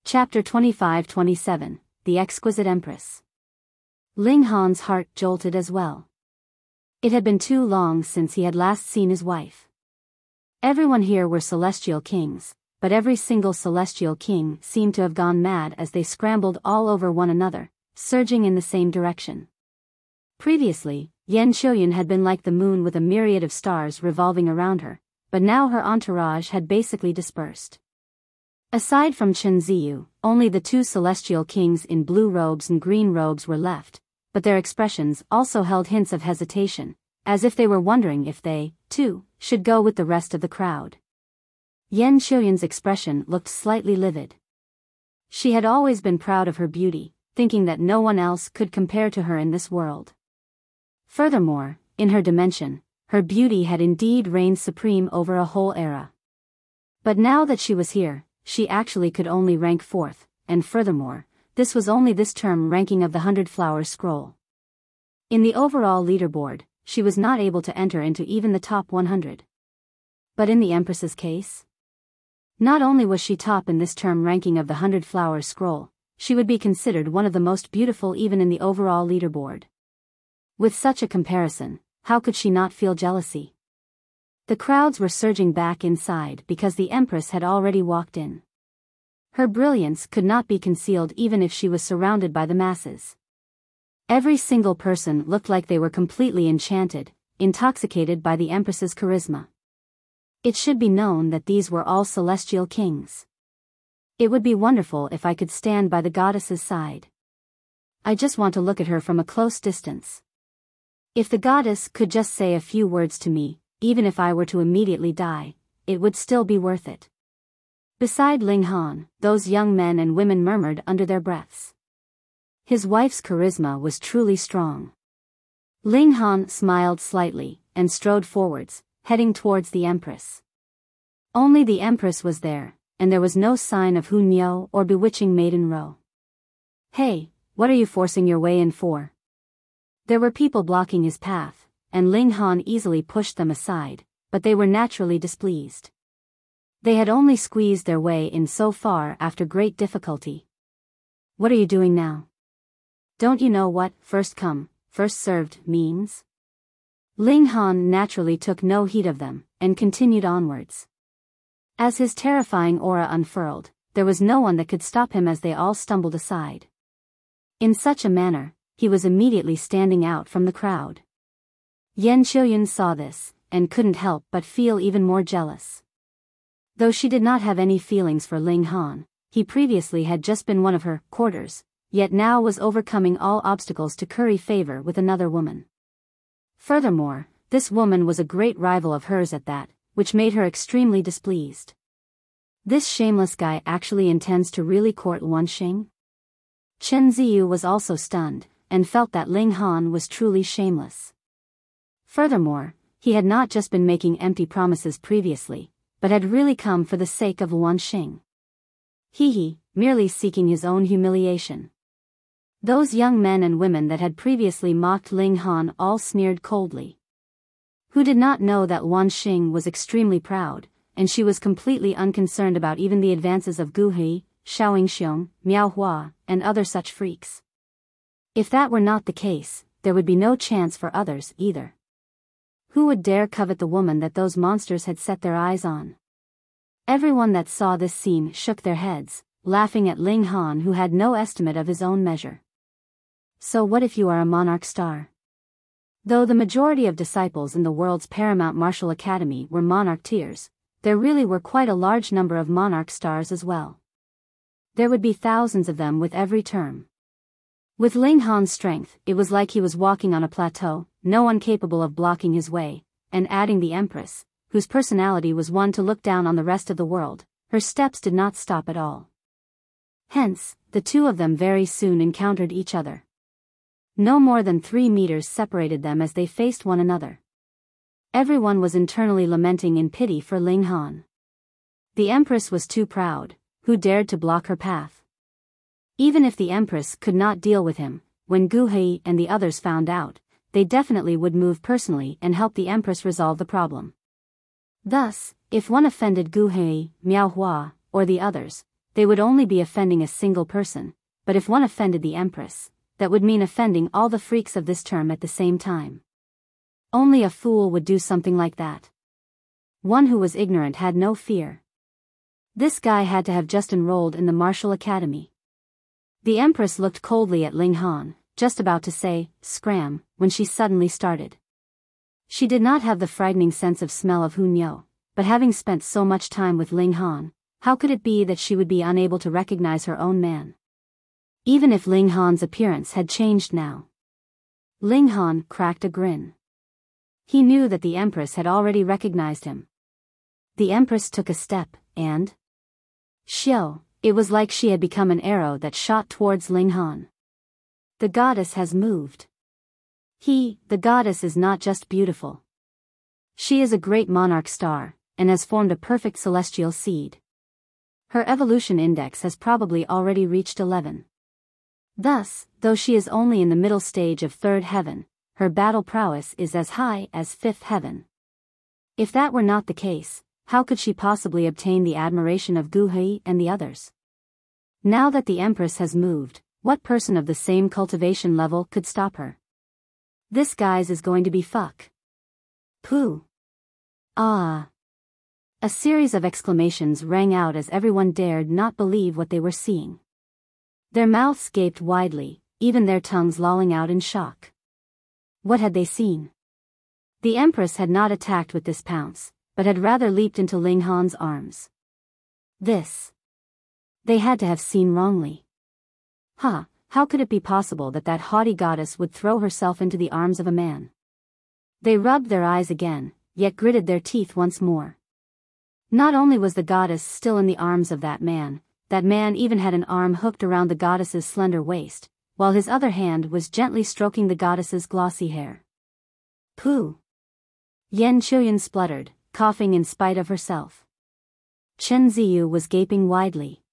Chapter 25-27, The Exquisite Empress. Ling Han's heart jolted as well. It had been too long since he had last seen his wife. Everyone here were celestial kings, but every single celestial king seemed to have gone mad as they scrambled all over one another, surging in the same direction. Previously, Yingxiong had been like the moon with a myriad of stars revolving around her, but now her entourage had basically dispersed. Aside from Chen Ziyu, only the two celestial kings in blue robes and green robes were left, but their expressions also held hints of hesitation, as if they were wondering if they, too, should go with the rest of the crowd. Yingxiong's expression looked slightly livid. She had always been proud of her beauty, thinking that no one else could compare to her in this world. Furthermore, in her dimension, her beauty had indeed reigned supreme over a whole era. But now that she was here, she actually could only rank fourth, and furthermore, this was only this term ranking of the 100 Flowers scroll. In the overall leaderboard, she was not able to enter into even the top 100. But in the Empress's case? Not only was she top in this term ranking of the 100 Flowers scroll, she would be considered one of the most beautiful even in the overall leaderboard. With such a comparison, how could she not feel jealousy? The crowds were surging back inside because the Empress had already walked in. Her brilliance could not be concealed even if she was surrounded by the masses. Every single person looked like they were completely enchanted, intoxicated by the Empress's charisma. It should be known that these were all celestial kings. It would be wonderful if I could stand by the goddess's side. I just want to look at her from a close distance. If the goddess could just say a few words to me, even if I were to immediately die, it would still be worth it. Beside Ling Han, those young men and women murmured under their breaths. His wife's charisma was truly strong. Ling Han smiled slightly, and strode forwards, heading towards the Empress. Only the Empress was there, and there was no sign of Hun Miao or bewitching Maiden Ro. Hey, what are you forcing your way in for? There were people blocking his path, and Ling Han easily pushed them aside, but they were naturally displeased. They had only squeezed their way in so far after great difficulty. What are you doing now? Don't you know what first come, first served means? Ling Han naturally took no heed of them, and continued onwards. As his terrifying aura unfurled, there was no one that could stop him as they all stumbled aside. In such a manner, he was immediately standing out from the crowd. Yingxiong saw this, and couldn't help but feel even more jealous. Though she did not have any feelings for Ling Han, he previously had just been one of her courtiers, yet now was overcoming all obstacles to curry favor with another woman. Furthermore, this woman was a great rival of hers at that, which made her extremely displeased. This shameless guy actually intends to really court Luanxing? Chen Ziyu was also stunned, and felt that Ling Han was truly shameless. Furthermore, he had not just been making empty promises previously, but had really come for the sake of Luanxing. Merely seeking his own humiliation. Those young men and women that had previously mocked Ling Han all sneered coldly. who did not know that Wan Xing was extremely proud, and she was completely unconcerned about even the advances of Gu Hui, Xiao Yingxiong, Miao Hua, and other such freaks. If that were not the case, there would be no chance for others either. Who would dare covet the woman that those monsters had set their eyes on? Everyone that saw this scene shook their heads, laughing at Ling Han, who had no estimate of his own measure. So what if you are a monarch star? Though the majority of disciples in the world's paramount martial academy were monarch tiers, there really were quite a large number of monarch stars as well. There would be thousands of them with every term. With Ling Han's strength, it was like he was walking on a plateau, no one capable of blocking his way, and adding the empress, whose personality was one to look down on the rest of the world, her steps did not stop at all. Hence, the two of them very soon encountered each other. No more than 3 meters separated them as they faced one another. Everyone was internally lamenting in pity for Ling Han. The empress was too proud, who dared to block her path? Even if the empress could not deal with him, when Gu Hui and the others found out, they definitely would move personally and help the empress resolve the problem. Thus, if one offended Gu Hui, Miao Hua, or the others, they would only be offending a single person, but if one offended the empress, that would mean offending all the freaks of this term at the same time. Only a fool would do something like that. One who was ignorant had no fear. This guy had to have just enrolled in the martial academy. The empress looked coldly at Ling Han, just about to say, "Scram," when she suddenly started. She did not have the frightening sense of smell of Hunyao, but having spent so much time with Ling Han, how could it be that she would be unable to recognize her own man? Even if Ling Han's appearance had changed now. Ling Han cracked a grin. He knew that the empress had already recognized him. The empress took a step, and Xiao, it was like she had become an arrow that shot towards Ling Han. The goddess has moved. The goddess is not just beautiful. She is a great monarch star, and has formed a perfect celestial seed. Her evolution index has probably already reached 11. Thus, though she is only in the middle stage of 3rd heaven, her battle prowess is as high as 5th heaven. If that were not the case, how could she possibly obtain the admiration of Gu Hui and the others? Now that the empress has moved, what person of the same cultivation level could stop her? This guy's is going to be fuck. Pooh. Ah. A series of exclamations rang out as everyone dared not believe what they were seeing. Their mouths gaped widely, even their tongues lolling out in shock. What had they seen? The empress had not attacked with this pounce, but had rather leaped into Ling Han's arms. This. They had to have seen wrongly. How could it be possible that that haughty goddess would throw herself into the arms of a man? They rubbed their eyes again, yet gritted their teeth once more. Not only was the goddess still in the arms of that man even had an arm hooked around the goddess's slender waist, while his other hand was gently stroking the goddess's glossy hair. Pooh! Yan Chuyan spluttered, coughing in spite of herself. Chen Ziyu was gaping widely.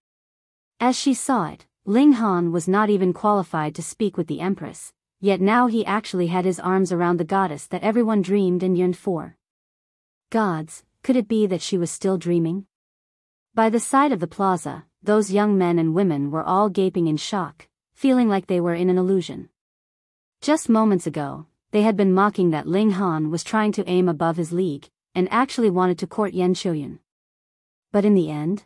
As she saw it, Ling Han was not even qualified to speak with the empress, yet now he actually had his arms around the goddess that everyone dreamed and yearned for. Gods, could it be that she was still dreaming? By the side of the plaza, those young men and women were all gaping in shock, feeling like they were in an illusion. Just moments ago, they had been mocking that Ling Han was trying to aim above his league, and actually wanted to court Yan Chuyan. But in the end,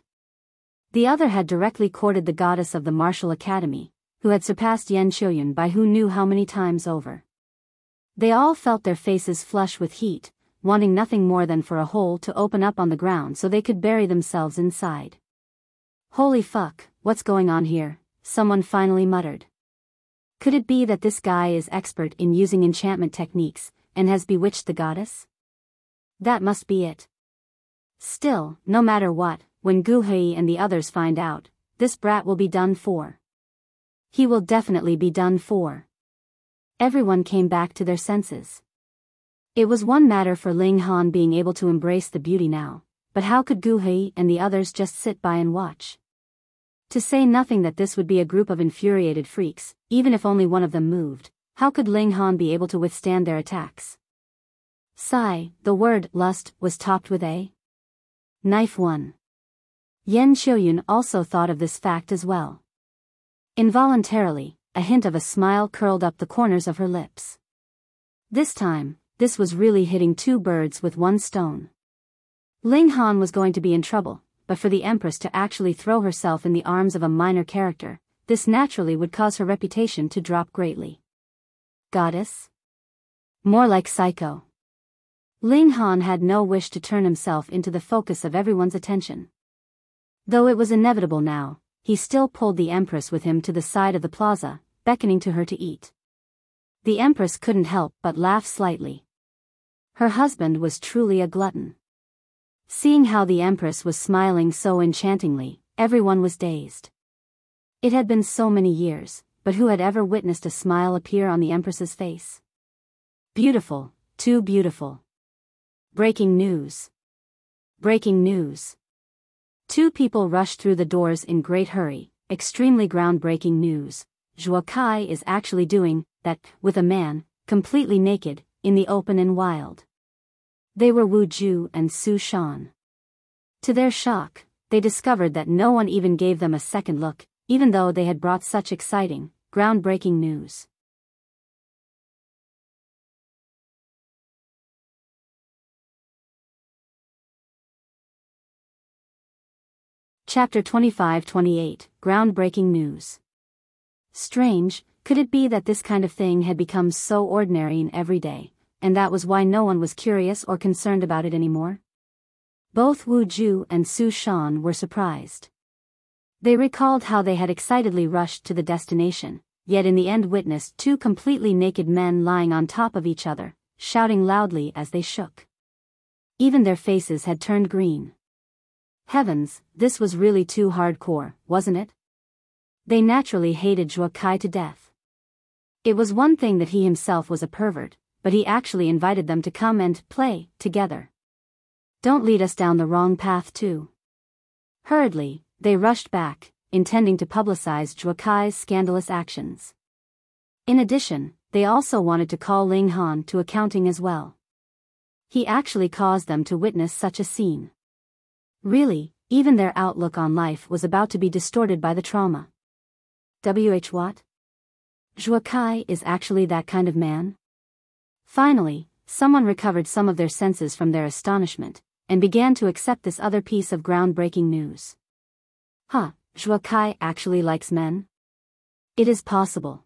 the other had directly courted the goddess of the martial academy, who had surpassed Yan Chuyan by who knew how many times over. They all felt their faces flush with heat, wanting nothing more than for a hole to open up on the ground so they could bury themselves inside. Holy fuck, what's going on here? Someone finally muttered. Could it be that this guy is expert in using enchantment techniques, and has bewitched the goddess? That must be it. Still, no matter what, when Gu Hui and the others find out, this brat will be done for. He will definitely be done for. Everyone came back to their senses. It was one matter for Ling Han being able to embrace the beauty now, but how could Gu Hui and the others just sit by and watch? To say nothing that this would be a group of infuriated freaks, even if only one of them moved, how could Ling Han be able to withstand their attacks? Sigh, the word lust was topped with a knife 1. Yingxiong also thought of this fact as well. Involuntarily, a hint of a smile curled up the corners of her lips. This time, this was really hitting 2 birds with 1 stone. Ling Han was going to be in trouble, but for the Empress to actually throw herself in the arms of a minor character, this naturally would cause her reputation to drop greatly. Goddess? More like psycho. Ling Han had no wish to turn himself into the focus of everyone's attention. Though it was inevitable now, he still pulled the Empress with him to the side of the plaza, beckoning to her to eat. The Empress couldn't help but laugh slightly. Her husband was truly a glutton. Seeing how the Empress was smiling so enchantingly, everyone was dazed. It had been so many years, but who had ever witnessed a smile appear on the Empress's face? Beautiful, too beautiful. Breaking news. Breaking news. 2 people rushed through the doors in great hurry. Extremely groundbreaking news. Zhuo Kai is actually doing that with a man, completely naked, in the open and wild. They were Wu Ju and Su Shan. To their shock, they discovered that no one even gave them a second look, even though they had brought such exciting, groundbreaking news. Chapter 25-28, Groundbreaking News. Strange, could it be that this kind of thing had become so ordinary and everyday, and that was why no one was curious or concerned about it anymore? Both Wu Ju and Su Shan were surprised. They recalled how they had excitedly rushed to the destination, yet in the end witnessed 2 completely naked men lying on top of each other, shouting loudly as they shook. Even their faces had turned green. Heavens, this was really too hardcore, wasn't it? They naturally hated Zhuo Kai to death. It was one thing that he himself was a pervert, but he actually invited them to come and play together. Don't lead us down the wrong path too. Hurriedly, they rushed back, intending to publicize Zhuo Kai's scandalous actions. In addition, they also wanted to call Ling Han to accounting as well. He actually caused them to witness such a scene. Really, even their outlook on life was about to be distorted by the trauma. What? Zhuo Kai is actually that kind of man? Finally, someone recovered some of their senses from their astonishment, and began to accept this other piece of groundbreaking news. Zhuo Kai actually likes men? It is possible.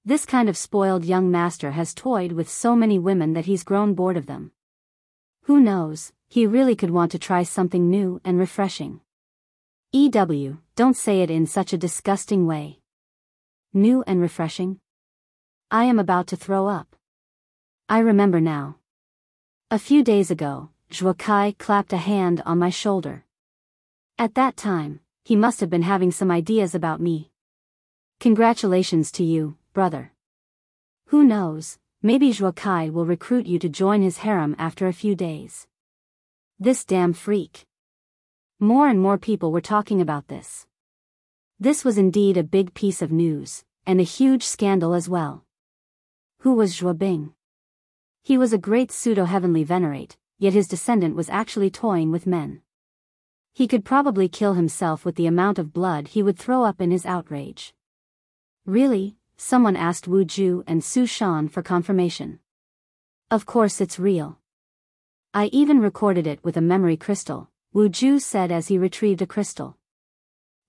This kind of spoiled young master has toyed with so many women that he's grown bored of them. Who knows, he really could want to try something new and refreshing. Don't say it in such a disgusting way. New and refreshing? I am about to throw up. I remember now. A few days ago, Zhuo Kai clapped a hand on my shoulder. At that time, he must have been having some ideas about me. Congratulations to you, brother. Who knows, maybe Zhuo Kai will recruit you to join his harem after a few days. This damn freak. More and more people were talking about this. This was indeed a big piece of news, and a huge scandal as well. Who was Zhuo Bing? He was a great pseudo-heavenly venerate, yet his descendant was actually toying with men. He could probably kill himself with the amount of blood he would throw up in his outrage. Really? Someone asked Wu Ju and Su Shan for confirmation. Of course it's real. I even recorded it with a memory crystal, Wu Ju said as he retrieved a crystal.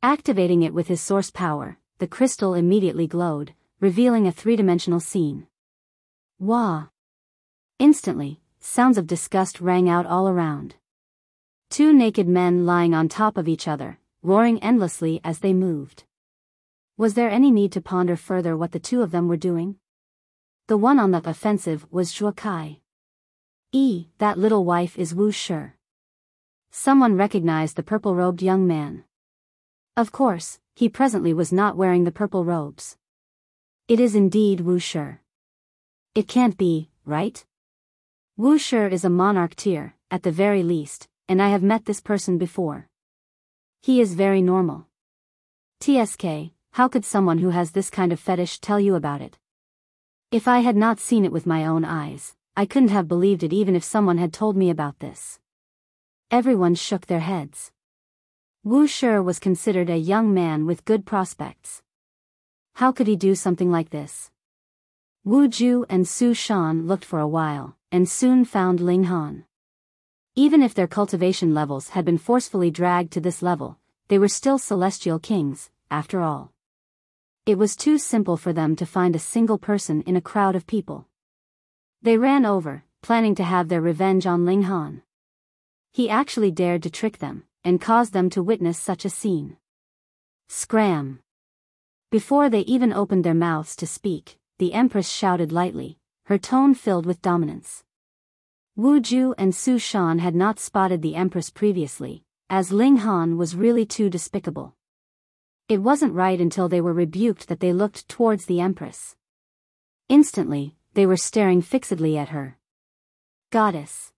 Activating it with his source power, the crystal immediately glowed, revealing a 3-dimensional scene. Wah! Instantly, sounds of disgust rang out all around. 2 naked men lying on top of each other, roaring endlessly as they moved. Was there any need to ponder further what the 2 of them were doing? The one on the offensive was Zhuo Kai. That little wife is Wu Shi. Someone recognized the purple-robed young man. Of course, he presently was not wearing the purple robes. It is indeed Wu Shi. It can't be, right? Wu Shi is a monarch tier, at the very least, and I have met this person before. He is very normal. TSK, how could someone who has this kind of fetish tell you about it? If I had not seen it with my own eyes, I couldn't have believed it even if someone had told me about this. Everyone shook their heads. Wu Shi was considered a young man with good prospects. How could he do something like this? Wu Ju and Su Shan looked for a while, and soon found Ling Han. Even if their cultivation levels had been forcefully dragged to this level, they were still celestial kings, after all. It was too simple for them to find a single person in a crowd of people. They ran over, planning to have their revenge on Ling Han. He actually dared to trick them, and caused them to witness such a scene. Scram! Before they even opened their mouths to speak, the Empress shouted lightly, her tone filled with dominance. Wu Ju and Su Shan had not spotted the Empress previously, as Ling Han was really too despicable. It wasn't right until they were rebuked that they looked towards the Empress. Instantly, they were staring fixedly at her. Goddess.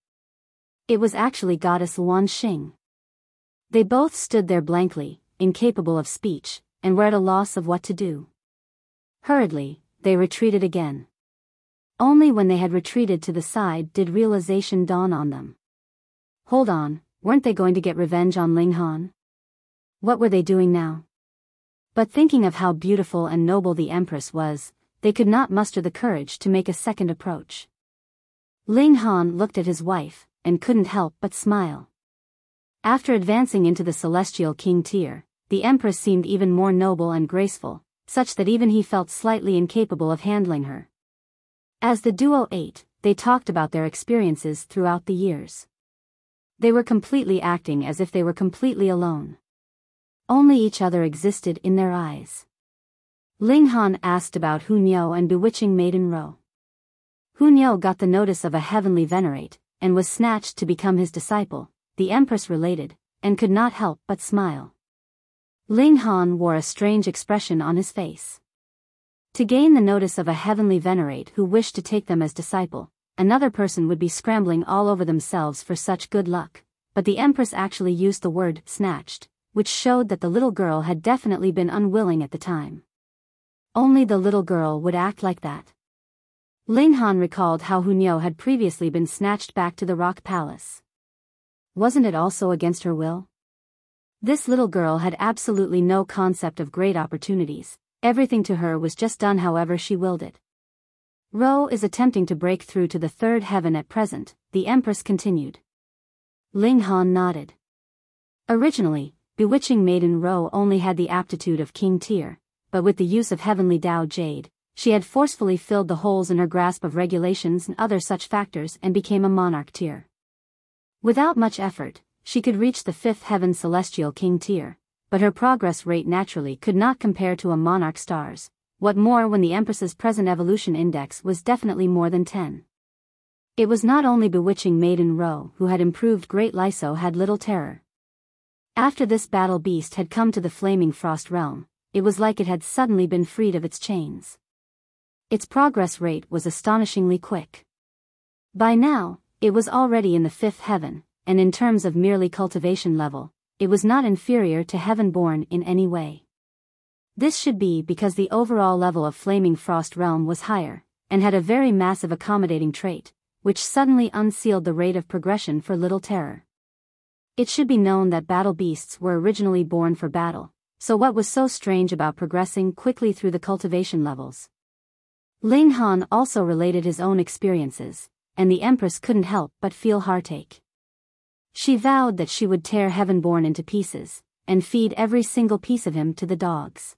It was actually Goddess Luan Xing. They both stood there blankly, incapable of speech, and were at a loss of what to do. Hurriedly, they retreated again. Only when they had retreated to the side did realization dawn on them. Hold on, weren't they going to get revenge on Ling Han? What were they doing now? But thinking of how beautiful and noble the Empress was, they could not muster the courage to make a second approach. Ling Han looked at his wife, and couldn't help but smile. After advancing into the celestial king tier, the Empress seemed even more noble and graceful, such that even he felt slightly incapable of handling her. As the duo ate, they talked about their experiences throughout the years. They were completely acting as if they were completely alone. Only each other existed in their eyes. Ling Han asked about Hunyao and bewitching Maiden Ro. Hunyao got the notice of a heavenly venerate, and was snatched to become his disciple, the Empress related, and could not help but smile. Ling Han wore a strange expression on his face. To gain the notice of a heavenly venerate who wished to take them as disciple, another person would be scrambling all over themselves for such good luck, but the Empress actually used the word snatched, which showed that the little girl had definitely been unwilling at the time. Only the little girl would act like that. Ling Han recalled how Hunyao had previously been snatched back to the Rock Palace. Wasn't it also against her will? This little girl had absolutely no concept of great opportunities, everything to her was just done however she willed it. Ro is attempting to break through to the third heaven at present, the Empress continued. Ling Han nodded. Originally, bewitching Maiden Ro only had the aptitude of King Tier, but with the use of Heavenly Dao Jade, she had forcefully filled the holes in her grasp of regulations and other such factors and became a Monarch Tier. Without much effort, she could reach the fifth heaven Celestial King Tier, but her progress rate naturally could not compare to a Monarch Star's, what more when the Empress's present evolution index was definitely more than 10. It was not only bewitching Maiden Ro who had improved, Great Lyso had little terror. After this battle beast had come to the Flaming Frost realm, it was like it had suddenly been freed of its chains. Its progress rate was astonishingly quick. By now, it was already in the fifth heaven, and in terms of merely cultivation level, it was not inferior to Heaven-born in any way. This should be because the overall level of Flaming Frost realm was higher, and had a very massive accommodating trait, which suddenly unsealed the rate of progression for Little Terror. It should be known that battle beasts were originally born for battle, so what was so strange about progressing quickly through the cultivation levels? Ling Han also related his own experiences, and the Empress couldn't help but feel heartache. She vowed that she would tear Heaven-born into pieces, and feed every single piece of him to the dogs.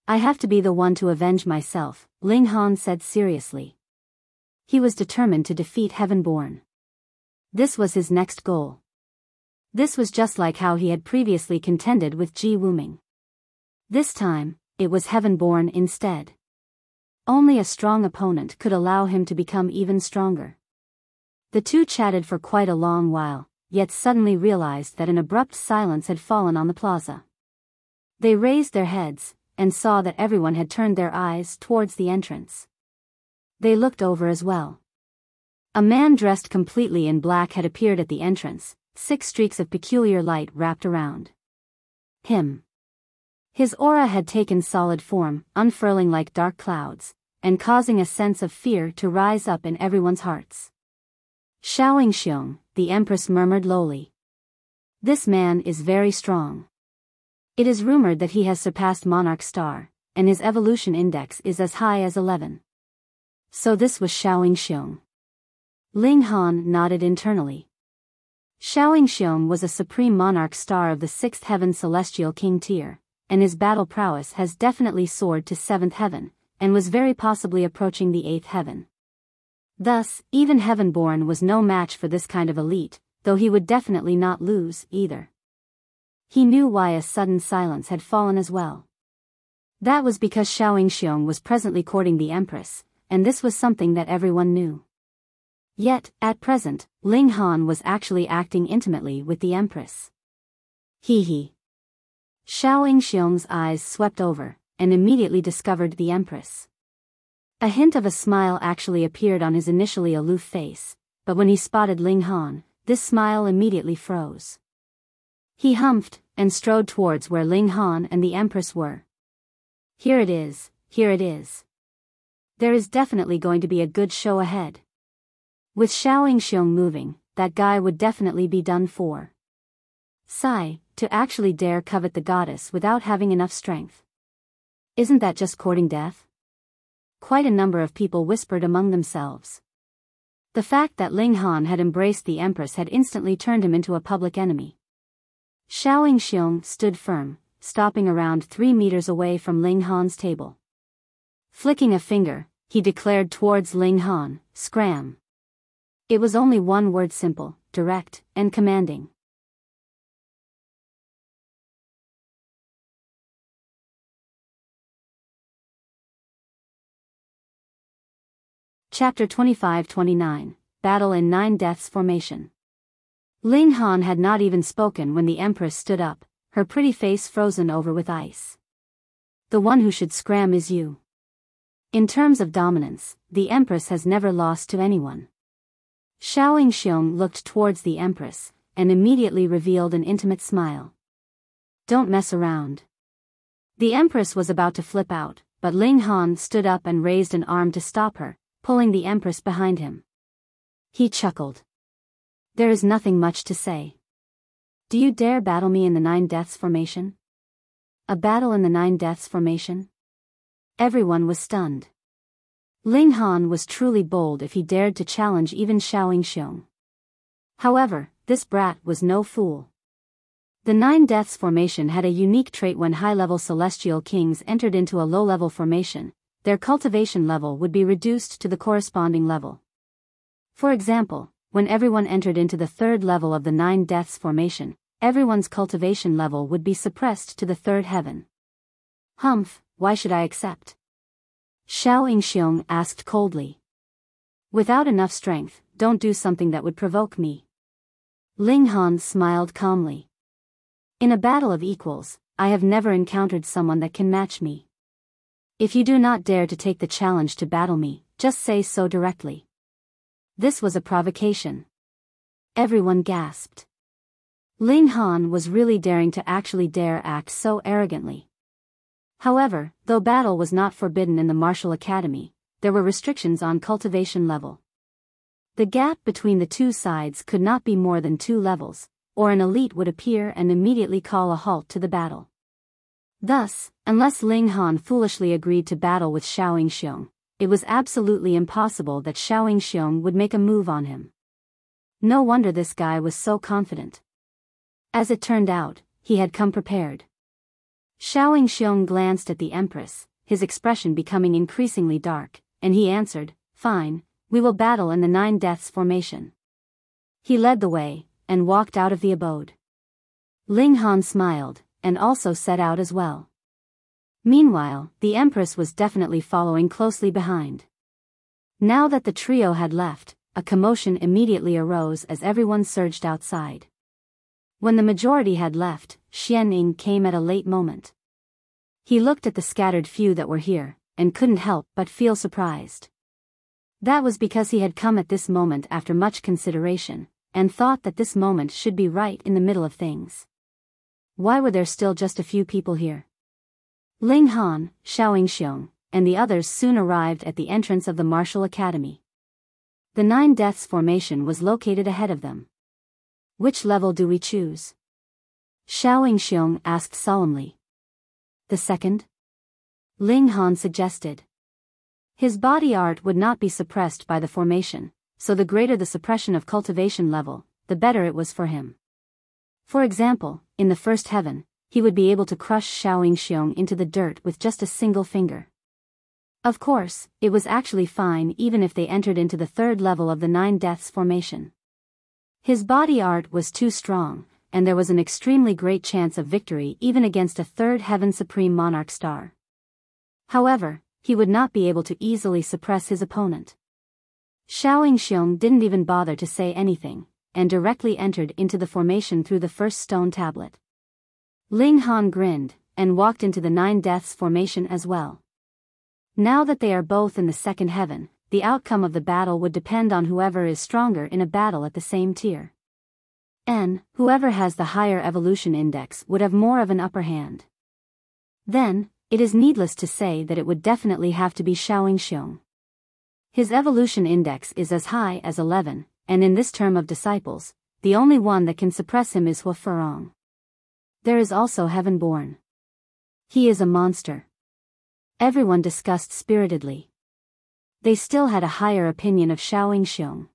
I have to be the one to avenge myself, Ling Han said seriously. He was determined to defeat Heaven-born. This was his next goal. This was just like how he had previously contended with Ji Wuming. This time, it was Heaven-born instead. Only a strong opponent could allow him to become even stronger. The two chatted for quite a long while, yet suddenly realized that an abrupt silence had fallen on the plaza. They raised their heads, and saw that everyone had turned their eyes towards the entrance. They looked over as well. A man dressed completely in black had appeared at the entrance, 6 streaks of peculiar light wrapped around him. His aura had taken solid form, unfurling like dark clouds, and causing a sense of fear to rise up in everyone's hearts. Yingxiong, the empress murmured lowly. This man is very strong. It is rumored that he has surpassed Monarch Star, and his evolution index is as high as 11. So this was Yingxiong. Ling Han nodded internally. Yingxiong was a supreme monarch star of the 6th heaven celestial king tier, and his battle prowess has definitely soared to 7th heaven, and was very possibly approaching the 8th heaven. Thus, even Heavenborn was no match for this kind of elite, though he would definitely not lose, either. He knew why a sudden silence had fallen as well. That was because Yingxiong was presently courting the empress, and this was something that everyone knew. Yet, at present, Ling Han was actually acting intimately with the empress. He. Yingxiong's eyes swept over, and immediately discovered the empress. A hint of a smile actually appeared on his initially aloof face, but when he spotted Ling Han, this smile immediately froze. He humphed, and strode towards where Ling Han and the empress were. Here it is, here it is. There is definitely going to be a good show ahead. With Yingxiong moving, that guy would definitely be done for. Sigh, to actually dare covet the goddess without having enough strength. Isn't that just courting death? Quite a number of people whispered among themselves. The fact that Ling Han had embraced the empress had instantly turned him into a public enemy. Yingxiong stood firm, stopping around 3 meters away from Ling Han's table. Flicking a finger, he declared towards Ling Han, "Scram." It was only one word, simple, direct, and commanding. Chapter 25-29, Battle in 9 Deaths Formation. Ling Han had not even spoken when the empress stood up, her pretty face frozen over with ice. The one who should scram is you. In terms of dominance, the empress has never lost to anyone. Yingxiong looked towards the empress, and immediately revealed an intimate smile. Don't mess around. The empress was about to flip out, but Ling Han stood up and raised an arm to stop her, pulling the empress behind him. He chuckled. There is nothing much to say. Do you dare battle me in the 9 Deaths Formation? A battle in the 9 Deaths Formation? Everyone was stunned. Ling Han was truly bold if he dared to challenge even Yingxiong. However, this brat was no fool. The 9 Deaths Formation had a unique trait. When high-level celestial kings entered into a low-level formation, their cultivation level would be reduced to the corresponding level. For example, when everyone entered into the 3rd level of the 9 Deaths Formation, everyone's cultivation level would be suppressed to the 3rd heaven. Humph, why should I accept? Yingxiong asked coldly. Without enough strength, don't do something that would provoke me. Ling Han smiled calmly. In a battle of equals, I have never encountered someone that can match me. If you do not dare to take the challenge to battle me, just say so directly. This was a provocation. Everyone gasped. Ling Han was really daring to actually dare act so arrogantly. However, though battle was not forbidden in the martial academy, there were restrictions on cultivation level. The gap between the two sides could not be more than 2 levels, or an elite would appear and immediately call a halt to the battle. Thus, unless Ling Han foolishly agreed to battle with Yingxiong, it was absolutely impossible that Yingxiong would make a move on him. No wonder this guy was so confident. As it turned out, he had come prepared. Yingxiong glanced at the empress, his expression becoming increasingly dark, and he answered, "Fine, we will battle in the 9 Deaths Formation." He led the way, and walked out of the abode. Ling Han smiled, and also set out as well. Meanwhile, the empress was definitely following closely behind. Now that the trio had left, a commotion immediately arose as everyone surged outside. When the majority had left, Xianning came at a late moment. He looked at the scattered few that were here, and couldn't help but feel surprised. That was because he had come at this moment after much consideration, and thought that this moment should be right in the middle of things. Why were there still just a few people here? Ling Han, Yingxiong, and the others soon arrived at the entrance of the martial academy. The 9 Deaths formation was located ahead of them. Which level do we choose? Yingxiong asked solemnly. The second? Ling Han suggested. His body art would not be suppressed by the formation, so the greater the suppression of cultivation level, the better it was for him. For example, in the first heaven, he would be able to crush Yingxiong into the dirt with just a single finger. Of course, it was actually fine even if they entered into the third level of the 9 Deaths formation. His body art was too strong, and there was an extremely great chance of victory even against a third heaven supreme monarch star. However, he would not be able to easily suppress his opponent. Yingxiong didn't even bother to say anything, and directly entered into the formation through the first stone tablet. Ling Han grinned, and walked into the 9 Deaths formation as well. Now that they are both in the second heaven, the outcome of the battle would depend on whoever is stronger in a battle at the same tier. Whoever has the higher evolution index would have more of an upper hand. Then, it is needless to say that it would definitely have to be Yingxiong. His evolution index is as high as 11, and in this term of disciples, the only one that can suppress him is Hua. There is also Heaven-born. He is a monster. Everyone discussed spiritedly. They still had a higher opinion of Yingxiong.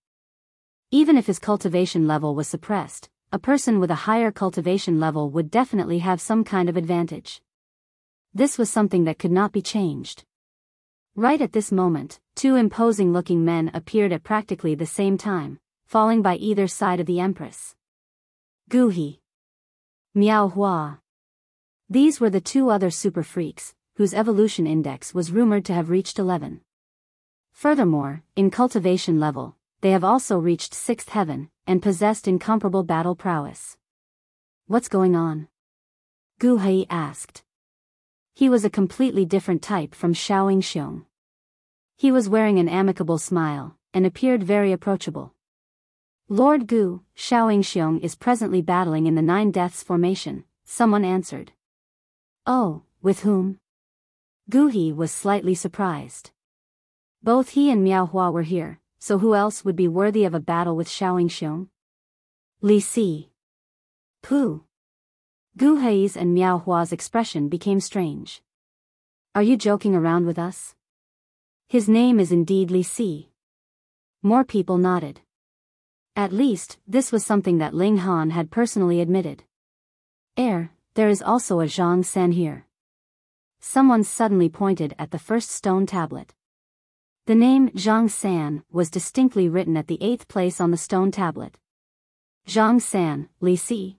Even if his cultivation level was suppressed, a person with a higher cultivation level would definitely have some kind of advantage. This was something that could not be changed. Right at this moment, 2 imposing-looking men appeared at practically the same time, falling by either side of the empress. Guhi. Miao Hua. These were the 2 other super freaks, whose evolution index was rumored to have reached 11. Furthermore, in cultivation level, they have also reached 6th heaven, and possessed incomparable battle prowess. What's going on? Gu Hei asked. He was a completely different type from Yingxiong. He was wearing an amicable smile, and appeared very approachable. Lord Gu, Yingxiong is presently battling in the 9 Deaths formation, someone answered. Oh, with whom? Gu He was slightly surprised. Both he and Miao Hua were here, so who else would be worthy of a battle with Yingxiong? Li Si. Pooh. Gu Hei's and Miao Hua's expression became strange. Are you joking around with us? His name is indeed Li Si. More people nodded. At least, this was something that Ling Han had personally admitted. There is also a Zhang San here. Someone suddenly pointed at the first stone tablet. The name Zhang San was distinctly written at the 8th place on the stone tablet. Zhang San, Li Si.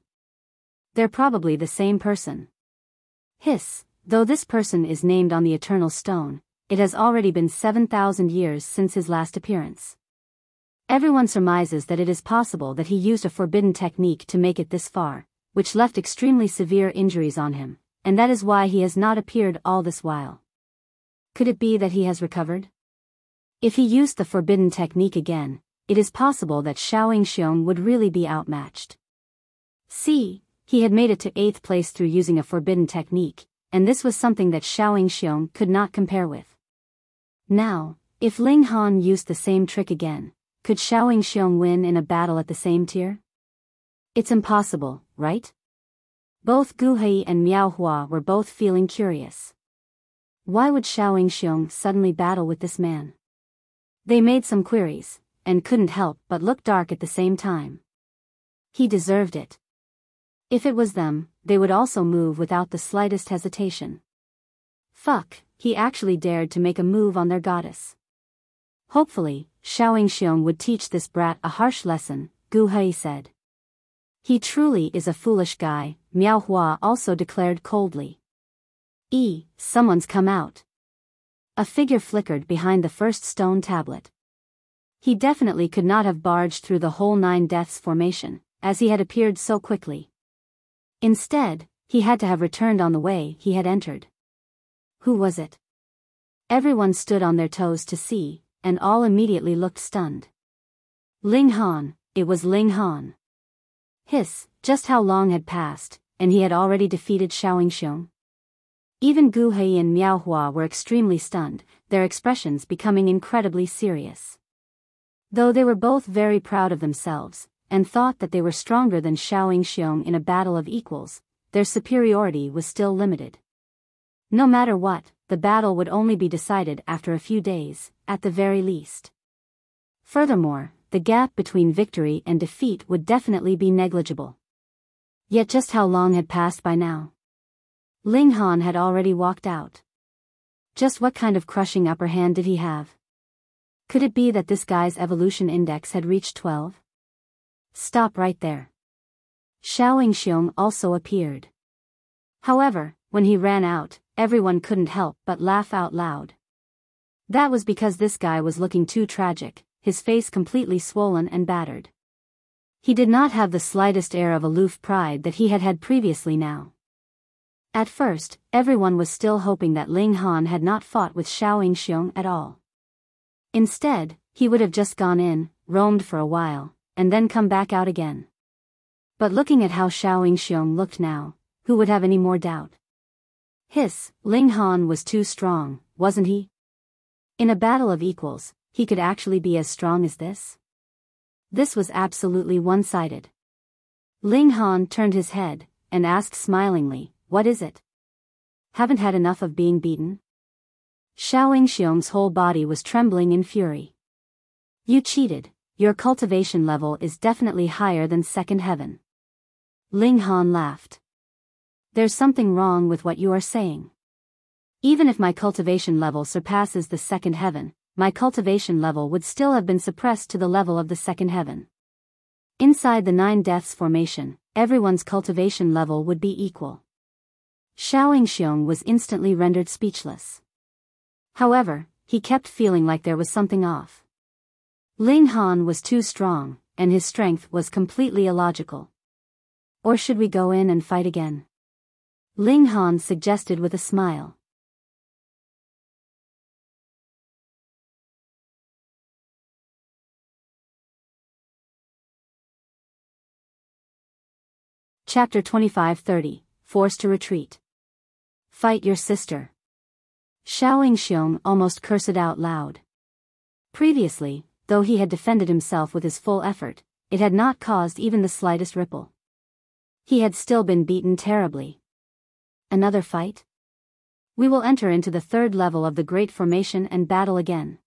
They're probably the same person. Hiss, though this person is named on the eternal stone, it has already been 7,000 years since his last appearance. Everyone surmises that it is possible that he used a forbidden technique to make it this far, which left extremely severe injuries on him, and that is why he has not appeared all this while. Could it be that he has recovered? If he used the forbidden technique again, it is possible that Yingxiong would really be outmatched. See, he had made it to 8th place through using a forbidden technique, and this was something that Yingxiong could not compare with. Now, if Ling Han used the same trick again, could Yingxiong win in a battle at the same tier? It's impossible, right? Both Gu Hei and Miao Hua were both feeling curious. Why would Yingxiong suddenly battle with this man? They made some queries, and couldn't help but look dark at the same time. He deserved it. If it was them, they would also move without the slightest hesitation. Fuck, he actually dared to make a move on their goddess. Hopefully, Yingxiong would teach this brat a harsh lesson, Gu Hei said. He truly is a foolish guy, Miao Hua also declared coldly. Someone's come out. A figure flickered behind the first stone tablet. He definitely could not have barged through the whole 9 Deaths formation, as he had appeared so quickly. Instead, he had to have returned on the way he had entered. Who was it? Everyone stood on their toes to see, and all immediately looked stunned. Ling Han, it was Ling Han. Hiss, just how long had passed, and he had already defeated Yingxiong? Even Gu Hei and Miao Hua were extremely stunned, their expressions becoming incredibly serious. Though they were both very proud of themselves, and thought that they were stronger than Yingxiong in a battle of equals, their superiority was still limited. No matter what, the battle would only be decided after a few days, at the very least. Furthermore, the gap between victory and defeat would definitely be negligible. Yet just how long had passed by now? Ling Han had already walked out. Just what kind of crushing upper hand did he have? Could it be that this guy's evolution index had reached 12? Stop right there. Yingxiong also appeared. However, when he ran out, everyone couldn't help but laugh out loud. That was because this guy was looking too tragic, his face completely swollen and battered. He did not have the slightest air of aloof pride that he had had previously now. At first, everyone was still hoping that Ling Han had not fought with Yingxiong at all. Instead, he would have just gone in, roamed for a while, and then come back out again. But looking at how Yingxiong looked now, who would have any more doubt? Ling Han was too strong, wasn't he? In a battle of equals, he could actually be as strong as this? This was absolutely one-sided. Ling Han turned his head, and asked smilingly, "What is it? Haven't had enough of being beaten?" Yingxiong's whole body was trembling in fury. "You cheated, your cultivation level is definitely higher than second heaven." Ling Han laughed. "There's something wrong with what you are saying. Even if my cultivation level surpasses the second heaven, my cultivation level would still have been suppressed to the level of the second heaven. Inside the 9 Deaths formation, everyone's cultivation level would be equal." Yingxiong was instantly rendered speechless. However, he kept feeling like there was something off. Ling Han was too strong, and his strength was completely illogical. "Or should we go in and fight again?" Ling Han suggested with a smile. Chapter 25-30, Forced to Retreat. Fight your sister. Yingxiong almost cursed out loud. Previously, though he had defended himself with his full effort, it had not caused even the slightest ripple. He had still been beaten terribly. Another fight? We will enter into the 3rd level of the Great Formation and battle again.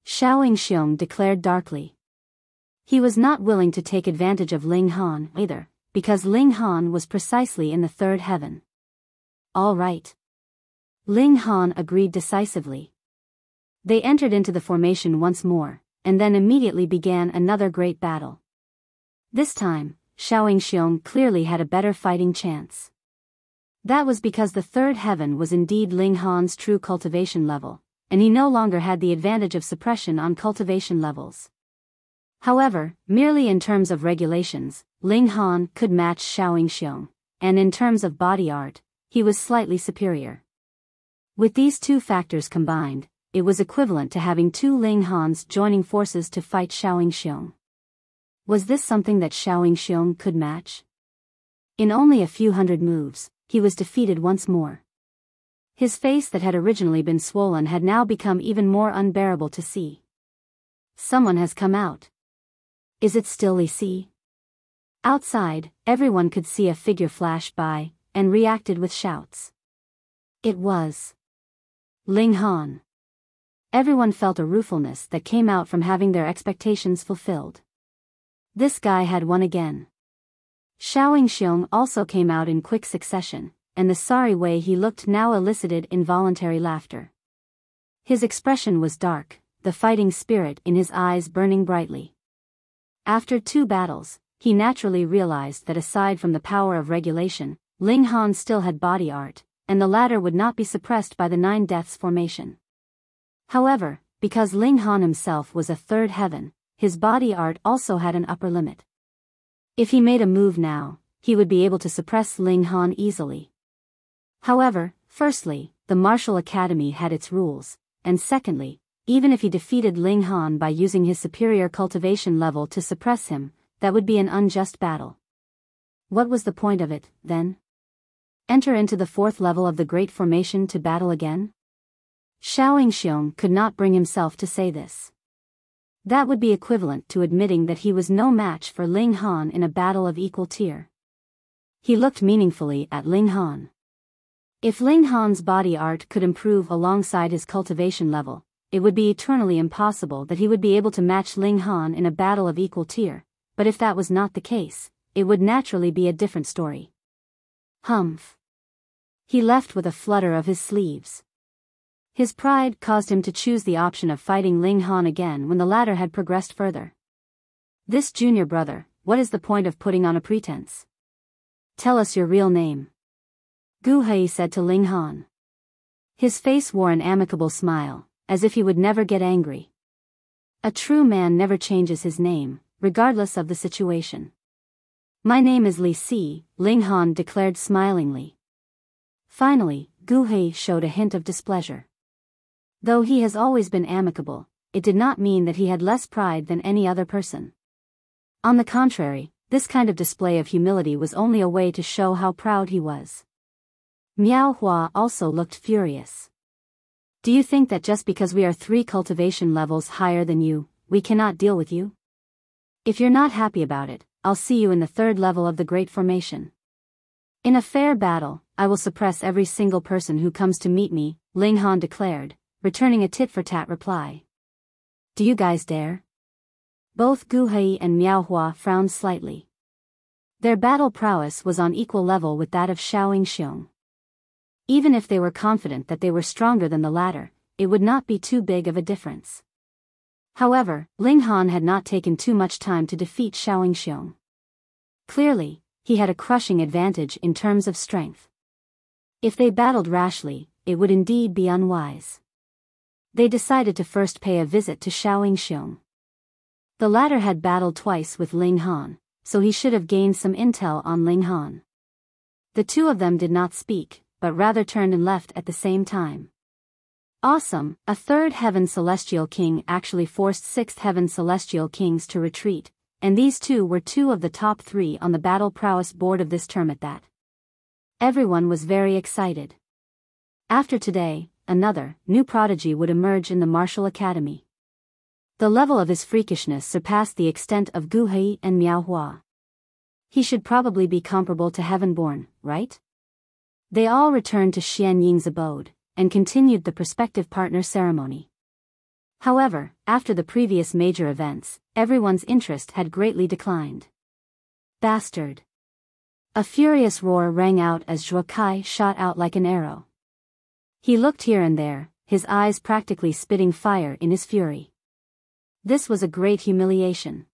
Yingxiong declared darkly. He was not willing to take advantage of Ling Han either, because Ling Han was precisely in the 3rd heaven. All right. Ling Han agreed decisively. They entered into the formation once more, and then immediately began another great battle. This time, Yingxiong clearly had a better fighting chance. That was because the 3rd heaven was indeed Ling Han's true cultivation level, and he no longer had the advantage of suppression on cultivation levels. However, merely in terms of regulations, Ling Han could match Yingxiong, and in terms of body art, he was slightly superior. With these two factors combined, it was equivalent to having 2 Ling Hans joining forces to fight Yingxiong. Was this something that Yingxiong could match? In only a few hundred moves, he was defeated once more. His face that had originally been swollen had now become even more unbearable to see. Someone has come out. Is it still Li Si? Outside, everyone could see a figure flash by, and reacted with shouts. It was Ling Han. Everyone felt a ruefulness that came out from having their expectations fulfilled. This guy had won again. Yingxiong also came out in quick succession, and the sorry way he looked now elicited involuntary laughter. His expression was dark, the fighting spirit in his eyes burning brightly. After 2 battles, he naturally realized that aside from the power of regulation, Ling Han still had body art, and the latter would not be suppressed by the 9 Deaths formation. However, because Ling Han himself was a 3rd heaven, his body art also had an upper limit. If he made a move now, he would be able to suppress Ling Han easily. However, firstly, the martial academy had its rules, and secondly, even if he defeated Ling Han by using his superior cultivation level to suppress him, that would be an unjust battle. What was the point of it, then? Enter into the 4th level of the Great Formation to battle again? Yingxiong could not bring himself to say this. That would be equivalent to admitting that he was no match for Ling Han in a battle of equal tier. He looked meaningfully at Ling Han. If Ling Han's body art could improve alongside his cultivation level, it would be eternally impossible that he would be able to match Ling Han in a battle of equal tier, but if that was not the case, it would naturally be a different story. Humph. He left with a flutter of his sleeves. His pride caused him to choose the option of fighting Ling Han again when the latter had progressed further. This junior brother, what is the point of putting on a pretense? Tell us your real name. Gu Hei said to Ling Han. His face wore an amicable smile, as if he would never get angry. A true man never changes his name, regardless of the situation. My name is Li Si, Ling Han declared smilingly. Finally, Gu Hei showed a hint of displeasure. Though he has always been amicable, it did not mean that he had less pride than any other person. On the contrary, this kind of display of humility was only a way to show how proud he was. Miao Hua also looked furious. Do you think that just because we are 3 cultivation levels higher than you, we cannot deal with you? If you're not happy about it, I'll see you in the 3rd level of the Great Formation. In a fair battle, I will suppress every single person who comes to meet me, Ling Han declared, returning a tit-for-tat reply. Do you guys dare? Both Gu Hei and Miao Hua frowned slightly. Their battle prowess was on equal level with that of Yingxiong. Even if they were confident that they were stronger than the latter, it would not be too big of a difference. However, Ling Han had not taken too much time to defeat Yingxiong. Clearly, he had a crushing advantage in terms of strength. If they battled rashly, it would indeed be unwise. They decided to first pay a visit to Yingxiong. The latter had battled twice with Ling Han, so he should have gained some intel on Ling Han. The two of them did not speak, but rather turned and left at the same time. Awesome, a 3rd Heaven Celestial King actually forced 6th Heaven Celestial Kings to retreat, and these two were 2 of the top 3 on the battle prowess board of this term at that. Everyone was very excited. After today, another, new prodigy would emerge in the martial academy. The level of his freakishness surpassed the extent of Gu Hei and Miao Hua. He should probably be comparable to Heavenborn, right? They all returned to Xian Ying's abode, and continued the prospective partner ceremony. However, after the previous major events, everyone's interest had greatly declined. Bastard! A furious roar rang out as Zhuo Kai shot out like an arrow. He looked here and there, his eyes practically spitting fire in his fury. This was a great humiliation.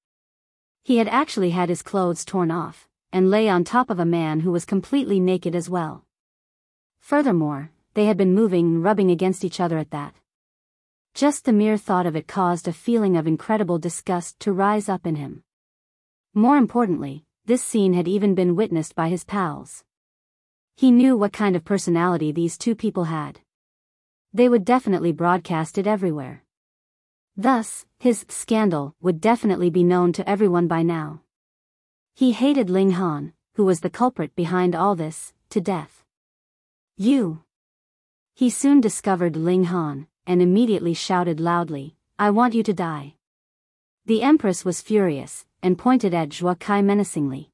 He had actually had his clothes torn off, and lay on top of a man who was completely naked as well. Furthermore, they had been moving and rubbing against each other at that. Just the mere thought of it caused a feeling of incredible disgust to rise up in him. More importantly, this scene had even been witnessed by his pals. He knew what kind of personality these two people had. They would definitely broadcast it everywhere. Thus, his scandal would definitely be known to everyone by now. He hated Ling Han, who was the culprit behind all this, to death. You! He soon discovered Ling Han, and immediately shouted loudly, I want you to die. The empress was furious, and pointed at Zhuo Kai menacingly.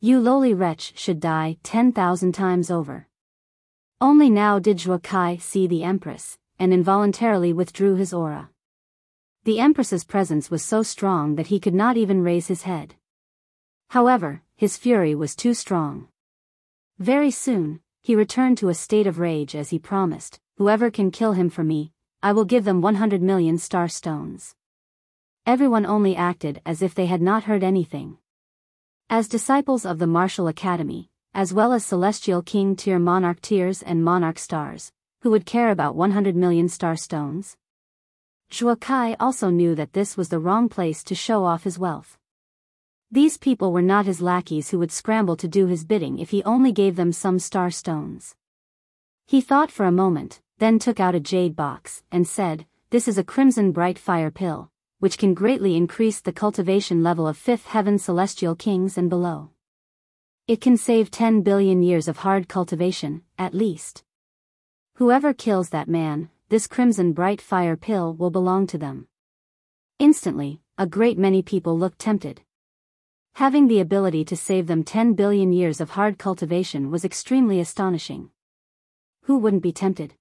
You lowly wretch should die 10,000 times over. Only now did Zhuo Kai see the empress, and involuntarily withdrew his aura. The empress's presence was so strong that he could not even raise his head. However, his fury was too strong. Very soon, he returned to a state of rage as he promised, whoever can kill him for me, I will give them 100 million star stones. Everyone only acted as if they had not heard anything. As disciples of the Martial Academy, as well as Celestial King tier Monarch tiers and Monarch stars, who would care about 100 million star stones? Zhuo Kai also knew that this was the wrong place to show off his wealth. These people were not his lackeys who would scramble to do his bidding if he only gave them some star stones. He thought for a moment, then took out a jade box, and said, This is a crimson bright fire pill, which can greatly increase the cultivation level of 5th heaven celestial kings and below. It can save 10 billion years of hard cultivation, at least. Whoever kills that man, this crimson bright fire pill will belong to them. Instantly, a great many people looked tempted. Having the ability to save them 10 billion years of hard cultivation was extremely astonishing. Who wouldn't be tempted?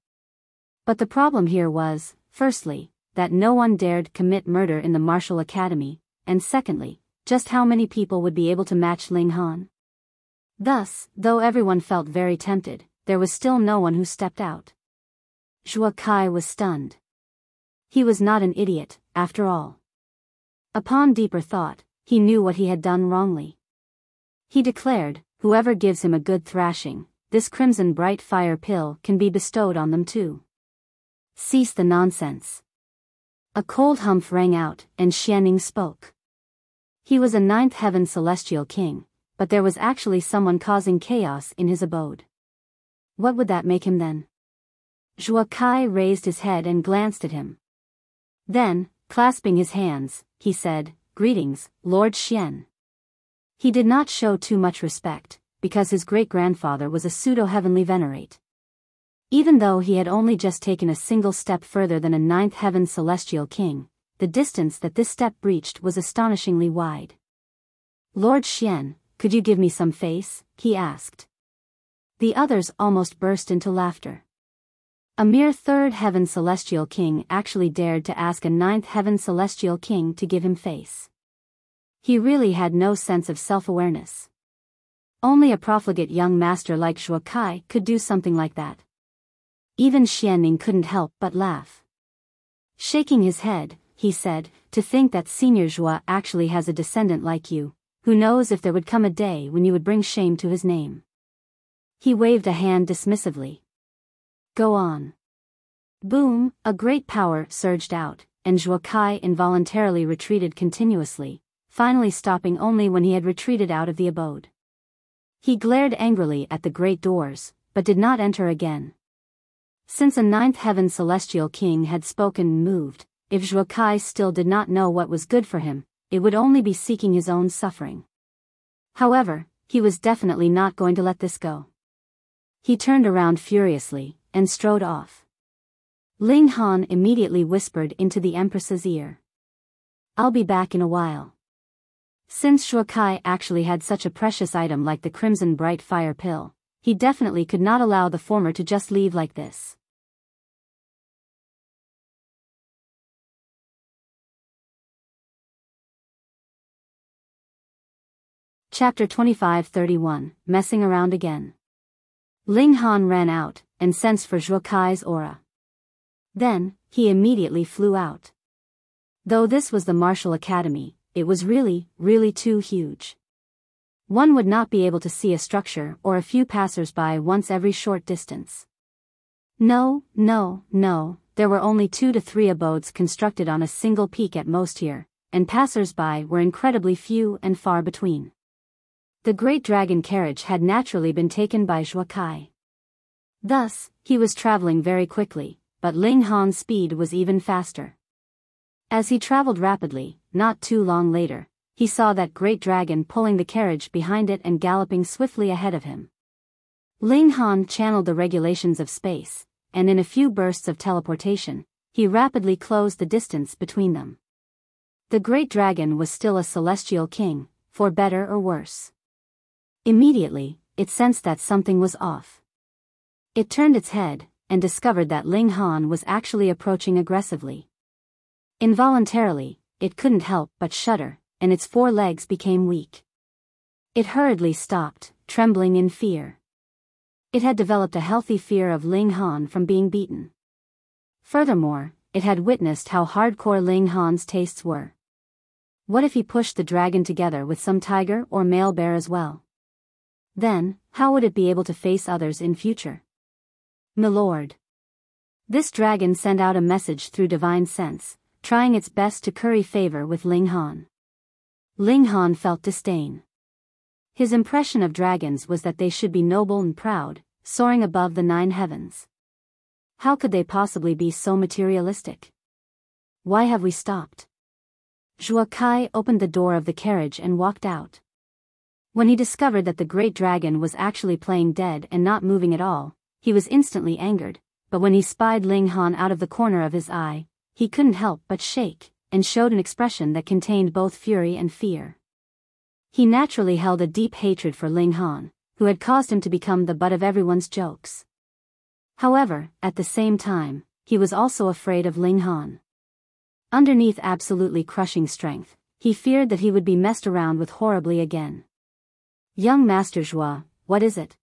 But the problem here was, firstly, that no one dared commit murder in the martial academy, and secondly, just how many people would be able to match Ling Han. Thus, though everyone felt very tempted, there was still no one who stepped out. Zhuo Kai was stunned. He was not an idiot, after all. Upon deeper thought, he knew what he had done wrongly. He declared, whoever gives him a good thrashing, this crimson bright fire pill can be bestowed on them too. Cease the nonsense. A cold humph rang out, and Xianing spoke. He was a ninth heaven celestial king, but there was actually someone causing chaos in his abode. What would that make him then? Zhuo Kai raised his head and glanced at him. Then, clasping his hands, he said, "Greetings, Lord Xian." He did not show too much respect, because his great-grandfather was a pseudo-heavenly venerate. Even though he had only just taken a single step further than a ninth heaven celestial king, the distance that this step breached was astonishingly wide. "Lord Xian, could you give me some face?" he asked. The others almost burst into laughter. A mere third heaven celestial king actually dared to ask a ninth heaven celestial king to give him face. He really had no sense of self-awareness. Only a profligate young master like Zhuo Kai could do something like that. Even Xianing couldn't help but laugh. Shaking his head, he said, "To think that Senior Zhuo actually has a descendant like you, who knows if there would come a day when you would bring shame to his name." He waved a hand dismissively. "Go on." Boom, a great power surged out, and Zhuo Kai involuntarily retreated continuously, finally stopping only when he had retreated out of the abode. He glared angrily at the great doors, but did not enter again. Since a ninth heaven celestial king had spoken and moved, if Zhuo Kai still did not know what was good for him, it would only be seeking his own suffering. However, he was definitely not going to let this go. He turned around furiously, and strode off. Ling Han immediately whispered into the Empress's ear. "I'll be back in a while." Since Zhuo Kai actually had such a precious item like the crimson bright fire pill, he definitely could not allow the former to just leave like this. Chapter 25-31, Messing Around Again. Ling Han ran out, and sensed for Zhuo Kai's aura. Then, he immediately flew out. Though this was the martial academy, it was really, really too huge. One would not be able to see a structure or a few passers-by once every short distance. No, there were only 2 to 3 abodes constructed on a single peak at most here, and passers-by were incredibly few and far between. The great dragon carriage had naturally been taken by Zhuo Kai. Thus, he was traveling very quickly, but Ling Han's speed was even faster. As he traveled rapidly, not too long later, he saw that great dragon pulling the carriage behind it and galloping swiftly ahead of him. Ling Han channeled the regulations of space, and in a few bursts of teleportation, he rapidly closed the distance between them. The great dragon was still a celestial king, for better or worse. Immediately, it sensed that something was off. It turned its head, and discovered that Ling Han was actually approaching aggressively. Involuntarily, it couldn't help but shudder, and its 4 legs became weak. It hurriedly stopped, trembling in fear. It had developed a healthy fear of Ling Han from being beaten. Furthermore, it had witnessed how hardcore Ling Han's tastes were. What if he pushed the dragon together with some tiger or male bear as well? Then, how would it be able to face others in future? "Milord." This dragon sent out a message through divine sense, trying its best to curry favor with Ling Han. Ling Han felt disdain. His impression of dragons was that they should be noble and proud, soaring above the 9 heavens. How could they possibly be so materialistic? Why have we stopped? Zhuo Kai opened the door of the carriage and walked out. When he discovered that the great dragon was actually playing dead and not moving at all, he was instantly angered, but when he spied Ling Han out of the corner of his eye, he couldn't help but shake, and showed an expression that contained both fury and fear. He naturally held a deep hatred for Ling Han, who had caused him to become the butt of everyone's jokes. However, at the same time, he was also afraid of Ling Han. Underneath absolutely crushing strength, he feared that he would be messed around with horribly again. "Young Master Zhua, what is it?"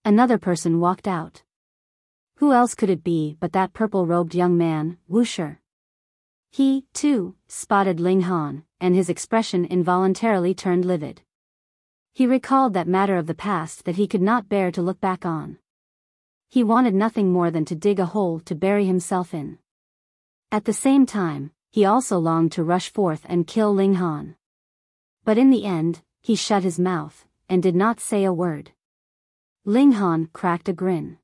Another person walked out. Who else could it be but that purple-robed young man, Wuxia? He, too, spotted Ling Han, and his expression involuntarily turned livid. He recalled that matter of the past that he could not bear to look back on. He wanted nothing more than to dig a hole to bury himself in. At the same time, he also longed to rush forth and kill Ling Han. But in the end, he shut his mouth, and did not say a word. Ling Han cracked a grin.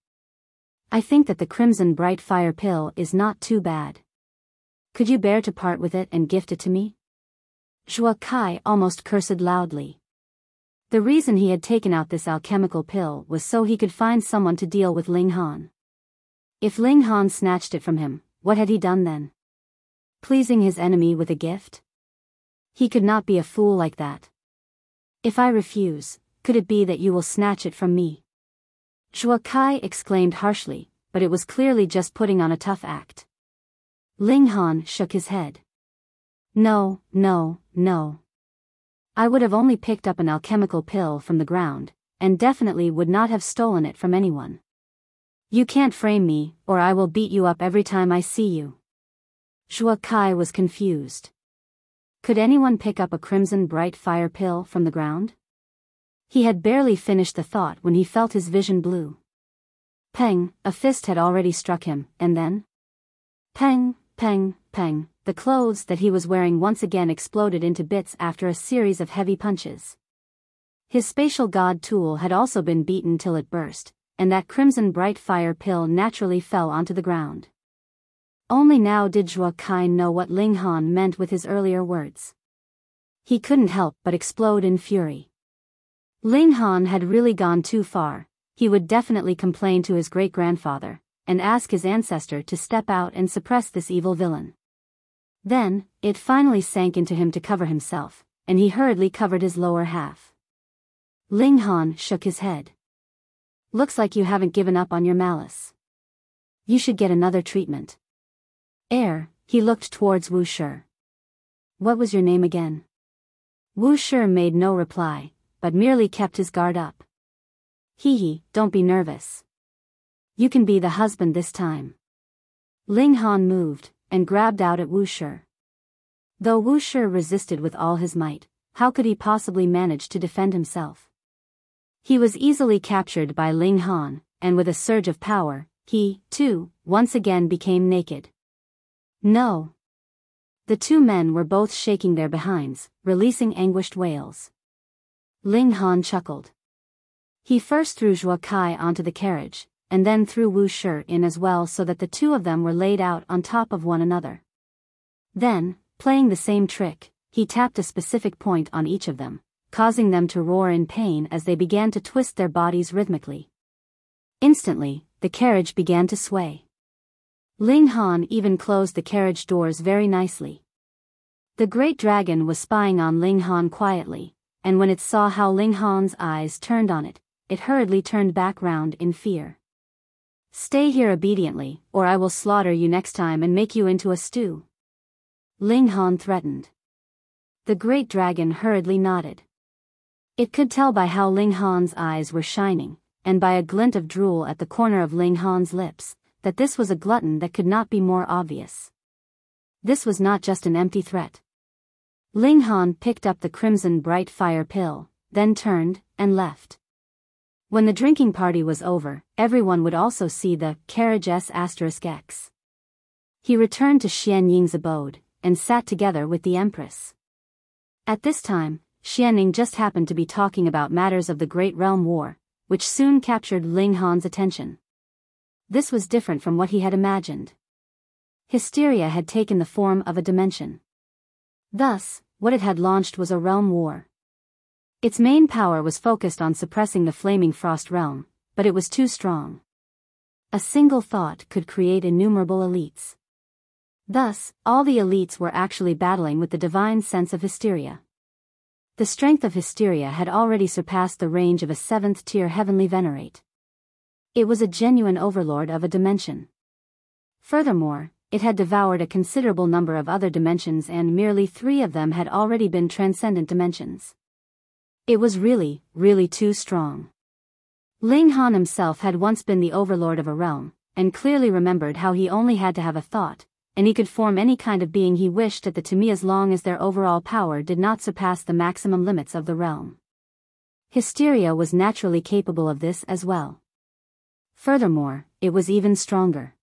"I think that the crimson bright fire pill is not too bad. Could you bear to part with it and gift it to me?" Zhuo Kai almost cursed loudly. The reason he had taken out this alchemical pill was so he could find someone to deal with Ling Han. If Ling Han snatched it from him, what had he done then? Pleasing his enemy with a gift? He could not be a fool like that. "If I refuse, could it be that you will snatch it from me?" Zhuo Kai exclaimed harshly, but it was clearly just putting on a tough act. Ling Han shook his head. "No, no, no. I would have only picked up an alchemical pill from the ground, and definitely would not have stolen it from anyone. You can't frame me, or I will beat you up every time I see you." Zhuo Kai was confused. Could anyone pick up a crimson bright fire pill from the ground? He had barely finished the thought when he felt his vision blue. Peng, a fist had already struck him, and then? Peng, peng, peng, the clothes that he was wearing once again exploded into bits after a series of heavy punches. His spatial god tool had also been beaten till it burst, and that crimson bright fire pill naturally fell onto the ground. Only now did Zhuo Kai know what Ling Han meant with his earlier words. He couldn't help but explode in fury. Ling Han had really gone too far. He would definitely complain to his great-grandfather, and ask his ancestor to step out and suppress this evil villain. Then, it finally sank into him to cover himself, and he hurriedly covered his lower half. Ling Han shook his head. "Looks like you haven't given up on your malice. You should get another treatment." He looked towards Wuxia. "What was your name again?" Wuxia made no reply, but merely kept his guard up. Hee, don't be nervous. You can be the husband this time." Ling Han moved, and grabbed out at Wuxia. Though Wuxia resisted with all his might, how could he possibly manage to defend himself? He was easily captured by Ling Han, and with a surge of power, he, too, once again became naked. No. The two men were both shaking their behinds, releasing anguished wails. Ling Han chuckled. He first threw Zhuo Kai onto the carriage, and then threw Wuxia in as well so that the two of them were laid out on top of one another. Then, playing the same trick, he tapped a specific point on each of them, causing them to roar in pain as they began to twist their bodies rhythmically. Instantly, the carriage began to sway. Ling Han even closed the carriage doors very nicely. The great dragon was spying on Ling Han quietly, and when it saw how Ling Han's eyes turned on it, it hurriedly turned back round in fear. "Stay here obediently, or I will slaughter you next time and make you into a stew," Ling Han threatened. The great dragon hurriedly nodded. It could tell by how Ling Han's eyes were shining, and by a glint of drool at the corner of Ling Han's lips, that this was a glutton that could not be more obvious. This was not just an empty threat. Ling Han picked up the crimson bright fire pill, then turned, and left. When the drinking party was over, everyone would also see the carriage *X. He returned to Xian Ying's abode, and sat together with the empress. At this time, Xian Ying just happened to be talking about matters of the Great Realm War, which soon captured Ling Han's attention. This was different from what he had imagined. Hysteria had taken the form of a dimension. Thus, what it had launched was a realm war. Its main power was focused on suppressing the flaming frost realm, but it was too strong. A single thought could create innumerable elites. Thus, all the elites were actually battling with the divine sense of hysteria. The strength of hysteria had already surpassed the range of a 7th-tier heavenly venerate. It was a genuine overlord of a dimension. Furthermore, it had devoured a considerable number of other dimensions, and merely 3 of them had already been transcendent dimensions. It was really, really too strong. Ling Han himself had once been the overlord of a realm, and clearly remembered how he only had to have a thought, and he could form any kind of being he wished at the to me as long as their overall power did not surpass the maximum limits of the realm. Hysteria was naturally capable of this as well. Furthermore, it was even stronger.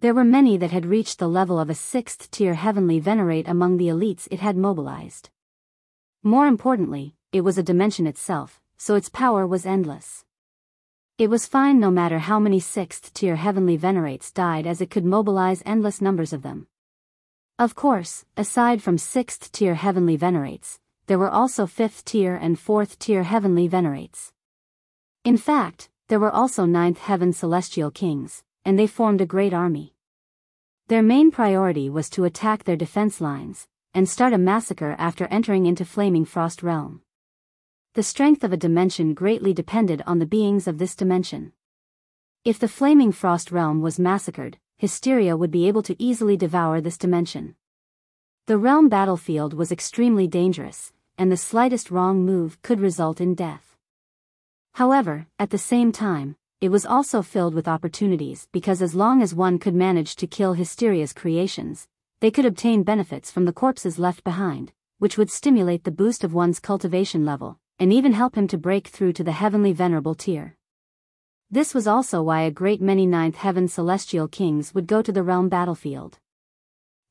There were many that had reached the level of a 6th-tier heavenly venerate among the elites it had mobilized. More importantly, it was a dimension itself, so its power was endless. It was fine no matter how many 6th-tier heavenly venerates died, as it could mobilize endless numbers of them. Of course, aside from 6th-tier heavenly venerates, there were also 5th-tier and 4th-tier heavenly venerates. In fact, there were also 9th heaven celestial kings, and they formed a great army. Their main priority was to attack their defense lines, and start a massacre after entering into Flaming Frost Realm. The strength of a dimension greatly depended on the beings of this dimension. If the Flaming Frost Realm was massacred, hysteria would be able to easily devour this dimension. The realm battlefield was extremely dangerous, and the slightest wrong move could result in death. However, at the same time, it was also filled with opportunities, because as long as one could manage to kill hysteria's creations, they could obtain benefits from the corpses left behind, which would stimulate the boost of one's cultivation level, and even help him to break through to the heavenly venerable tier. This was also why a great many 9th heaven celestial kings would go to the realm battlefield.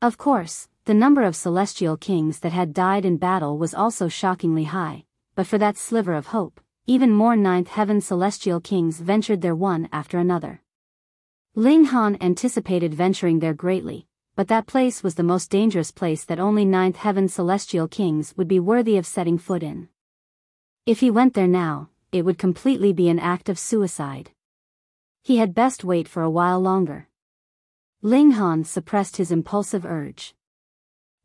Of course, the number of celestial kings that had died in battle was also shockingly high, but for that sliver of hope, even more 9th heaven celestial kings ventured there one after another. Ling Han anticipated venturing there greatly, but that place was the most dangerous place that only 9th heaven celestial kings would be worthy of setting foot in. If he went there now, it would completely be an act of suicide. He had best wait for a while longer. Ling Han suppressed his impulsive urge.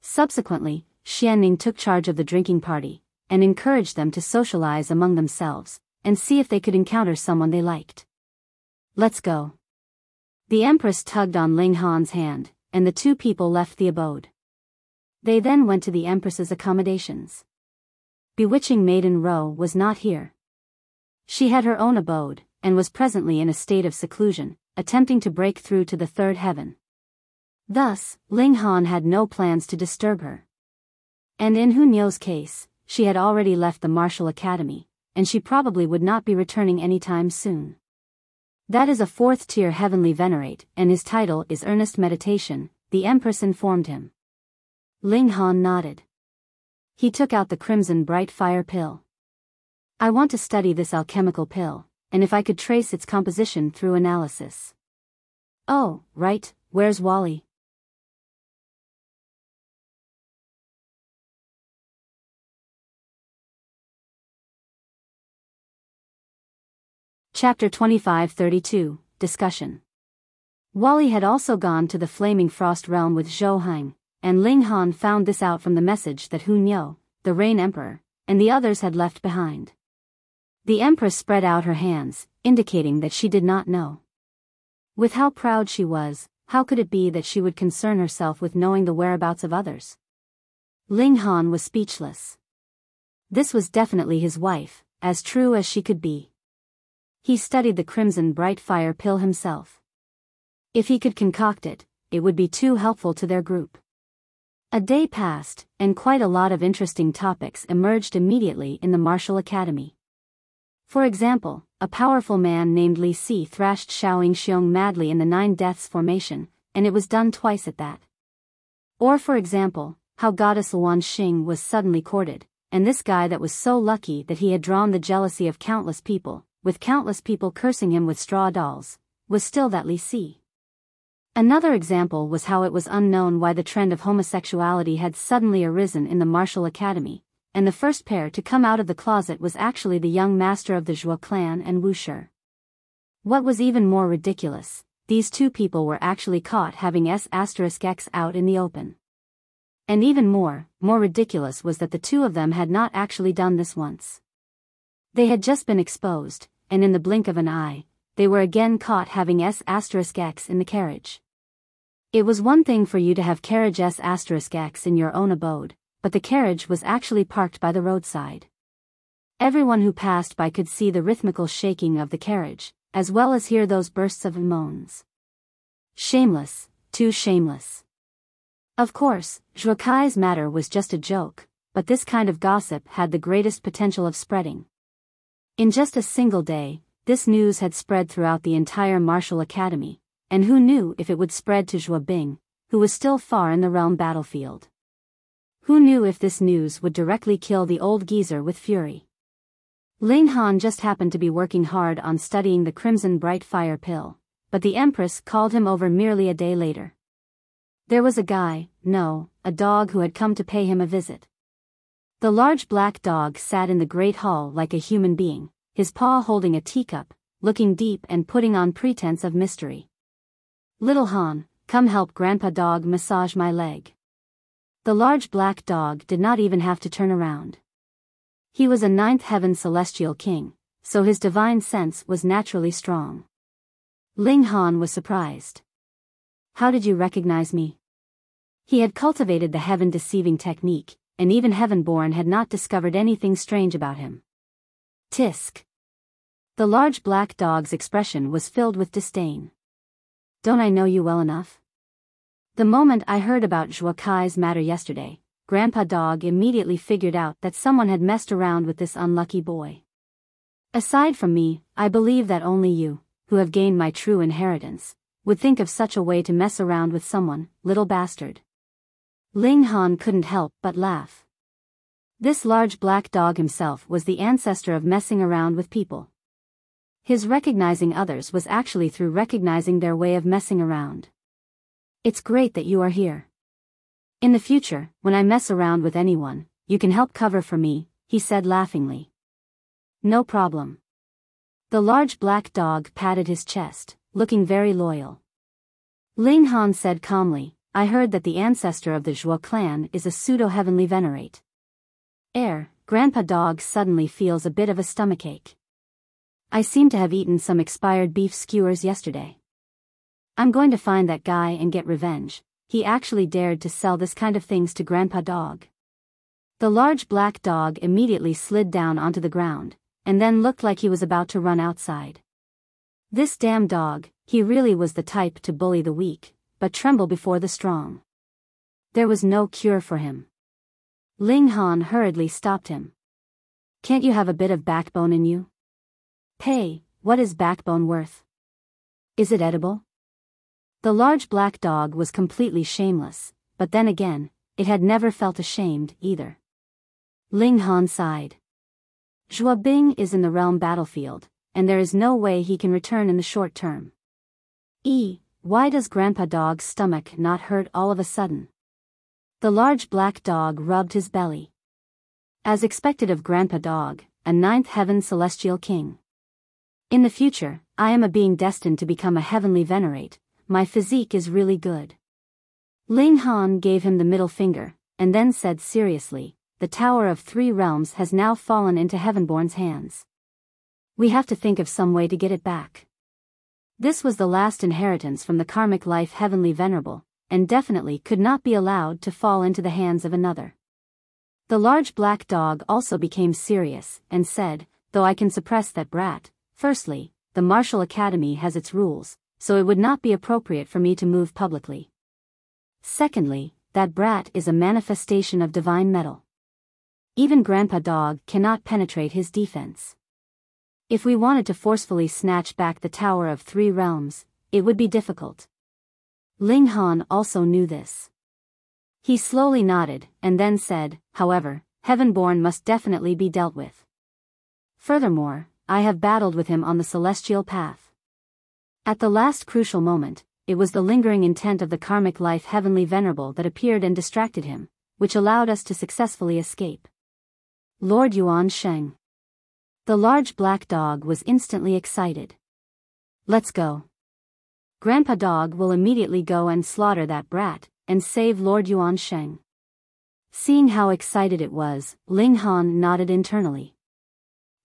Subsequently, Xianning took charge of the drinking party, and encouraged them to socialize among themselves, and see if they could encounter someone they liked. Let's go. The empress tugged on Ling Han's hand, and the 2 people left the abode. They then went to the empress's accommodations. Bewitching Maiden Ro was not here. She had her own abode, and was presently in a state of seclusion, attempting to break through to the 3rd heaven. Thus, Ling Han had no plans to disturb her. And in Hunyo's case, she had already left the martial academy, and she probably would not be returning anytime soon. That is a 4th-tier heavenly venerate, and his title is Earnest Meditation, the empress informed him. Ling Han nodded. He took out the crimson bright fire pill. I want to study this alchemical pill, and if I could trace its composition through analysis. Oh, right, where's Wally? Chapter 25-32, Discussion. Wally had also gone to the Flaming Frost Realm with Zhou Hang, and Ling Han found this out from the message that Hunyo, the Rain Emperor, and the others had left behind. The Empress spread out her hands, indicating that she did not know. With how proud she was, how could it be that she would concern herself with knowing the whereabouts of others? Ling Han was speechless. This was definitely his wife, as true as she could be. He studied the crimson bright fire pill himself. If he could concoct it, it would be too helpful to their group. A day passed, and quite a lot of interesting topics emerged immediately in the martial academy. For example, a powerful man named Li Si thrashed Xiao Yingxiong madly in the 9 Deaths formation, and it was done twice at that. Or for example, how goddess Luan Xing was suddenly courted, and this guy that was so lucky that he had drawn the jealousy of countless people, with countless people cursing him with straw dolls, was still that Li Si. Another example was how it was unknown why the trend of homosexuality had suddenly arisen in the martial academy, and the first pair to come out of the closet was actually the young master of the Zhuo clan and Wuxia. What was even more ridiculous, these two people were actually caught having S*X out in the open. And even more ridiculous was that the two of them had not actually done this once. They had just been exposed, and in the blink of an eye, they were again caught having S*X in the carriage. It was one thing for you to have carriage S*X in your own abode, but the carriage was actually parked by the roadside. Everyone who passed by could see the rhythmical shaking of the carriage, as well as hear those bursts of moans. Shameless, too shameless. Of course, Zhuo Kai's matter was just a joke, but this kind of gossip had the greatest potential of spreading. In just a single day, this news had spread throughout the entire martial academy, and who knew if it would spread to Zhuo Bing, who was still far in the realm battlefield. Who knew if this news would directly kill the old geezer with fury. Ling Han just happened to be working hard on studying the Crimson Bright Fire pill, but the Empress called him over merely a day later. There was a dog who had come to pay him a visit. The large black dog sat in the great hall like a human being, his paw holding a teacup, looking deep and putting on pretense of mystery. "Little Han, come help Grandpa Dog massage my leg." The large black dog did not even have to turn around. He was a ninth heaven celestial king, so his divine sense was naturally strong. Ling Han was surprised. "How did you recognize me?" He had cultivated the heaven-deceiving technique, and even Heavenborn had not discovered anything strange about him. Tisk. The large black dog's expression was filled with disdain. "Don't I know you well enough?" The moment I heard about Zhuo Kai's matter yesterday, Grandpa Dog immediately figured out that someone had messed around with this unlucky boy. Aside from me, I believe that only you, who have gained my true inheritance, would think of such a way to mess around with someone, little bastard. Ling Han couldn't help but laugh. This large black dog himself was the ancestor of messing around with people. His recognizing others was actually through recognizing their way of messing around. "It's great that you are here. In the future, when I mess around with anyone, you can help cover for me," he said laughingly. "No problem." The large black dog patted his chest, looking very loyal. Ling Han said calmly, "I heard that the ancestor of the Zhuo clan is a pseudo-heavenly venerate." Grandpa Dog suddenly feels a bit of a stomachache. "I seem to have eaten some expired beef skewers yesterday. I'm going to find that guy and get revenge. He actually dared to sell this kind of things to Grandpa Dog." The large black dog immediately slid down onto the ground, and then looked like he was about to run outside. This damn dog, he really was the type to bully the weak, but tremble before the strong. There was no cure for him. Ling Han hurriedly stopped him. "Can't you have a bit of backbone in you? Pay, what is backbone worth? Is it edible?" The large black dog was completely shameless, but then again, it had never felt ashamed, either. Ling Han sighed. Zhuo Bing is in the realm battlefield, and there is no way he can return in the short term. Why does Grandpa Dog's stomach not hurt all of a sudden? The large black dog rubbed his belly. As expected of Grandpa Dog, a ninth heaven celestial king. "In the future, I am a being destined to become a heavenly venerate. My physique is really good." Ling Han gave him the middle finger, and then said seriously, "The Tower of Three Realms has now fallen into Heavenborn's hands. We have to think of some way to get it back. This was the last inheritance from the karmic life Heavenly Venerable, and definitely could not be allowed to fall into the hands of another." The large black dog also became serious, and said, "Though I can suppress that brat, firstly, the Martial Academy has its rules, so it would not be appropriate for me to move publicly. Secondly, that brat is a manifestation of divine metal. Even Grandpa Dog cannot penetrate his defense. If we wanted to forcefully snatch back the Tower of Three Realms, it would be difficult." Ling Han also knew this. He slowly nodded, and then said, "However, Heavenborn must definitely be dealt with. Furthermore, I have battled with him on the celestial path. At the last crucial moment, it was the lingering intent of the karmic life Heavenly Venerable that appeared and distracted him, which allowed us to successfully escape. Lord Yuan Sheng. The large black dog was instantly excited. Let's go. Grandpa Dog will immediately go and slaughter that brat, and save Lord Yuan Sheng. Seeing how excited it was, Ling Han nodded internally.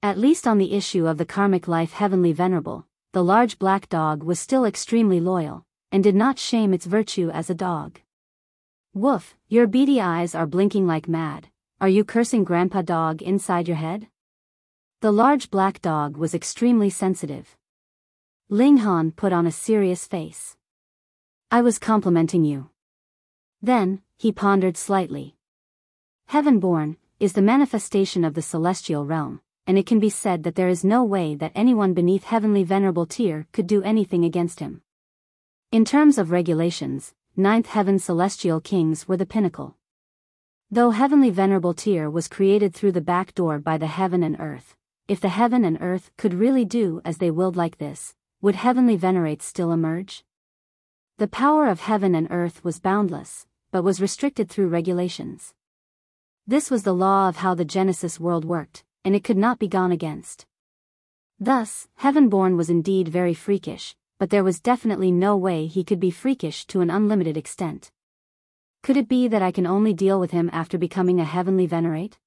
At least on the issue of the karmic life heavenly venerable, the large black dog was still extremely loyal, and did not shame its virtue as a dog. Woof, your beady eyes are blinking like mad. Are you cursing Grandpa Dog inside your head? The large black dog was extremely sensitive. Ling Han put on a serious face. I was complimenting you. Then, he pondered slightly. Heaven-born is the manifestation of the celestial realm, and it can be said that there is no way that anyone beneath heavenly venerable tier could do anything against him. In terms of regulations, ninth heaven celestial kings were the pinnacle. Though heavenly venerable tier was created through the back door by the heaven and earth, if the heaven and earth could really do as they willed like this, would heavenly venerates still emerge? The power of heaven and earth was boundless, but was restricted through regulations. This was the law of how the Genesis world worked, and it could not be gone against. Thus, Heaven-born was indeed very freakish, but there was definitely no way he could be freakish to an unlimited extent. Could it be that I can only deal with him after becoming a heavenly venerate?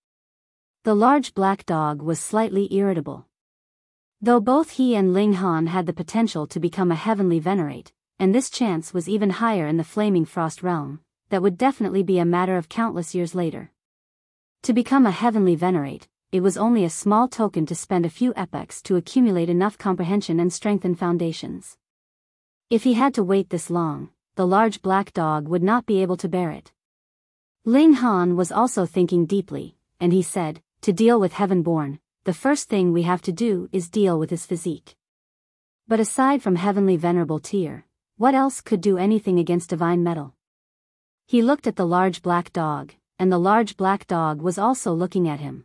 The large black dog was slightly irritable. Though both he and Ling Han had the potential to become a heavenly venerate, and this chance was even higher in the flaming frost realm, that would definitely be a matter of countless years later. To become a heavenly venerate, it was only a small token to spend a few epochs to accumulate enough comprehension and strengthen foundations. If he had to wait this long, the large black dog would not be able to bear it. Ling Han was also thinking deeply, and he said, to deal with Heaven-born, the first thing we have to do is deal with his physique. But aside from heavenly venerable tier, what else could do anything against divine metal? He looked at the large black dog, and the large black dog was also looking at him.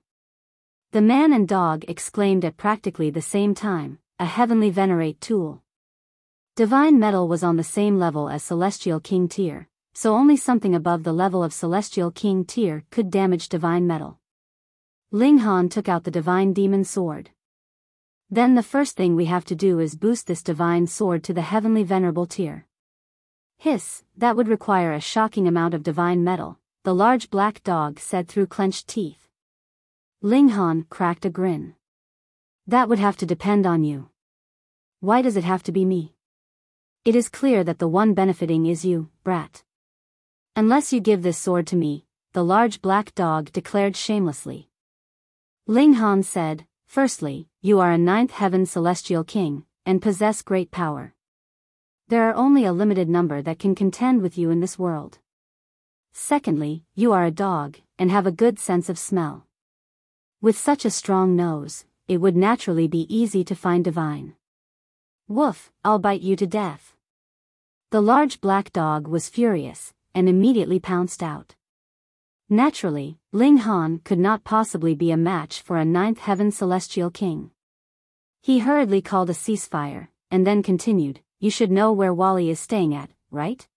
The man and dog exclaimed at practically the same time, a heavenly venerate tool. Divine metal was on the same level as celestial king tier, so only something above the level of celestial king tier could damage divine metal. Ling Han took out the divine demon sword. Then the first thing we have to do is boost this divine sword to the heavenly venerable tier. Hiss, that would require a shocking amount of divine metal, the large black dog said through clenched teeth. Ling Han cracked a grin. That would have to depend on you. Why does it have to be me? It is clear that the one benefiting is you, brat. Unless you give this sword to me, the large black dog declared shamelessly. Ling Han said, firstly, you are a ninth heaven celestial king, and possess great power. There are only a limited number that can contend with you in this world. Secondly, you are a dog, and have a good sense of smell. With such a strong nose, it would naturally be easy to find divine. Woof, I'll bite you to death. The large black dog was furious, and immediately pounced out. Naturally, Ling Han could not possibly be a match for a ninth heaven celestial king. He hurriedly called a ceasefire, and then continued, you should know where Wally is staying at, right?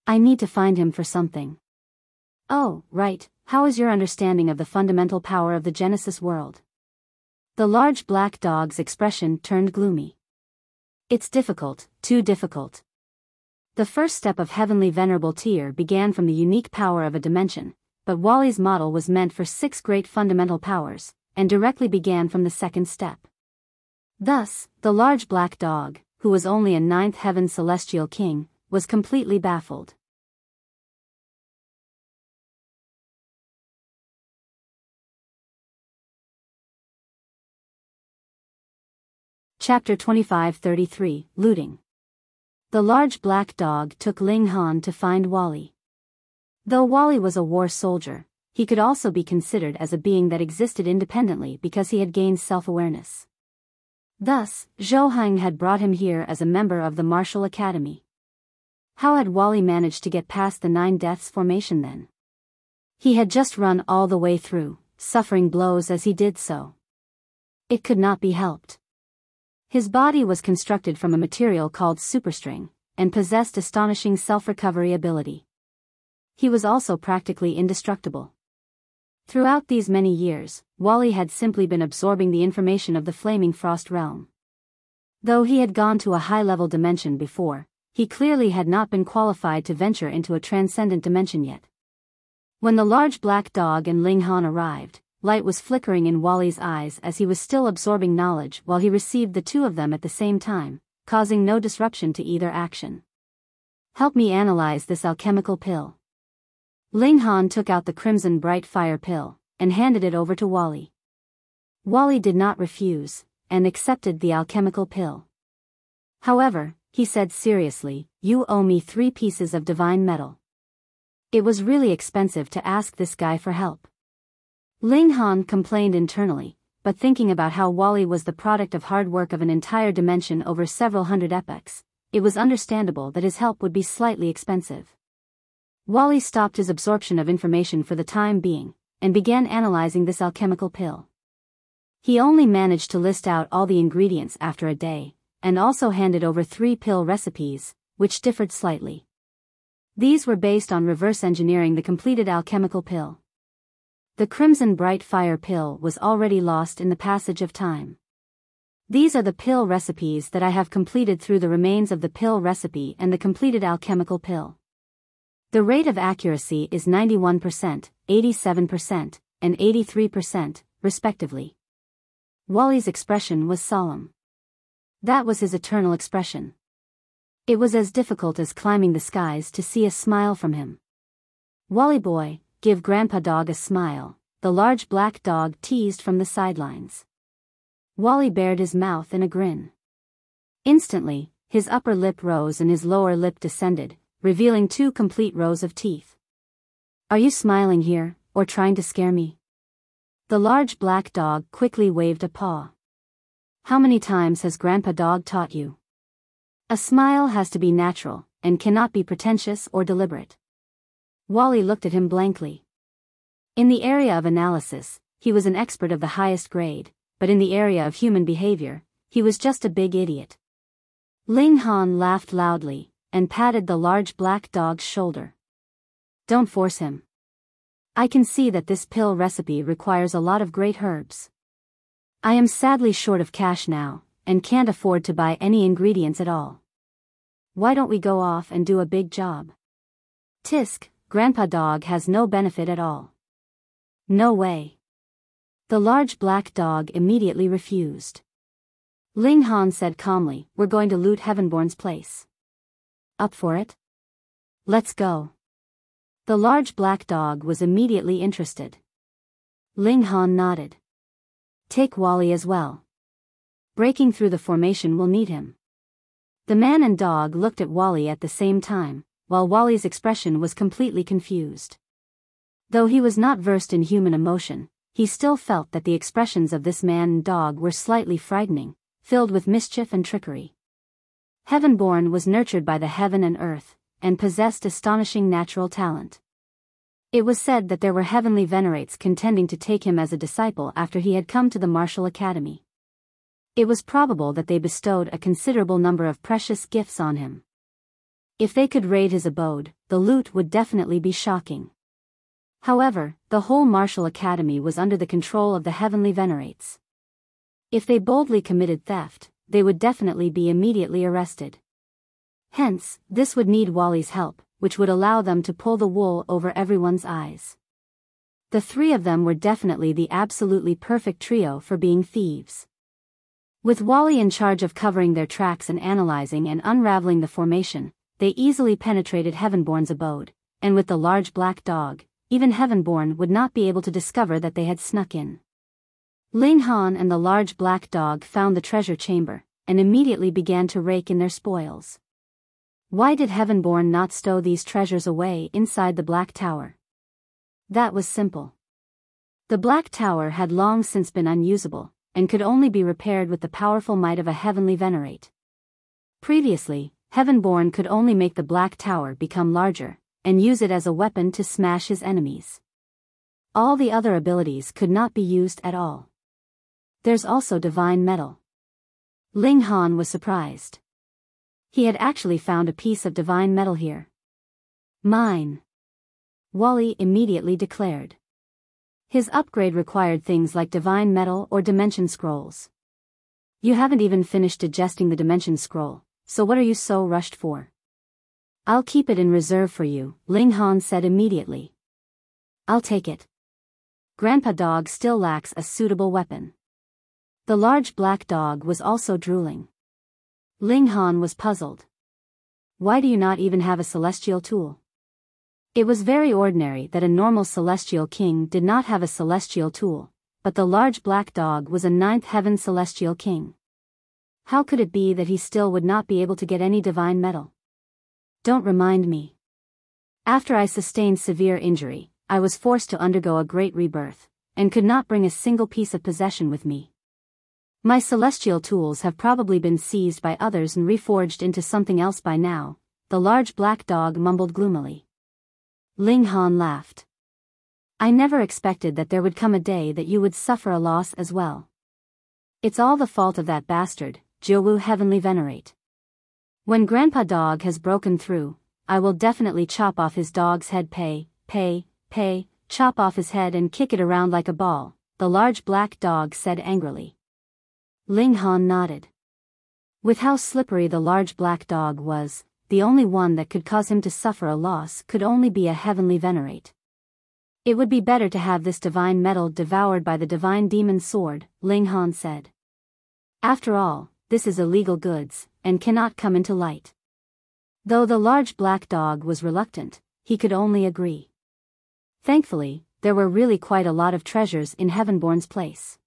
I need to find him for something. Oh, right, how is your understanding of the fundamental power of the Genesis world? The large black dog's expression turned gloomy. It's difficult, too difficult. The first step of heavenly venerable tier began from the unique power of a dimension, but Wally's model was meant for 6 great fundamental powers, and directly began from the second step. Thus, the large black dog, who was only a ninth heaven celestial king, was completely baffled. Chapter 25-33, Looting. The large black dog took Ling Han to find Wally. Though Wally was a war soldier, he could also be considered as a being that existed independently because he had gained self-awareness. Thus, Zhou Heng had brought him here as a member of the Martial Academy. How had Wally managed to get past the 9 Deaths formation then? He had just run all the way through, suffering blows as he did so. It could not be helped. His body was constructed from a material called superstring, and possessed astonishing self-recovery ability. He was also practically indestructible. Throughout these many years, Wally had simply been absorbing the information of the Flaming Frost realm. Though he had gone to a high-level dimension before, he clearly had not been qualified to venture into a transcendent dimension yet. When the large black dog and Ling Han arrived, light was flickering in Wally's eyes as he was still absorbing knowledge while he received the two of them at the same time, causing no disruption to either action. Help me analyze this alchemical pill. Ling Han took out the crimson bright fire pill, and handed it over to Wally. Wally did not refuse, and accepted the alchemical pill. However, he said seriously, you owe me 3 pieces of divine metal. It was really expensive to ask this guy for help. Ling Han complained internally, but thinking about how Wally was the product of hard work of an entire dimension over several hundred epochs, it was understandable that his help would be slightly expensive. Wally stopped his absorption of information for the time being, and began analyzing this alchemical pill. He only managed to list out all the ingredients after a day, and also handed over 3 pill recipes, which differed slightly. These were based on reverse engineering the completed alchemical pill. The crimson bright fire pill was already lost in the passage of time. These are the pill recipes that I have completed through the remains of the pill recipe and the completed alchemical pill. The rate of accuracy is 91%, 87%, and 83%, respectively. Wally's expression was solemn. That was his eternal expression. It was as difficult as climbing the skies to see a smile from him. Wally boy, give Grandpa Dog a smile, the large black dog teased from the sidelines. Wally bared his mouth in a grin. Instantly, his upper lip rose and his lower lip descended, revealing 2 complete rows of teeth. Are you smiling here, or trying to scare me? The large black dog quickly waved a paw. How many times has Grandpa Dog taught you? A smile has to be natural, and cannot be pretentious or deliberate. Wally looked at him blankly. In the area of analysis, he was an expert of the highest grade, but in the area of human behavior, he was just a big idiot. Ling Han laughed loudly, and patted the large black dog's shoulder. Don't force him. I can see that this pill recipe requires a lot of great herbs. I am sadly short of cash now, and can't afford to buy any ingredients at all. Why don't we go off and do a big job? Tisk, Grandpa Dog has no benefit at all. No way. The large black dog immediately refused. Ling Han said calmly, we're going to loot Heavenborn's place. Up for it? Let's go. The large black dog was immediately interested. Ling Han nodded. Take Wally as well. Breaking through the formation will need him. The man and dog looked at Wally at the same time, while Wally's expression was completely confused. Though he was not versed in human emotion, he still felt that the expressions of this man and dog were slightly frightening, filled with mischief and trickery. Heavenborn was nurtured by the heaven and earth, and possessed astonishing natural talent. It was said that there were heavenly Venerates contending to take him as a disciple after he had come to the martial academy. It was probable that they bestowed a considerable number of precious gifts on him. If they could raid his abode, the loot would definitely be shocking. However, the whole martial academy was under the control of the heavenly Venerates. If they boldly committed theft, they would definitely be immediately arrested. Hence, this would need Wally's help, which would allow them to pull the wool over everyone's eyes. The 3 of them were definitely the absolutely perfect trio for being thieves. With Wally in charge of covering their tracks and analyzing and unraveling the formation, they easily penetrated Heavenborn's abode, and with the large black dog, even Heavenborn would not be able to discover that they had snuck in. Ling Han and the large black dog found the treasure chamber, and immediately began to rake in their spoils. Why did Heavenborn not stow these treasures away inside the Black Tower? That was simple. The Black Tower had long since been unusable, and could only be repaired with the powerful might of a heavenly Venerate. Previously, Heavenborn could only make the Black Tower become larger, and use it as a weapon to smash his enemies. All the other abilities could not be used at all. There's also divine metal. Ling Han was surprised. He had actually found a piece of divine metal here. Mine. Wally immediately declared. His upgrade required things like divine metal or dimension scrolls. You haven't even finished digesting the dimension scroll, so what are you so rushed for? I'll keep it in reserve for you, Ling Han said immediately. I'll take it. Grandpa Dog still lacks a suitable weapon. The large black dog was also drooling. Ling Han was puzzled. Why do you not even have a celestial tool? It was very ordinary that a normal celestial king did not have a celestial tool, but the large black dog was a ninth heaven celestial king. How could it be that he still would not be able to get any divine metal? Don't remind me. After I sustained severe injury, I was forced to undergo a great rebirth, and could not bring a single piece of possession with me. My celestial tools have probably been seized by others and reforged into something else by now, the large black dog mumbled gloomily. Ling Han laughed. I never expected that there would come a day that you would suffer a loss as well. It's all the fault of that bastard, Jiuwu Heavenly Venerate. When Grandpa Dog has broken through, I will definitely chop off his dog's head chop off his head and kick it around like a ball, the large black dog said angrily. Ling Han nodded. With how slippery the large black dog was, the only one that could cause him to suffer a loss could only be a Heavenly Venerate. It would be better to have this divine metal devoured by the divine demon sword, Ling Han said. After all, this is illegal goods, and cannot come into light. Though the large black dog was reluctant, he could only agree. Thankfully, there were really quite a lot of treasures in Heavenborn's place.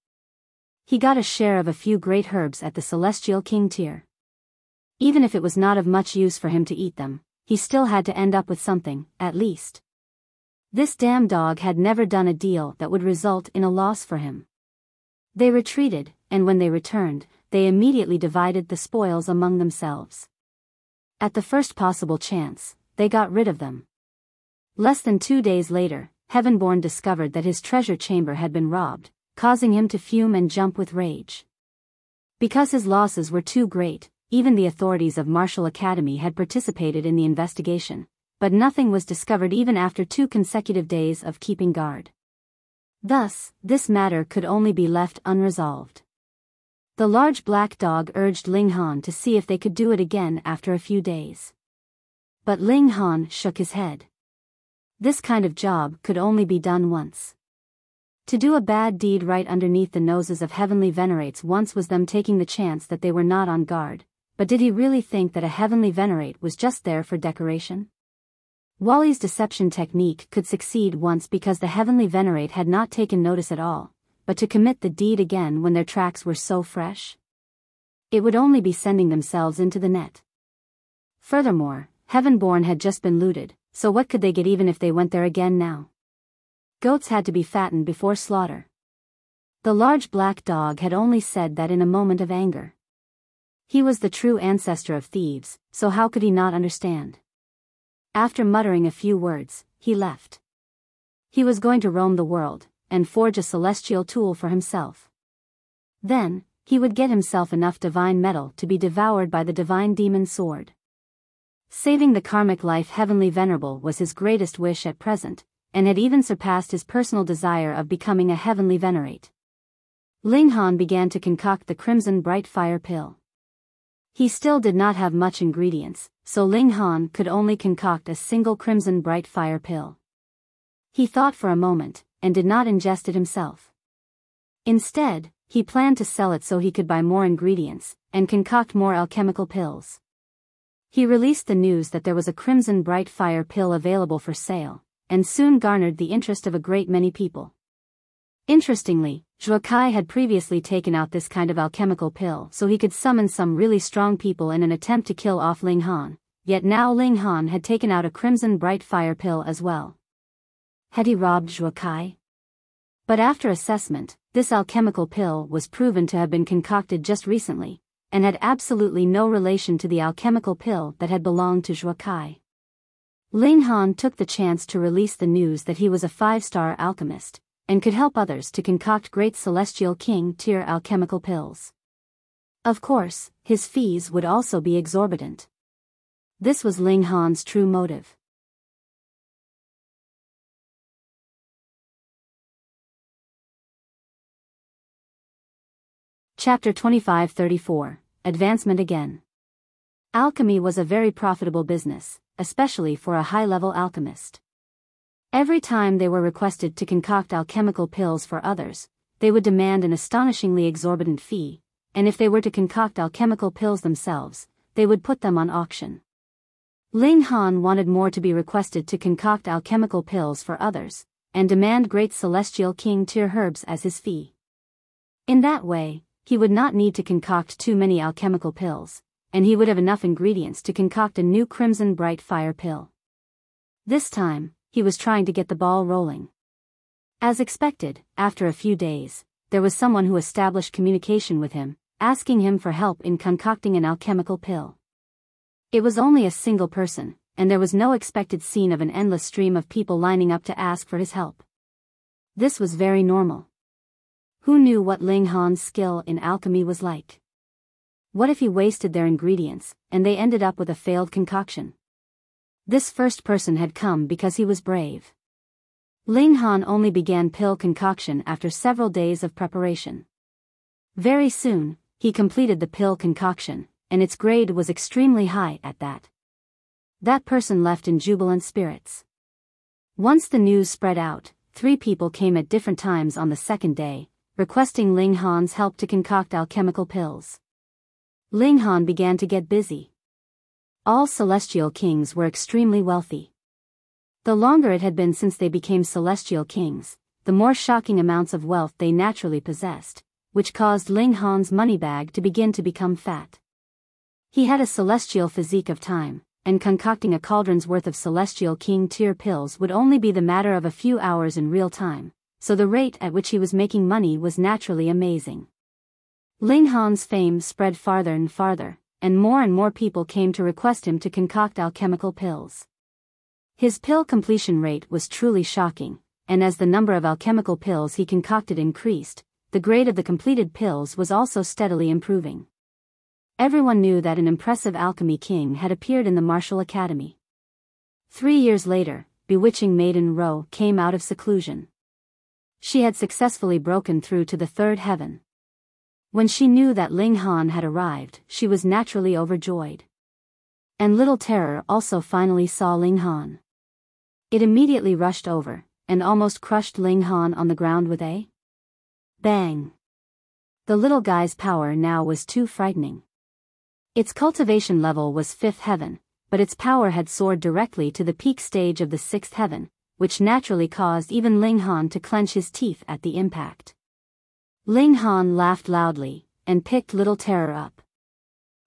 He got a share of a few great herbs at the Celestial King tier. Even if it was not of much use for him to eat them, he still had to end up with something, at least. This damn dog had never done a deal that would result in a loss for him. They retreated, and when they returned, they immediately divided the spoils among themselves. At the first possible chance, they got rid of them. Less than 2 days later, Heavenborn discovered that his treasure chamber had been robbed, causing him to fume and jump with rage. Because his losses were too great, even the authorities of Martial Academy had participated in the investigation, but nothing was discovered even after 2 consecutive days of keeping guard. Thus, this matter could only be left unresolved. The large black dog urged Ling Han to see if they could do it again after a few days. But Ling Han shook his head. This kind of job could only be done once. To do a bad deed right underneath the noses of Heavenly Venerates once was them taking the chance that they were not on guard, but did he really think that a Heavenly Venerate was just there for decoration? Wally's deception technique could succeed once because the Heavenly Venerate had not taken notice at all, but to commit the deed again when their tracks were so fresh? It would only be sending themselves into the net. Furthermore, Heavenborn had just been looted, so what could they get even if they went there again now? Goats had to be fattened before slaughter. The large black dog had only said that in a moment of anger. He was the true ancestor of thieves, so how could he not understand? After muttering a few words, he left. He was going to roam the world, and forge a celestial tool for himself. Then, he would get himself enough divine metal to be devoured by the divine demon sword. Saving the karmic life Heavenly Venerable was his greatest wish at present, and had even surpassed his personal desire of becoming a Heavenly Venerate. Ling Han began to concoct the Crimson Bright Fire pill. He still did not have much ingredients, so Ling Han could only concoct a single Crimson Bright Fire pill. He thought for a moment, and did not ingest it himself. Instead, he planned to sell it so he could buy more ingredients, and concoct more alchemical pills. He released the news that there was a Crimson Bright Fire pill available for sale, and soon garnered the interest of a great many people. Interestingly, Zhuo Kai had previously taken out this kind of alchemical pill so he could summon some really strong people in an attempt to kill off Ling Han, yet now Ling Han had taken out a Crimson Bright Fire pill as well. Had he robbed Zhuo Kai? But after assessment, this alchemical pill was proven to have been concocted just recently, and had absolutely no relation to the alchemical pill that had belonged to Zhuo Kai. Ling Han took the chance to release the news that he was a 5-star alchemist, and could help others to concoct great Celestial King tier alchemical pills. Of course, his fees would also be exorbitant. This was Ling Han's true motive. Chapter 25-34, Advancement Again. Alchemy was a very profitable business, especially for a high-level alchemist. Every time they were requested to concoct alchemical pills for others, they would demand an astonishingly exorbitant fee, and if they were to concoct alchemical pills themselves, they would put them on auction. Ling Han wanted more to be requested to concoct alchemical pills for others, and demand great celestial king tier herbs as his fee. In that way, he would not need to concoct too many alchemical pills, and he would have enough ingredients to concoct a new crimson bright fire pill. This time, he was trying to get the ball rolling. As expected, after a few days, there was someone who established communication with him, asking him for help in concocting an alchemical pill. It was only a single person, and there was no expected scene of an endless stream of people lining up to ask for his help. This was very normal. Who knew what Ling Han's skill in alchemy was like? What if he wasted their ingredients, and they ended up with a failed concoction? This first person had come because he was brave. Ling Han only began pill concoction after several days of preparation. Very soon, he completed the pill concoction, and its grade was extremely high at that. That person left in jubilant spirits. Once the news spread out, 3 people came at different times on the second day, requesting Ling Han's help to concoct alchemical pills. Ling Han began to get busy. All celestial kings were extremely wealthy. The longer it had been since they became celestial kings, the more shocking amounts of wealth they naturally possessed, which caused Ling Han's money bag to begin to become fat. He had a celestial physique of time, and concocting a cauldron's worth of celestial king tier pills would only be the matter of a few hours in real time, so the rate at which he was making money was naturally amazing. Ling Han's fame spread farther and farther, and more people came to request him to concoct alchemical pills. His pill completion rate was truly shocking, and as the number of alchemical pills he concocted increased, the grade of the completed pills was also steadily improving. Everyone knew that an impressive alchemy king had appeared in the martial academy. 3 years later, bewitching maiden Ro came out of seclusion. She had successfully broken through to the 3rd heaven. When she knew that Ling Han had arrived, she was naturally overjoyed. And Little Terror also finally saw Ling Han. It immediately rushed over, and almost crushed Ling Han on the ground with a bang. The little guy's power now was too frightening. Its cultivation level was 5th heaven, but its power had soared directly to the peak stage of the 6th heaven, which naturally caused even Ling Han to clench his teeth at the impact. Ling Han laughed loudly, and picked Little Terror up.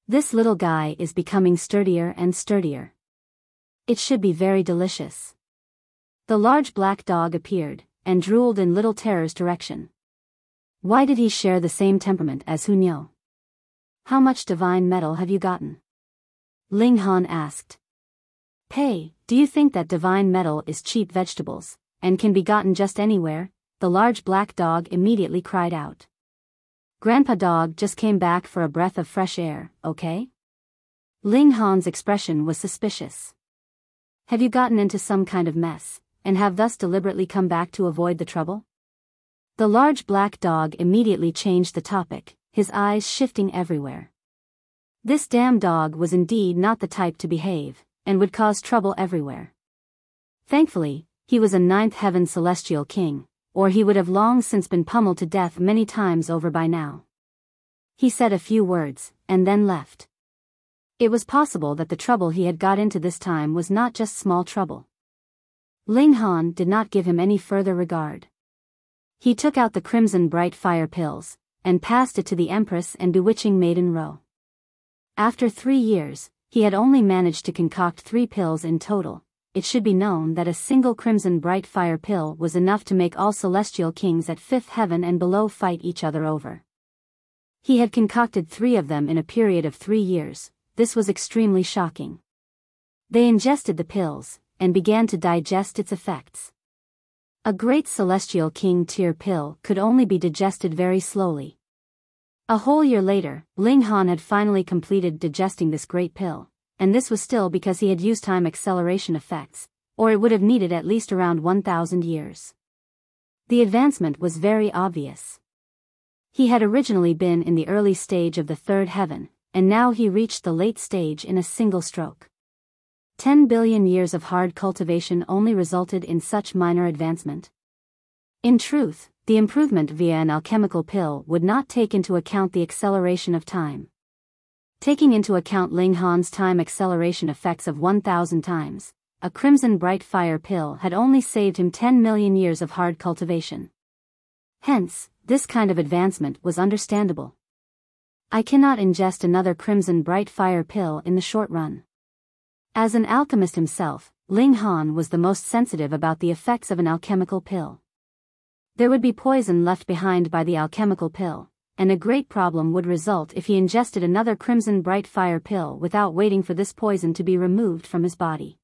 This little guy is becoming sturdier and sturdier. It should be very delicious. The large black dog appeared, and drooled in Little Terror's direction. Why did he share the same temperament as Hunyo? How much divine metal have you gotten? Ling Han asked. Hey, do you think that divine metal is cheap vegetables, and can be gotten just anywhere? The large black dog immediately cried out. Grandpa Dog just came back for a breath of fresh air, okay? Ling Han's expression was suspicious. Have you gotten into some kind of mess, and have thus deliberately come back to avoid the trouble? The large black dog immediately changed the topic, his eyes shifting everywhere. This damn dog was indeed not the type to behave, and would cause trouble everywhere. Thankfully, he was a 9th heaven celestial king, or he would have long since been pummeled to death many times over by now. He said a few words, and then left. It was possible that the trouble he had got into this time was not just small trouble. Ling Han did not give him any further regard. He took out the crimson bright fire pills, and passed it to the empress and bewitching maiden Ro. After 3 years, he had only managed to concoct 3 pills in total. It should be known that a single crimson bright fire pill was enough to make all celestial kings at 5th heaven and below fight each other over. He had concocted 3 of them in a period of 3 years. This was extremely shocking. They ingested the pills, and began to digest its effects. A great celestial king tier pill could only be digested very slowly. A whole year later, Ling Han had finally completed digesting this great pill, and this was still because he had used time acceleration effects, or it would have needed at least around 1,000 years. The advancement was very obvious. He had originally been in the early stage of the third heaven, and now he reached the late stage in a single stroke. 10 billion years of hard cultivation only resulted in such minor advancement. In truth, the improvement via an alchemical pill would not take into account the acceleration of time. Taking into account Ling Han's time acceleration effects of 1,000 times, a crimson bright fire pill had only saved him 10 million years of hard cultivation. Hence, this kind of advancement was understandable. I cannot ingest another crimson bright fire pill in the short run. As an alchemist himself, Ling Han was the most sensitive about the effects of an alchemical pill. There would be poison left behind by the alchemical pill, and a great problem would result if he ingested another crimson bright fire pill without waiting for this poison to be removed from his body.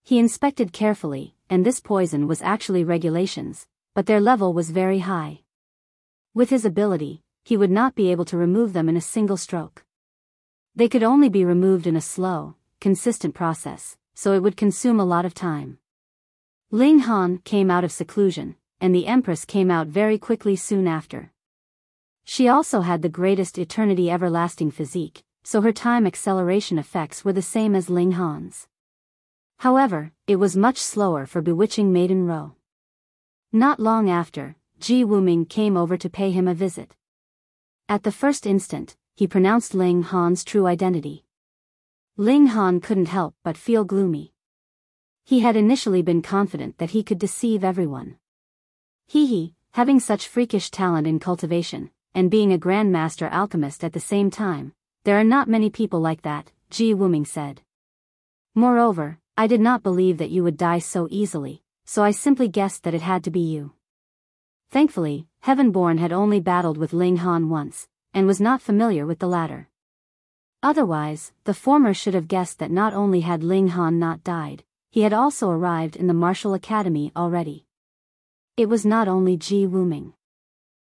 He inspected carefully, and this poison was actually regulations, but their level was very high. With his ability, he would not be able to remove them in a single stroke. They could only be removed in a slow, consistent process, so it would consume a lot of time. Ling Han came out of seclusion, and the empress came out very quickly soon after. She also had the greatest eternity everlasting physique, so her time acceleration effects were the same as Ling Han's. However, it was much slower for bewitching Maiden Ro. Not long after, Ji Wuming came over to pay him a visit. At the first instant, he pronounced Ling Han's true identity. Ling Han couldn't help but feel gloomy. He had initially been confident that he could deceive everyone. Having such freakish talent in cultivation, and being a grandmaster alchemist at the same time, there are not many people like that, Ji Wuming said. Moreover, I did not believe that you would die so easily, so I simply guessed that it had to be you. Thankfully, Heavenborn had only battled with Ling Han once, and was not familiar with the latter. Otherwise, the former should have guessed that not only had Ling Han not died, he had also arrived in the martial academy already. It was not only Ji Wuming.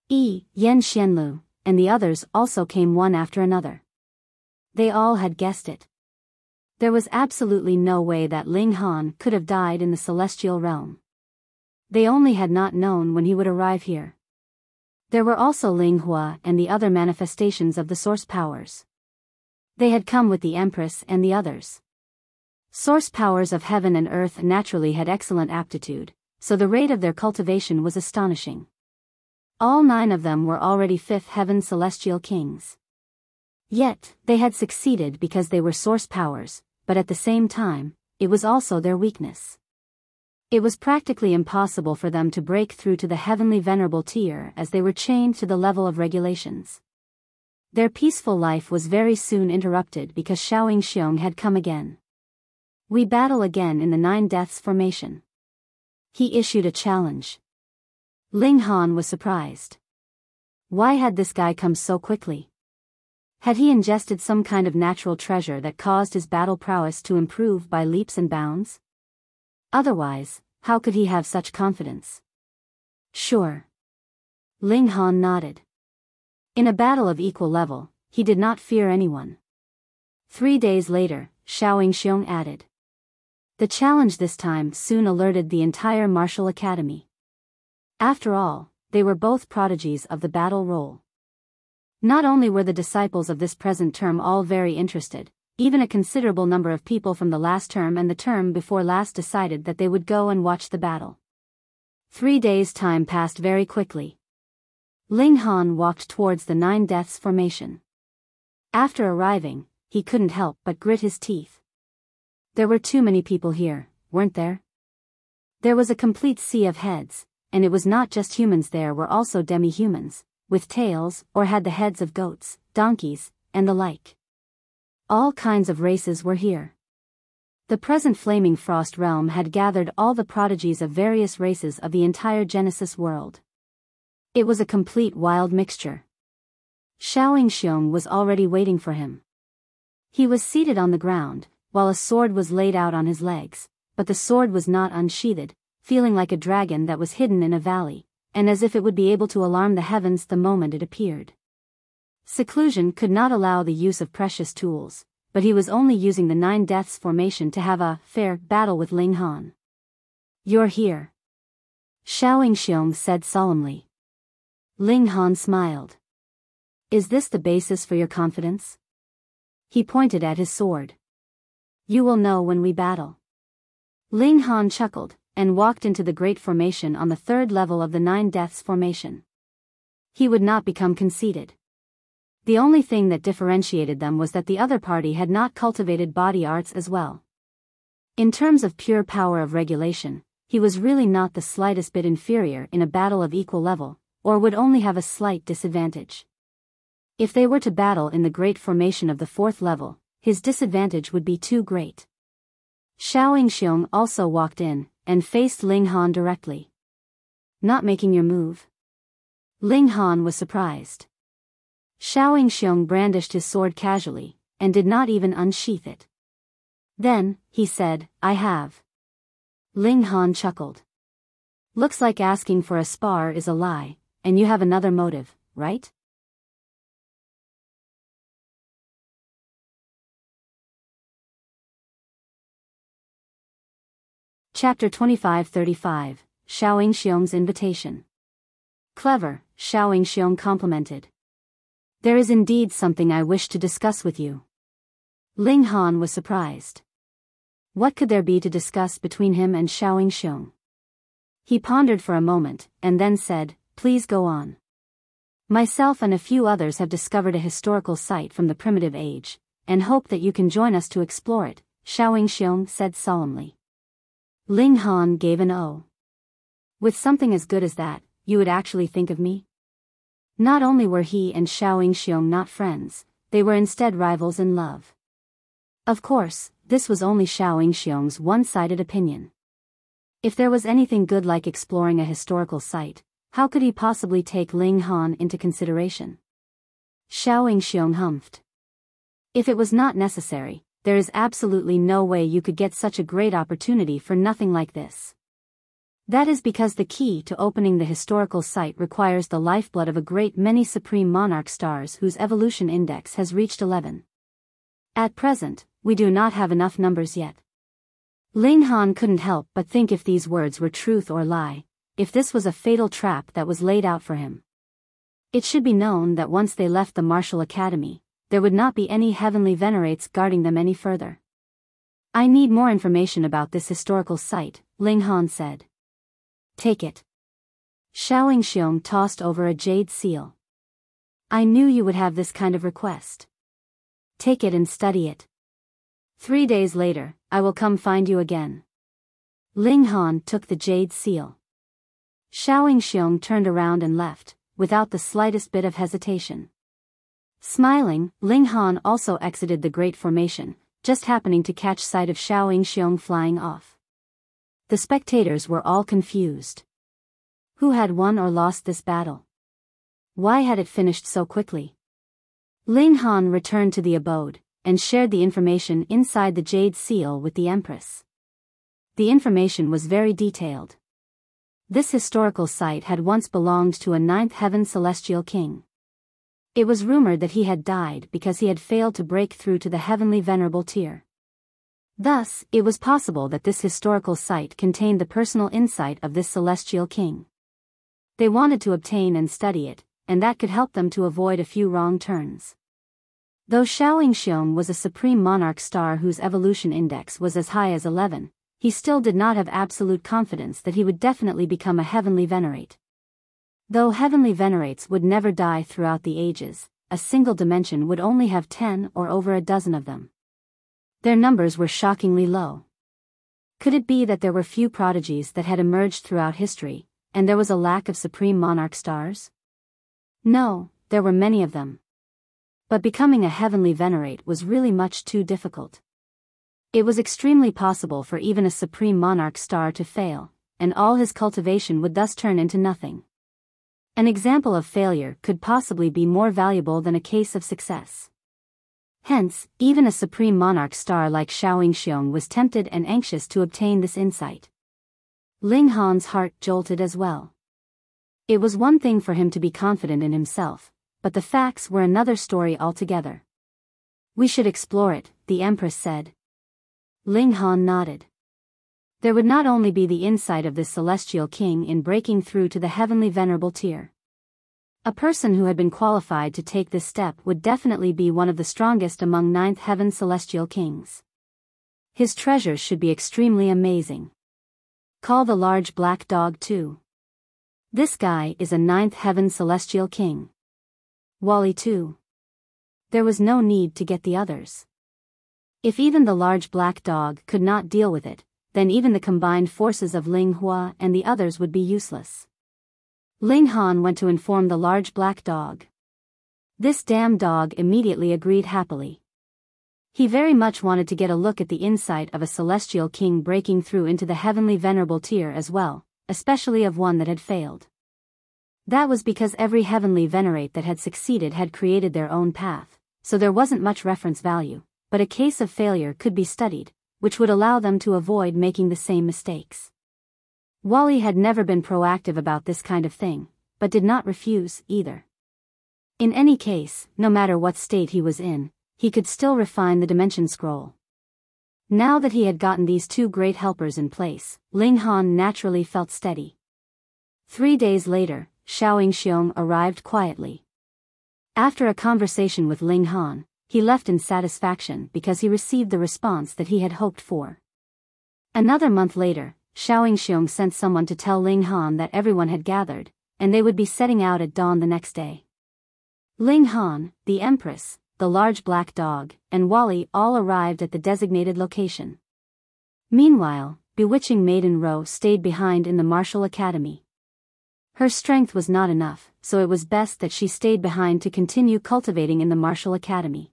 Yen Xianlu, and the others also came one after another. They all had guessed it. There was absolutely no way that Ling Han could have died in the celestial realm. They only had not known when he would arrive here. There were also Ling Hua and the other manifestations of the source powers. They had come with the empress and the others. Source powers of heaven and earth naturally had excellent aptitude, so the rate of their cultivation was astonishing. All 9 of them were already 5th heaven celestial kings. Yet, they had succeeded because they were source powers, but at the same time, it was also their weakness. It was practically impossible for them to break through to the heavenly venerable tier as they were chained to the level of regulations. Their peaceful life was very soon interrupted because Yingxiong had come again. We battle again in the 9 deaths formation. He issued a challenge. Ling Han was surprised. Why had this guy come so quickly? Had he ingested some kind of natural treasure that caused his battle prowess to improve by leaps and bounds? Otherwise, how could he have such confidence? Sure. Ling Han nodded. In a battle of equal level, he did not fear anyone. 3 days later, Yingxiong added. The challenge this time soon alerted the entire martial academy. After all, they were both prodigies of the battle role. Not only were the disciples of this present term all very interested, even a considerable number of people from the last term and the term before last decided that they would go and watch the battle. 3 days' time passed very quickly. Ling Han walked towards the 9 deaths formation. After arriving, he couldn't help but grit his teeth. There were too many people here, weren't there? There was a complete sea of heads, and it was not just humans, there were also demi-humans, with tails or had the heads of goats, donkeys, and the like. All kinds of races were here. The present Flaming Frost realm had gathered all the prodigies of various races of the entire Genesis world. It was a complete wild mixture. Yingxiong was already waiting for him. He was seated on the ground, while a sword was laid out on his legs, but the sword was not unsheathed, feeling like a dragon that was hidden in a valley, and as if it would be able to alarm the heavens the moment it appeared. Seclusion could not allow the use of precious tools, but he was only using the 9 deaths formation to have a fair battle with Ling Han. You're here. Yingxiong said solemnly. Ling Han smiled. Is this the basis for your confidence? He pointed at his sword. You will know when we battle. Ling Han chuckled, and walked into the Great Formation on the third level of the Nine Deaths formation. He would not become conceited. The only thing that differentiated them was that the other party had not cultivated body arts as well. In terms of pure power of regulation, he was really not the slightest bit inferior in a battle of equal level, or would only have a slight disadvantage. If they were to battle in the Great Formation of the fourth level, his disadvantage would be too great. Yingxiong also walked in, and faced Ling Han directly. Not making your move? Ling Han was surprised. Yingxiong brandished his sword casually, and did not even unsheath it. Then, he said, I have. Ling Han chuckled. Looks like asking for a spar is a lie, and you have another motive, right? Chapter 25-35, Yingxiong's Invitation. Clever, Yingxiong complimented. There is indeed something I wish to discuss with you. Ling Han was surprised. What could there be to discuss between him and Yingxiong? He pondered for a moment, and then said, Please go on. Myself and a few others have discovered a historical site from the primitive age, and hope that you can join us to explore it, Yingxiong said solemnly. Ling Han gave an O. With something as good as that, you would actually think of me? Not only were he and Yingxiong not friends, they were instead rivals in love. Of course, this was only Yingxiong's one-sided opinion. If there was anything good like exploring a historical site, how could he possibly take Ling Han into consideration? Yingxiong humphed. If it was not necessary, there is absolutely no way you could get such a great opportunity for nothing like this. That is because the key to opening the historical site requires the lifeblood of a great many supreme monarch stars whose evolution index has reached 11. At present, we do not have enough numbers yet. Ling Han couldn't help but think if these words were truth or lie, if this was a fatal trap that was laid out for him. It should be known that once they left the Martial Academy, there would not be any heavenly Venerates guarding them any further. I need more information about this historical site, Ling Han said. Take it. Yingxiong tossed over a jade seal. I knew you would have this kind of request. Take it and study it. 3 days later, I will come find you again. Ling Han took the jade seal. Yingxiong turned around and left, without the slightest bit of hesitation. Smiling, Ling Han also exited the Great Formation, just happening to catch sight of Yingxiong flying off. The spectators were all confused. Who had won or lost this battle? Why had it finished so quickly? Ling Han returned to the abode, and shared the information inside the jade seal with the empress. The information was very detailed. This historical site had once belonged to a ninth heaven celestial king. It was rumored that he had died because he had failed to break through to the heavenly venerable tier. Thus, it was possible that this historical site contained the personal insight of this celestial king. They wanted to obtain and study it, and that could help them to avoid a few wrong turns. Though Yingxiong was a supreme monarch star whose evolution index was as high as 11, he still did not have absolute confidence that he would definitely become a heavenly venerate. Though heavenly venerates would never die throughout the ages, a single dimension would only have 10 or over a dozen of them. Their numbers were shockingly low. Could it be that there were few prodigies that had emerged throughout history, and there was a lack of supreme monarch stars? No, there were many of them. But becoming a heavenly venerate was really much too difficult. It was extremely possible for even a supreme monarch star to fail, and all his cultivation would thus turn into nothing. An example of failure could possibly be more valuable than a case of success. Hence, even a supreme monarch star like Yingxiong was tempted and anxious to obtain this insight. Ling Han's heart jolted as well. It was one thing for him to be confident in himself, but the facts were another story altogether. We should explore it, the empress said. Ling Han nodded. There would not only be the insight of this celestial king in breaking through to the heavenly venerable tier. A person who had been qualified to take this step would definitely be one of the strongest among ninth heaven celestial kings. His treasures should be extremely amazing. Call the large black dog too. This guy is a ninth heaven celestial king. Wally too. There was no need to get the others. If even the large black dog could not deal with it, then even the combined forces of Ling Hua and the others would be useless. Ling Han went to inform the large black dog. This damn dog immediately agreed happily. He very much wanted to get a look at the insight of a celestial king breaking through into the heavenly venerable tier as well, especially of one that had failed. That was because every heavenly venerate that had succeeded had created their own path, so there wasn't much reference value, but a case of failure could be studied, which would allow them to avoid making the same mistakes. Wally had never been proactive about this kind of thing, but did not refuse either. In any case, no matter what state he was in, he could still refine the dimension scroll. Now that he had gotten these two great helpers in place, Ling Han naturally felt steady. 3 days later, Yingxiong arrived quietly. After a conversation with Ling Han, he left in satisfaction because he received the response that he had hoped for. Another month later, Yingxiong sent someone to tell Ling Han that everyone had gathered, and they would be setting out at dawn the next day. Ling Han, the empress, the large black dog, and Wally all arrived at the designated location. Meanwhile, bewitching Maiden Ro stayed behind in the martial academy. Her strength was not enough, so it was best that she stayed behind to continue cultivating in the martial academy.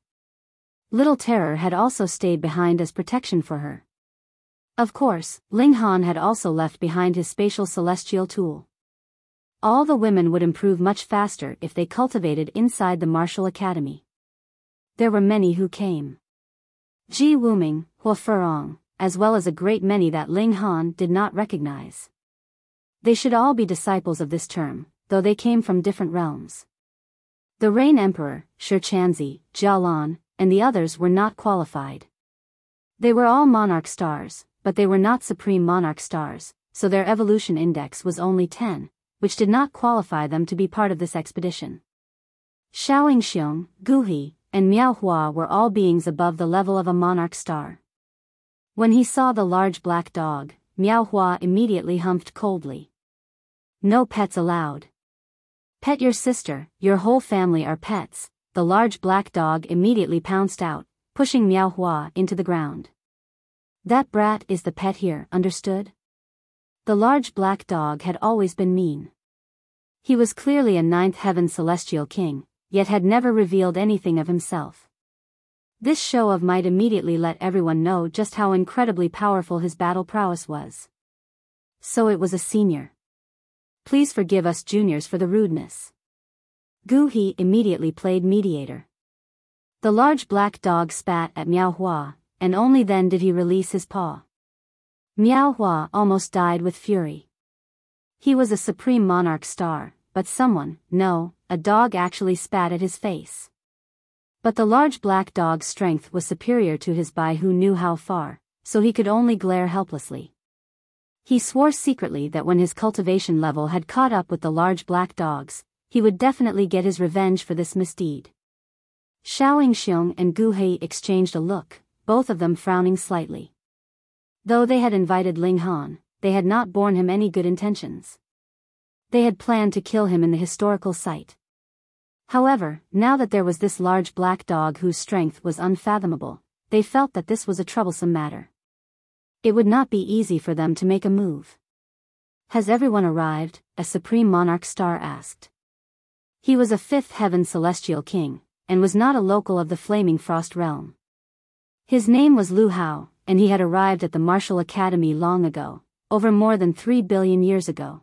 Little Terror had also stayed behind as protection for her. Of course, Ling Han had also left behind his spatial celestial tool. All the women would improve much faster if they cultivated inside the martial academy. There were many who came. Ji Wuming, Hua Furong, as well as a great many that Ling Han did not recognize. They should all be disciples of this term, though they came from different realms. The Rain Emperor, Shi Chanzi, Jialan, and the others were not qualified. They were all monarch stars, but they were not supreme monarch stars, so their evolution index was only 10, which did not qualify them to be part of this expedition. Yingxiong, Guhi, and Miao Hua were all beings above the level of a monarch star. When he saw the large black dog, Miao Hua immediately humped coldly. No pets allowed. Pet your sister, your whole family are pets. The large black dog immediately pounced out, pushing Miao Hua into the ground. That brat is the pet here, understood? The large black dog had always been mean. He was clearly a ninth heaven celestial king, yet had never revealed anything of himself. This show of might immediately let everyone know just how incredibly powerful his battle prowess was. So it was a senior. Please forgive us juniors for the rudeness. Gu He immediately played mediator. The large black dog spat at Miao Hua, and only then did he release his paw. Miao Hua almost died with fury. He was a supreme monarch star, but a dog actually spat at his face. But the large black dog's strength was superior to his by who knew how far, so he could only glare helplessly. He swore secretly that when his cultivation level had caught up with the large black dog's, he would definitely get his revenge for this misdeed. Yingxiong and Gu He exchanged a look, both of them frowning slightly. Though they had invited Ling Han, they had not borne him any good intentions. They had planned to kill him in the historical site. However, now that there was this large black dog whose strength was unfathomable, they felt that this was a troublesome matter. It would not be easy for them to make a move. Has everyone arrived? A supreme monarch star asked. He was a fifth heaven celestial king, and was not a local of the Flaming Frost realm. His name was Lu Hao, and he had arrived at the Martial Academy long ago, over more than 3 billion years ago.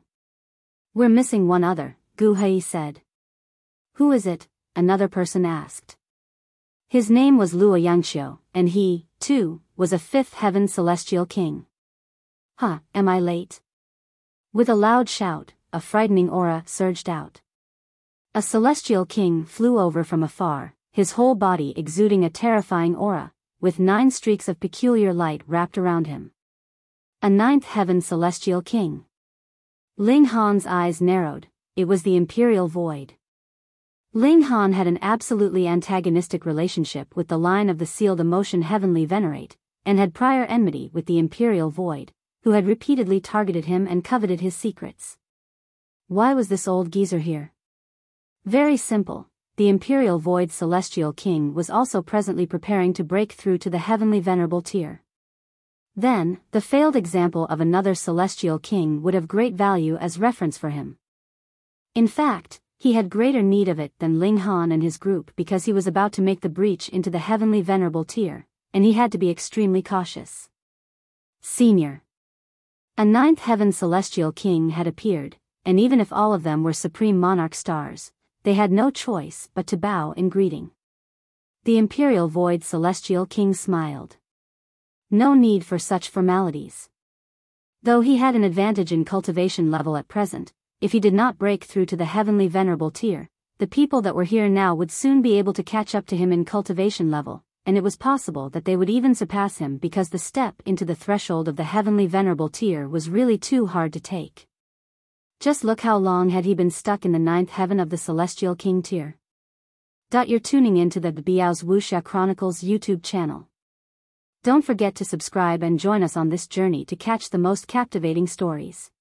We're missing one other, Gu Hei said. Who is it? Another person asked. His name was Luo Yangxiu, and he, too, was a fifth heaven celestial king. Am I late? With a loud shout, a frightening aura surged out. A celestial king flew over from afar, his whole body exuding a terrifying aura, with 9 streaks of peculiar light wrapped around him. A ninth heaven celestial king. Ling Han's eyes narrowed. It was the imperial void. Ling Han had an absolutely antagonistic relationship with the line of the sealed emotion heavenly venerate, and had prior enmity with the Imperial Void, who had repeatedly targeted him and coveted his secrets. Why was this old geezer here? Very simple. The Imperial Void Celestial King was also presently preparing to break through to the Heavenly Venerable tier. Then, the failed example of another Celestial King would have great value as reference for him. In fact, he had greater need of it than Ling Han and his group because he was about to make the breach into the Heavenly Venerable tier, and he had to be extremely cautious. Senior. A ninth Heaven Celestial King had appeared, and even if all of them were Supreme Monarch stars, they had no choice but to bow in greeting. The Imperial Void Celestial King smiled. No need for such formalities. Though he had an advantage in cultivation level at present, if he did not break through to the Heavenly Venerable tier, the people that were here now would soon be able to catch up to him in cultivation level, and it was possible that they would even surpass him because the step into the threshold of the Heavenly Venerable tier was really too hard to take. Just look how long had he been stuck in the ninth heaven of the Celestial King tier. You're tuning into the Biyao's Wuxia Chronicles YouTube channel. Don't forget to subscribe and join us on this journey to catch the most captivating stories.